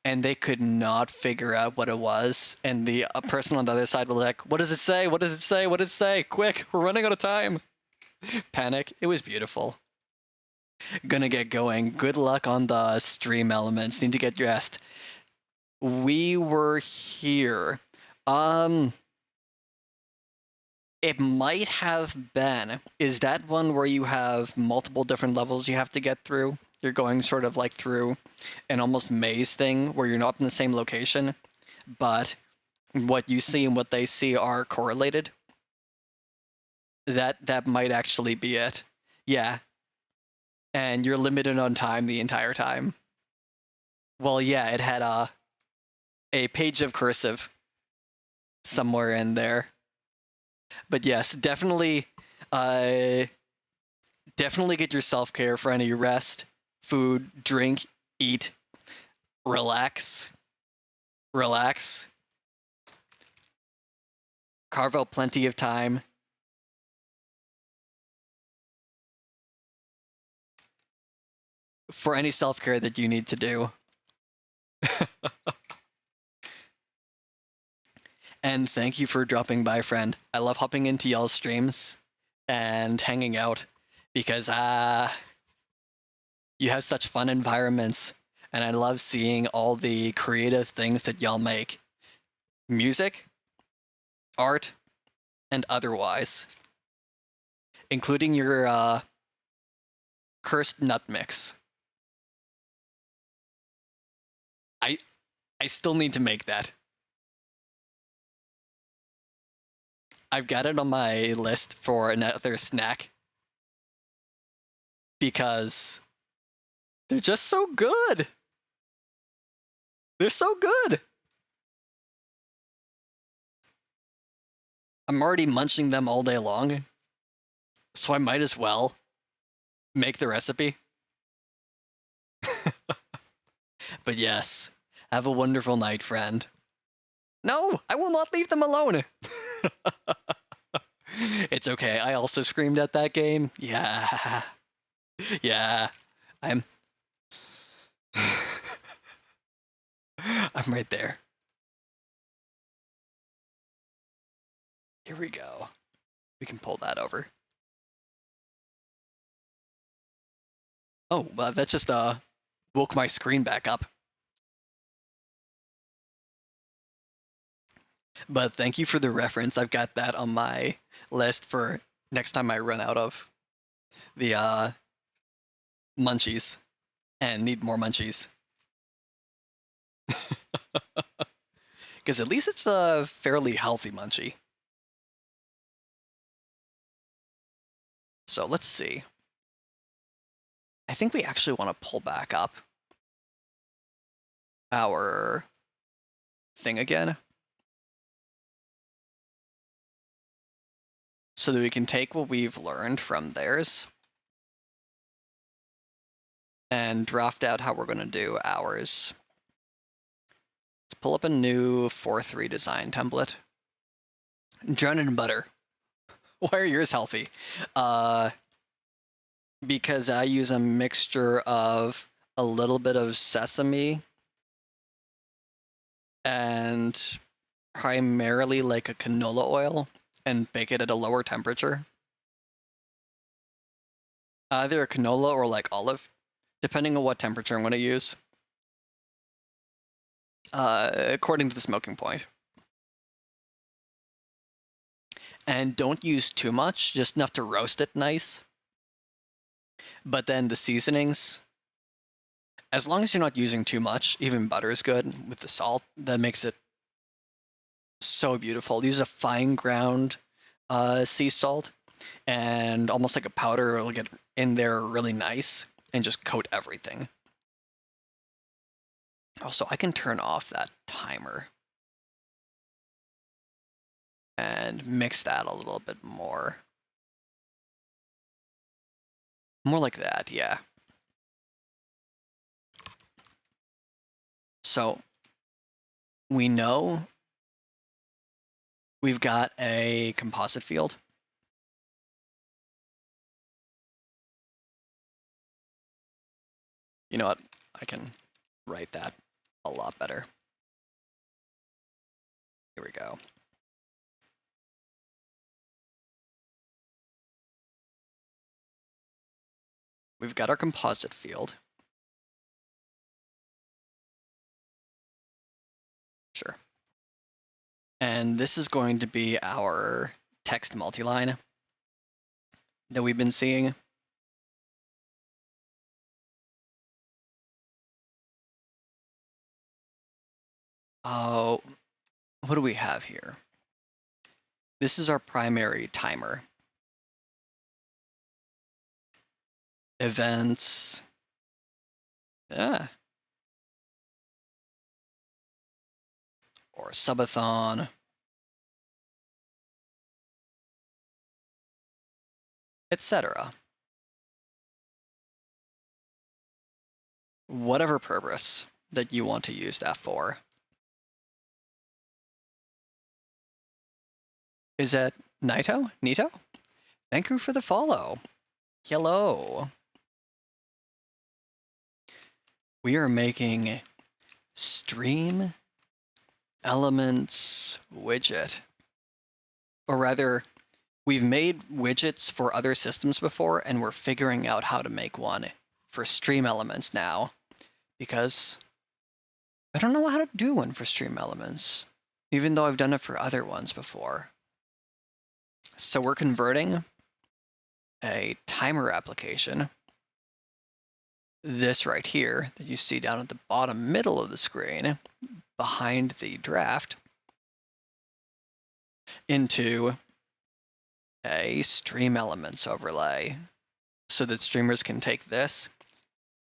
and they could not figure out what it was. And the person on the other side was like, "What does it say? What does it say? What does it say? Quick, we're running out of time." Panic. It was beautiful. Gonna get going. Good luck on the StreamElements. Need to get dressed. We were here. It might have been. Is that one where you have multiple different levels you have to get through? You're going sort of like through an almost maze thing where you're not in the same location, but what you see and what they see are correlated? That might actually be it. Yeah. And you're limited on time the entire time. Well, yeah, it had a page of cursive somewhere in there. But yes, definitely definitely get your self-care for any rest, food, drink, eat, relax. Relax. Carve out plenty of time. For any self-care that you need to do. And thank you for dropping by, friend. I love hopping into y'all's streams and hanging out because you have such fun environments, and I love seeing all the creative things that y'all make. Music, art, and otherwise. Including your cursed nut mix. I still need to make that. I've got it on my list for another snack because they're just so good. They're so good. I'm already munching them all day long, so I might as well make the recipe. But yes, have a wonderful night, friend. No, I will not leave them alone. It's okay. I also screamed at that game. Yeah. Yeah. I'm right there. Here we go. We can pull that over. Oh, that just woke my screen back up. But thank you for the reference. I've got that on my list for next time I run out of the munchies and need more munchies. Because at least it's a fairly healthy munchie. So let's see. I think we actually want to pull back up our thing again, so that we can take what we've learned from theirs and draft out how we're going to do ours. Let's pull up a new 4.3 design template. Drown it in butter. Why are yours healthy? Because I use a mixture of a little bit of sesame and primarily like a canola oil and bake it at a lower temperature. Either a canola or like olive, depending on what temperature I'm going to use. According to the smoking point. And don't use too much, just enough to roast it nice. But then the seasonings, as long as you're not using too much, even butter is good with the salt, that makes it so beautiful. Use a fine ground sea salt and almost like a powder. It'll get in there really nice and just coat everything. Also, I can turn off that timer and mix that a little bit more. More like that, yeah. So we know we've got a composite field. You know what? I can write that a lot better. Here we go. We've got our composite field. Sure. And this is going to be our text multiline that we've been seeing. Oh, what do we have here? This is our primary timer. Events. Or subathon. Etc. Whatever purpose that you want to use that for. Is that Nito? Nito? Thank you for the follow. Hello. We are making StreamElements widget. Or rather, we've made widgets for other systems before, and we're figuring out how to make one for StreamElements now. Because I don't know how to do one for StreamElements, even though I've done it for other ones before. So we're converting a timer application, this right here that you see down at the bottom middle of the screen behind the draft, into a StreamElements overlay so that streamers can take this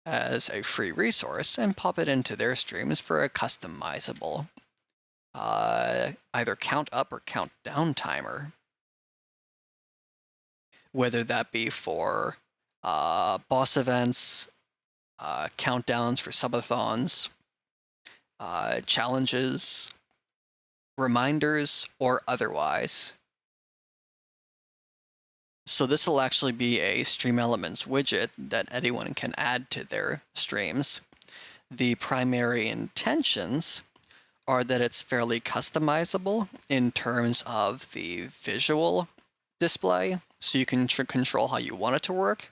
as a free resource and pop it into their streams for a customizable either count up or count down timer. Whether that be for boss events, countdowns for subathons, challenges, reminders, or otherwise. So this will actually be a StreamElements widget that anyone can add to their streams. The primary intentions are that it's fairly customizable in terms of the visual display, so you can control how you want it to work.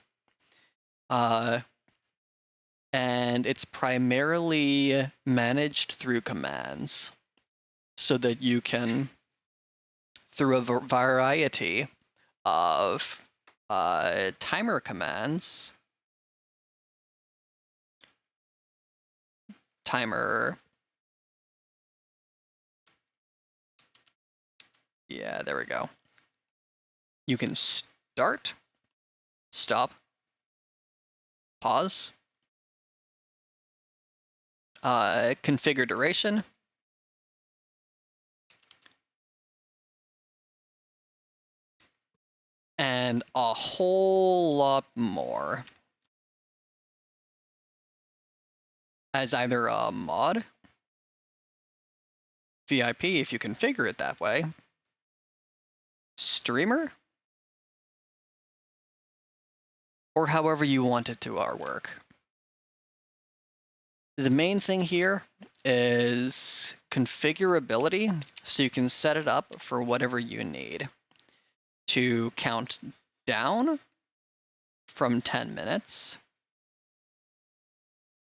And it's primarily managed through commands, so that you can, through a variety of timer commands, yeah, there we go. You can start, stop, pause, configure duration, and a whole lot more. As either a mod, VIP if you configure it that way, streamer, or however you want it to work. The main thing here is configurability, so you can set it up for whatever you need. To count down from 10 minutes,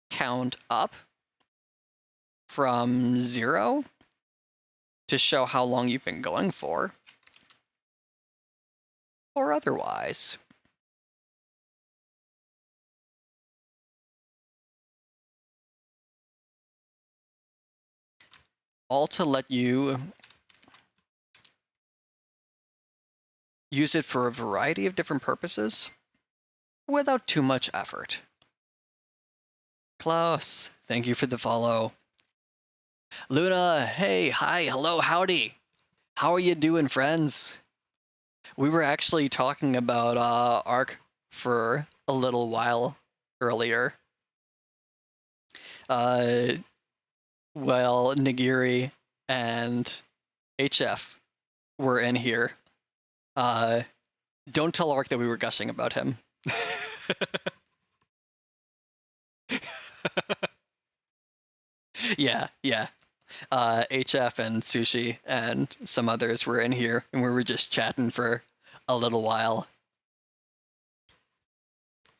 count up from 0 to show how long you've been going for, or otherwise. All to let you use it for a variety of different purposes without too much effort. Klaus, thank you for the follow. Luna, hey, hi, hello, howdy. How are you doing, friends? We were actually talking about Arc for a little while earlier. Well, Nagiri and HF were in here. Don't tell Arc that we were gushing about him. Yeah. HF and Sushi and some others were in here, and we were just chatting for a little while.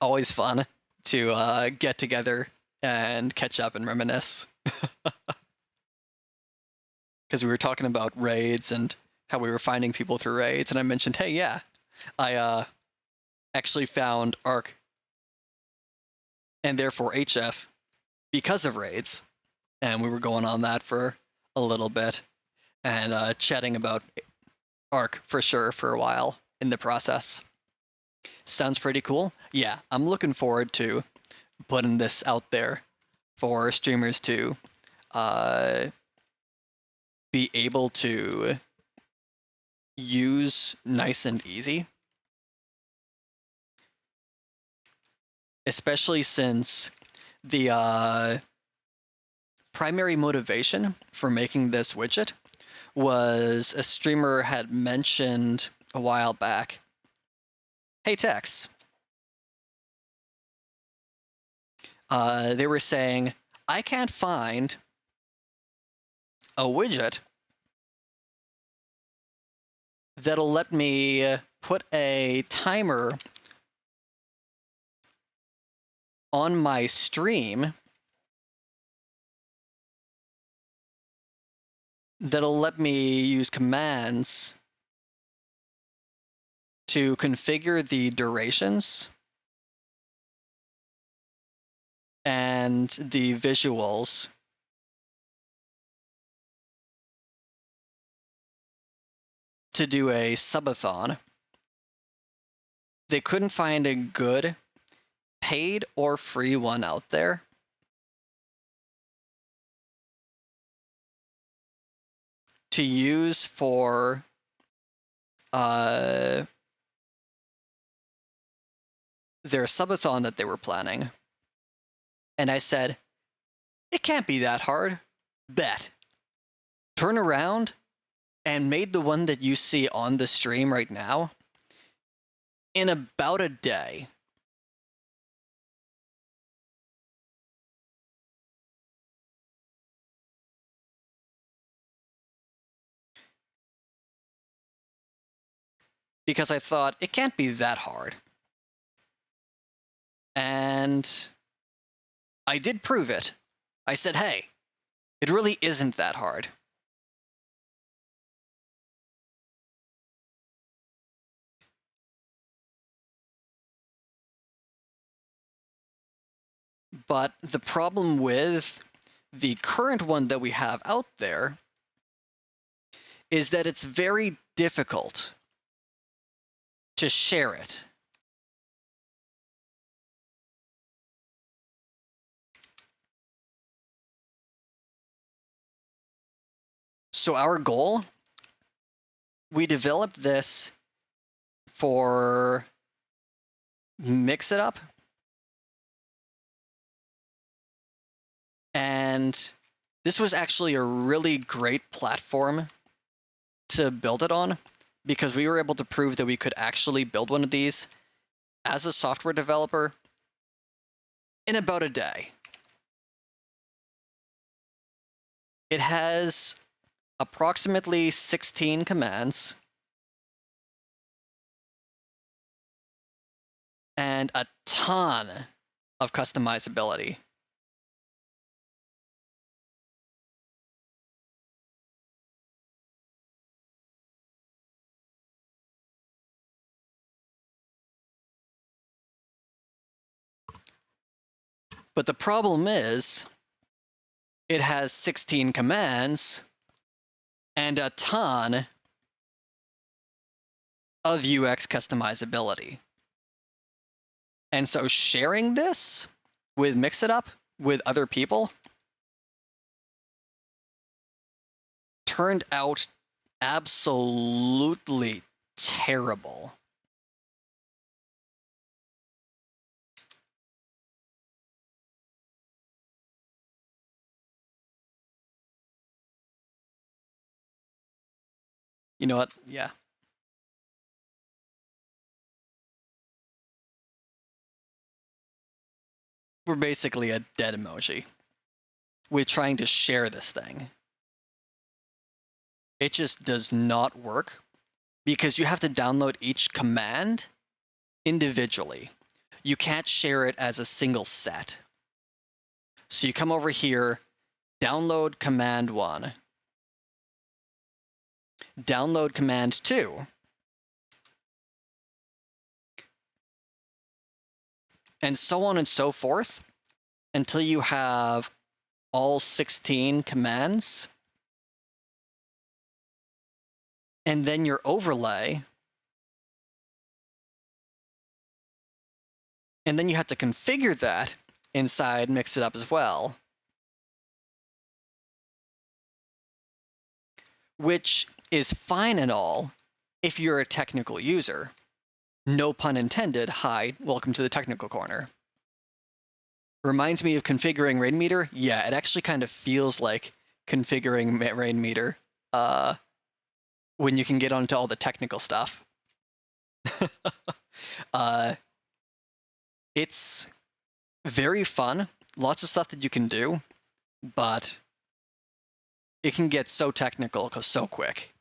Always fun to get together and catch up and reminisce. Because we were talking about raids and how we were finding people through raids, and I mentioned, hey, yeah, I actually found Arc and therefore HF because of raids, and we were going on that for a little bit and chatting about Arc for sure for a while in the process. Sounds pretty cool. Yeah, I'm looking forward to putting this out there for streamers to be able to use nice and easy. Especially since the primary motivation for making this widget was a streamer had mentioned a while back, hey Tex, they were saying, I can't find a widget that'll let me put a timer on my stream that'll let me use commands to configure the durations and the visuals to do a subathon. They couldn't find a good paid or free one out there. To use for their subathon that they were planning. And I said, it can't be that hard. Bet. Turn around and made the one that you see on the stream right now in about a day. Because I thought, it can't be that hard. And I did prove it. I said, hey, it really isn't that hard. But the problem with the current one that we have out there is that it's very difficult to share it. So our goal, we developed this for Mix It Up. And this was actually a really great platform to build it on, because we were able to prove that we could actually build one of these as a software developer in about a day. It has approximately 16 commands and a ton of customizability. But the problem is, it has 16 commands and a ton of UX customizability. And so sharing this with Mixitup with other people turned out absolutely terrible. You know what? Yeah. We're basically a dead emoji. We're trying to share this thing. It just does not work because you have to download each command individually. You can't share it as a single set. So you come over here, download command 1, download command 2, and so on and so forth until you have all 16 commands. And then your overlay. And then you have to configure that inside Mixitup as well. Which is fine and all if you're a technical user. No pun intended. Hi, welcome to the technical corner. Reminds me of configuring Rainmeter. Yeah, it actually kind of feels like configuring Rainmeter when you can get onto all the technical stuff. It's very fun. Lots of stuff that you can do, but it can get so technical so quick.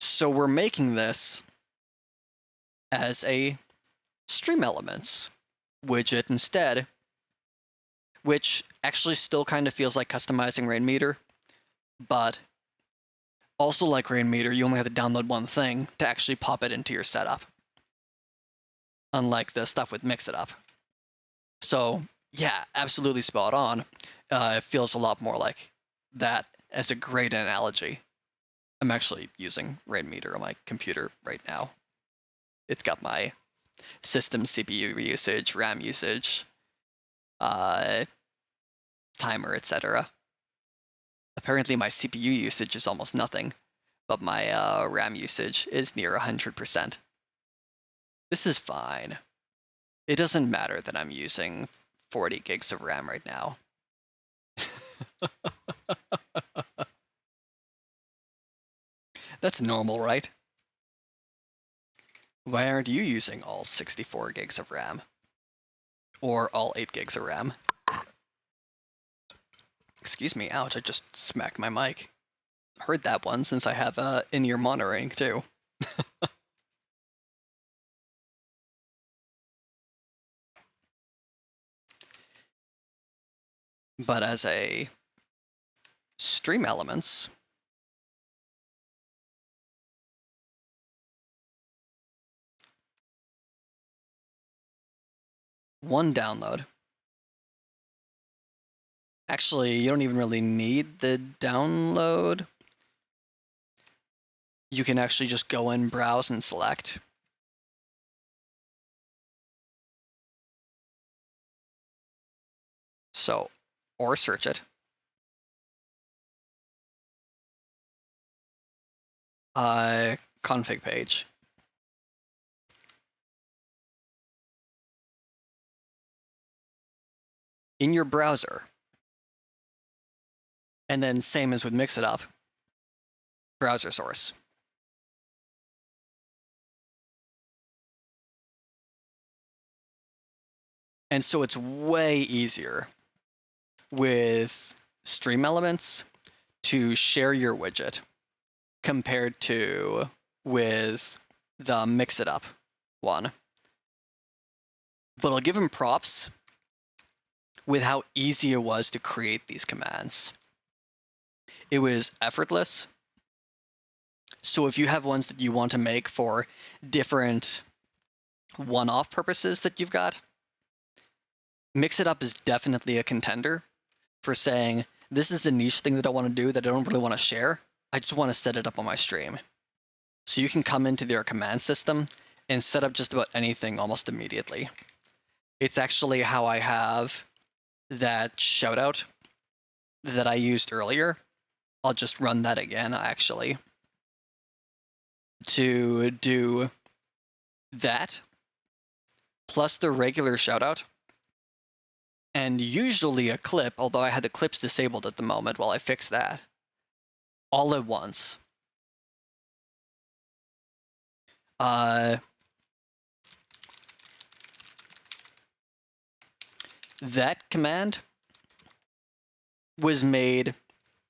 So we're making this as a StreamElements widget instead, which actually still kind of feels like customizing Rainmeter, but also like Rainmeter, you only have to download one thing to actually pop it into your setup, unlike the stuff with Mixitup. So yeah, absolutely spot on. It feels a lot more like that as a great analogy. I'm actually using Rainmeter on my computer right now. It's got my system CPU usage, RAM usage, timer, etc. Apparently my CPU usage is almost nothing, but my RAM usage is near 100%. This is fine. It doesn't matter that I'm using 40 gigs of RAM right now. That's normal, right? Why aren't you using all 64 gigs of RAM? Or all 8 gigs of RAM? Excuse me, ouch, I just smacked my mic. Heard that one since I have in-ear monitoring too. But as a StreamElements, one download. Actually, you don't even really need the download. You can actually just go in, browse, and select. So, or search it. Config page. In your browser. And then same as with Mixitup, browser source. And so it's way easier with StreamElements to share your widget compared to with the Mix It Up one. But I'll give him props with how easy it was to create these commands. It was effortless. So if you have ones that you want to make for different one-off purposes that you've got, Mix It Up is definitely a contender for saying, this is a niche thing that I want to do that I don't really want to share. I just want to set it up on my stream. So you can come into their command system and set up just about anything almost immediately. It's actually how I have that shoutout that I used earlier. I'll just run that again, actually, to do that, plus the regular shoutout, and usually a clip, although I had the clips disabled at the moment while I fix that, all at once. That command was made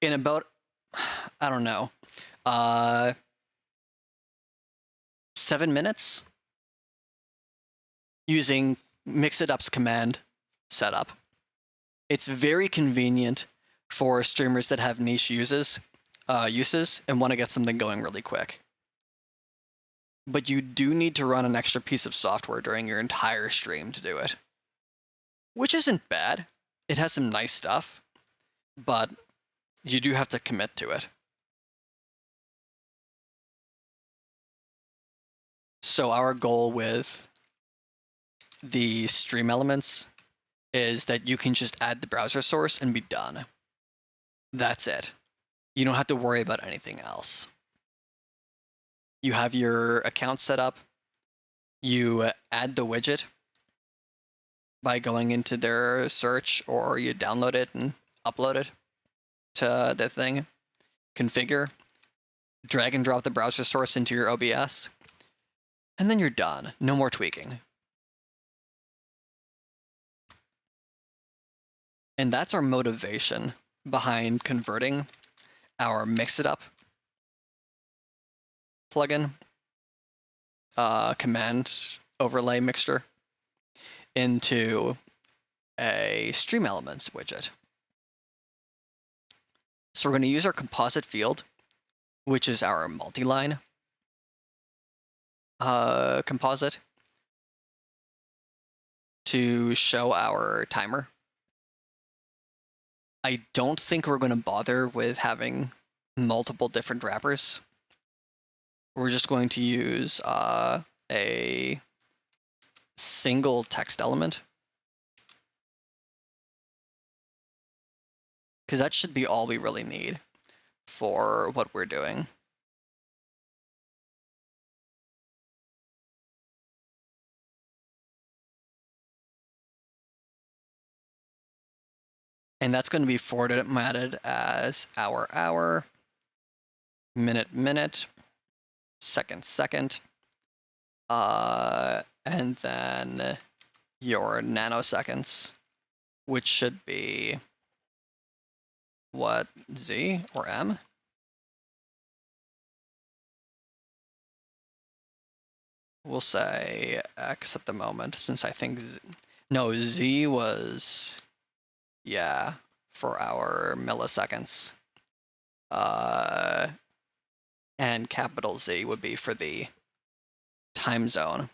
in about, I don't know, 7 minutes using Mix It Up's command setup. It's very convenient for streamers that have niche uses and want to get something going really quick. But you do need to run an extra piece of software during your entire stream to do it, which isn't bad. It has some nice stuff, but you do have to commit to it. So our goal with the StreamElements is that you can just add the browser source and be done. That's it. You don't have to worry about anything else. You have your account set up. You add the widget by going into their search, or you download it and upload it to the thing. Configure, drag and drop the browser source into your OBS, and then you're done. No more tweaking. And that's our motivation behind converting our Mix It Up plugin, command overlay mixture, into a StreamElements widget. So we're going to use our composite field, which is our multi-line composite, to show our timer. I don't think we're going to bother with having multiple different wrappers. We're just going to use a single text element, because that should be all we really need for what we're doing. And that's going to be formatted as hour, minute, second, and then your nanoseconds, which should be, what, Z or M? We'll say X at the moment, since I think Z was, yeah, for our milliseconds. And capital Z would be for the time zone,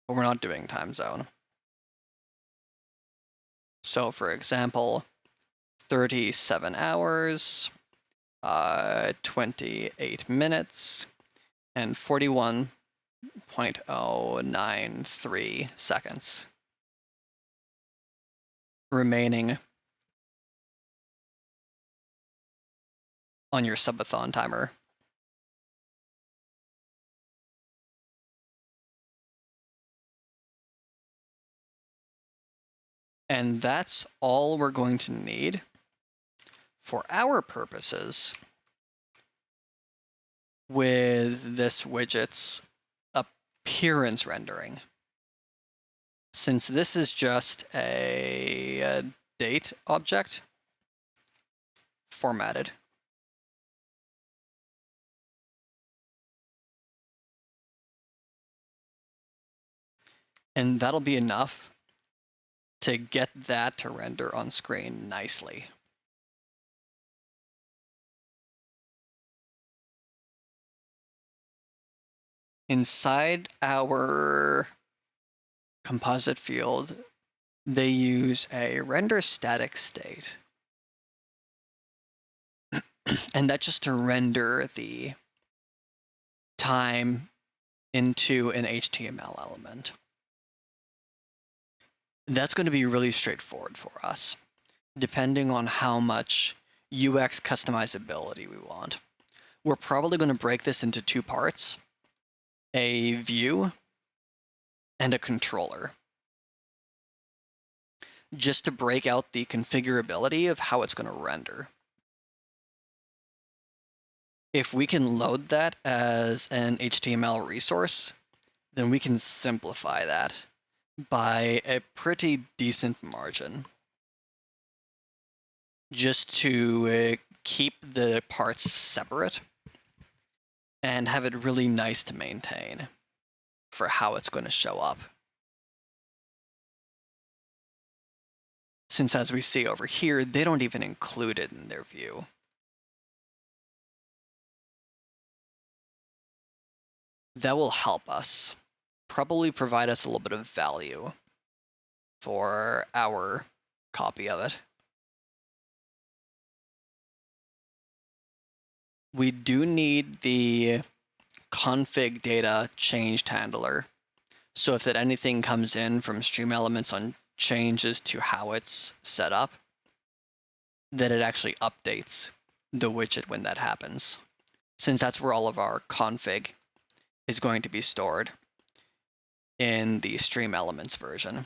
but we're not doing time zone. So for example, 37 hours, 28 minutes, and 41.093 seconds remaining on your subathon timer. And that's all we're going to need for our purposes with this widget's appearance rendering. Since this is just a date object, formatted. And that'll be enough to get that to render on screen nicely. Inside our composite field, they use a render static state. And that's just to render the time into an HTML element. That's going to be really straightforward for us, depending on how much UX customizability we want. We're probably going to break this into two parts, a view and a controller, just to break out the configurability of how it's going to render. If we can load that as an HTML resource, then we can simplify that by a pretty decent margin, just to keep the parts separate and have it really nice to maintain for how it's going to show up. Since, as we see over here, they don't even include it in their view. That will help us, probably provide us a little bit of value for our copy of it. We do need the config data changed handler. So if that anything comes in from StreamElements on changes to how it's set up, that it actually updates the widget when that happens, since that's where all of our config is going to be stored in the StreamElements version.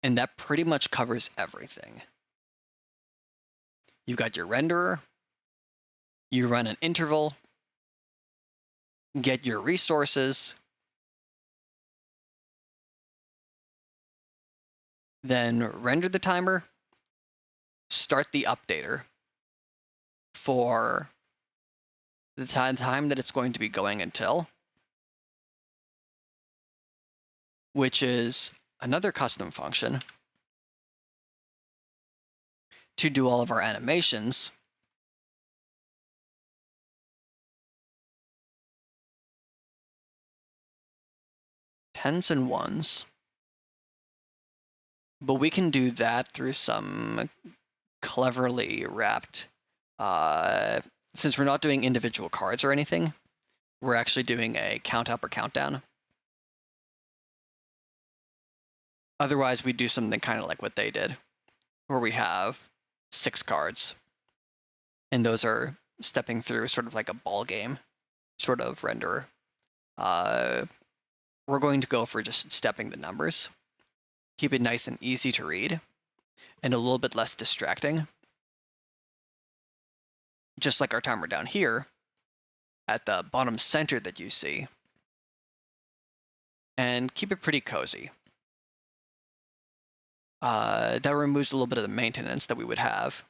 And that pretty much covers everything. You've got your renderer, you run an interval, get your resources, then render the timer, start the updater for the time that it's going to be going until, which is another custom function to do all of our animations. Tens and ones. But we can do that through some cleverly wrapped, since we're not doing individual cards or anything, we're actually doing a count up or count down. Otherwise, we do something kind of like what they did, where we have 6 cards, and those are stepping through sort of like a ball game sort of renderer. We're going to go for just stepping the numbers, keep it nice and easy to read, and a little bit less distracting. Just like our timer down here, at the bottom center that you see, and keep it pretty cozy. That removes a little bit of the maintenance that we would have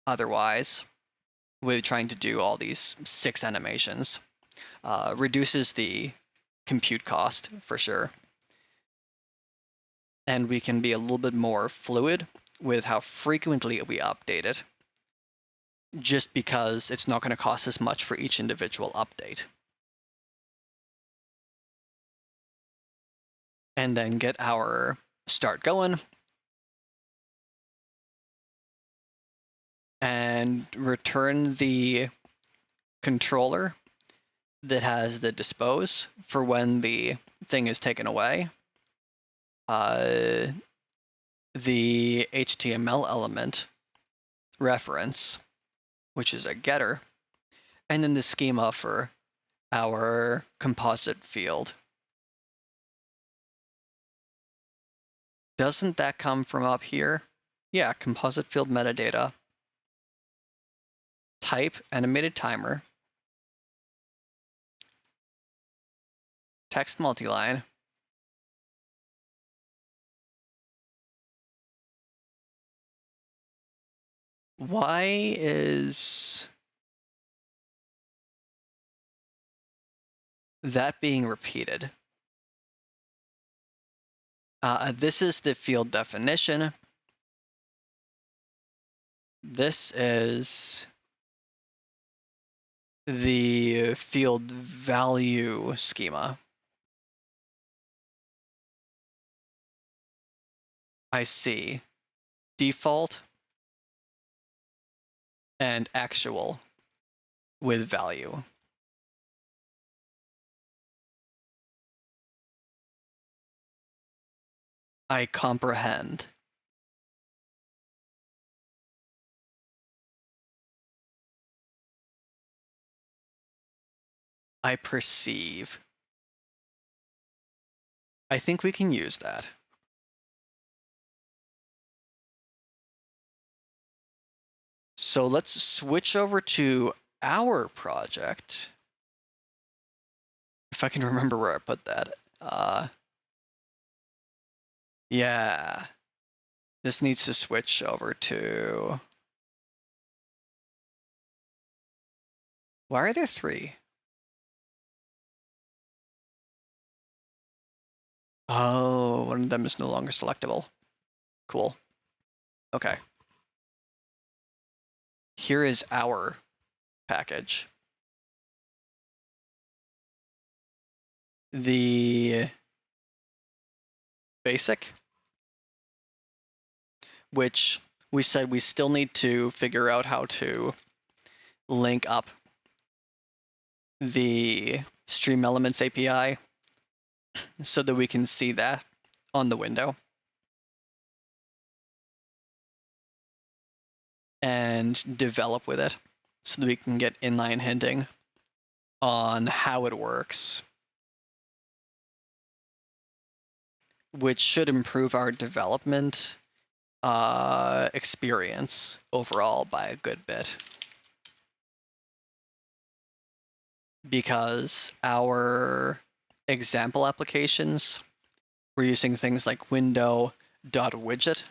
otherwise with trying to do all these 6 animations. Reduces the compute cost for sure. And we can be a little bit more fluid with how frequently we update it, just because it's not going to cost as much for each individual update. And then get our start going, and return the controller that has the dispose for when the thing is taken away, the HTML element reference, which is a getter, and then the schema for our composite field. Doesn't that come from up here? Yeah, composite field metadata, type animated timer, Text multiline. Why is that being repeated? This is the field definition. This is the field value schema. I see. Default and actual with value. I comprehend. I perceive. I think we can use that. So let's switch over to our project. If I can remember where I put that. Yeah. This needs to switch over to... Why are there 3? Oh, one of them is no longer selectable. Cool. Okay. Here is our package. The basic, which we said we still need to figure out how to link up the StreamElements API so that we can see that on the window. And develop with it so that we can get inline hinting on how it works, which should improve our development experience overall by a good bit. Because our example applications, we're using things like window.widget,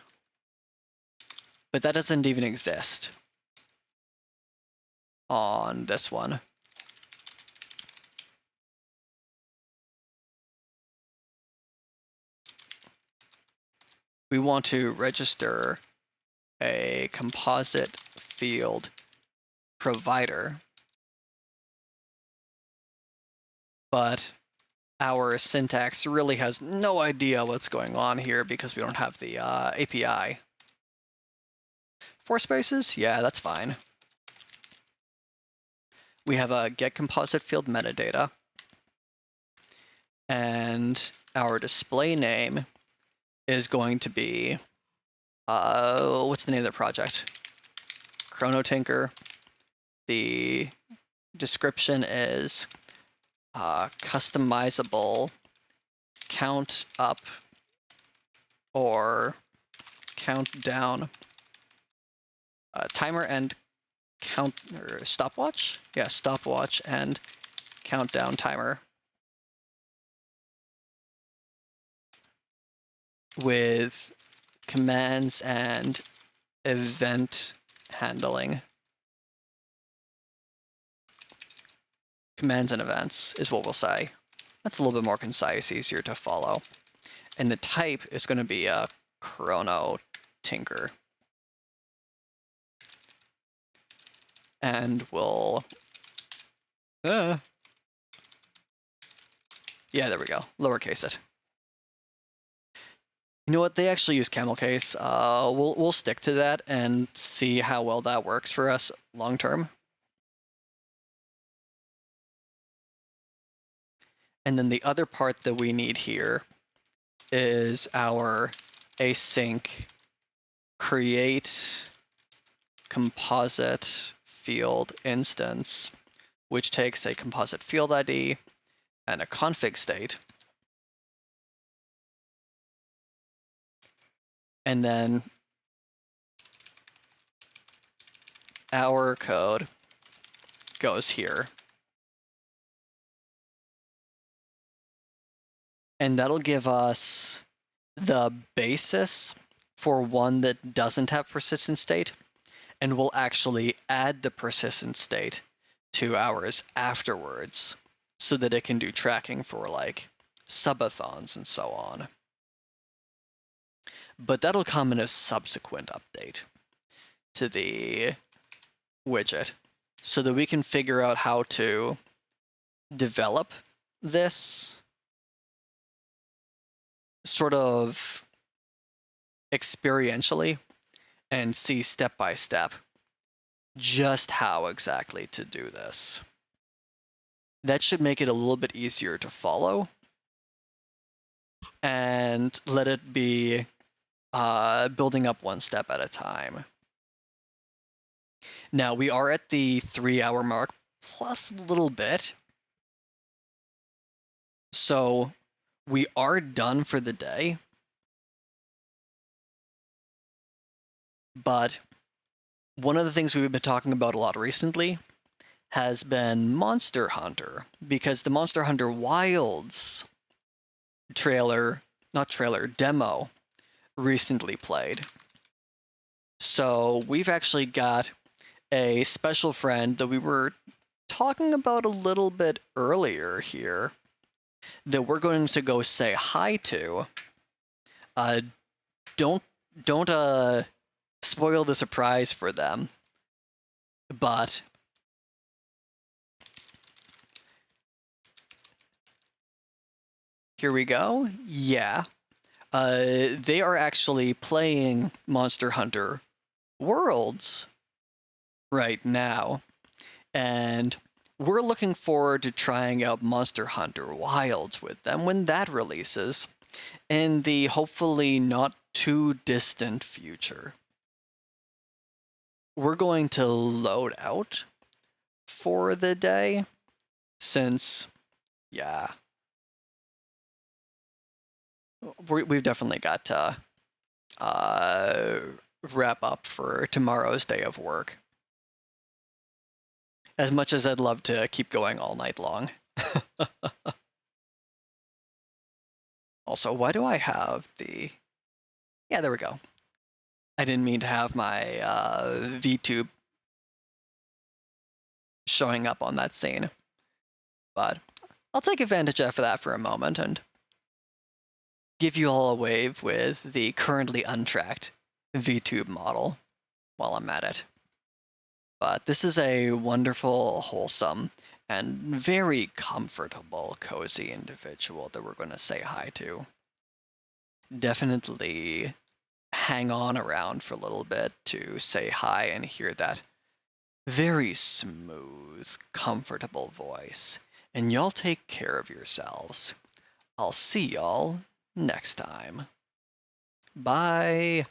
but that doesn't even exist on this one. We want to register a composite field provider, but our syntax really has no idea what's going on here because we don't have the API. 4 spaces? Yeah, that's fine. We have a get composite field metadata, and our display name is going to be, what's the name of the project? ChronoTinker. The description is customizable count up or count down timer and count or stopwatch. Yeah, stopwatch and countdown timer with commands and event handling. Commands and events is what we'll say. That's a little bit more concise, easier to follow. And the type is going to be a ChronoTinker. And we'll... yeah, there we go. Lowercase it. You know what? They actually use camel case. We'll stick to that and see how well that works for us long term. And then the other part that we need here is our async create composite field instance, which takes a composite field ID and a config state. And then our code goes here. and that'll give us the basis for one that doesn't have persistent state, and we'll actually add the persistent state 2 hours afterwards so that it can do tracking for like subathons and so on. But that'll come in a subsequent update to the widget so that we can figure out how to develop this sort of experientially and see step by step just how exactly to do this. That should make it a little bit easier to follow and let it be building up one step at a time. Now, we are at the 3-hour mark plus a little bit. So we are done for the day. But one of the things we've been talking about a lot recently has been Monster Hunter, because the Monster Hunter Wilds demo recently played. So we've actually got a special friend that we were talking about a little bit earlier here that we're going to go say hi to. Don't spoil the surprise for them, but here we go. Yeah. They are actually playing Monster Hunter Worlds right now, and we're looking forward to trying out Monster Hunter Wilds with them when that releases in the hopefully not too distant future. We're going to load out for the day since, yeah, we've definitely got to wrap up for tomorrow's day of work. As much as I'd love to keep going all night long. Also, why do I have the... Yeah, there we go. I didn't mean to have my VTube showing up on that scene. But I'll take advantage of that for a moment and give you all a wave with the currently untracked VTube model while I'm at it. But this is a wonderful, wholesome, and very comfortable, cozy individual that we're going to say hi to. Definitely hang on around for a little bit to say hi and hear that very smooth, comfortable voice. And y'all take care of yourselves. I'll see y'all next time. Bye.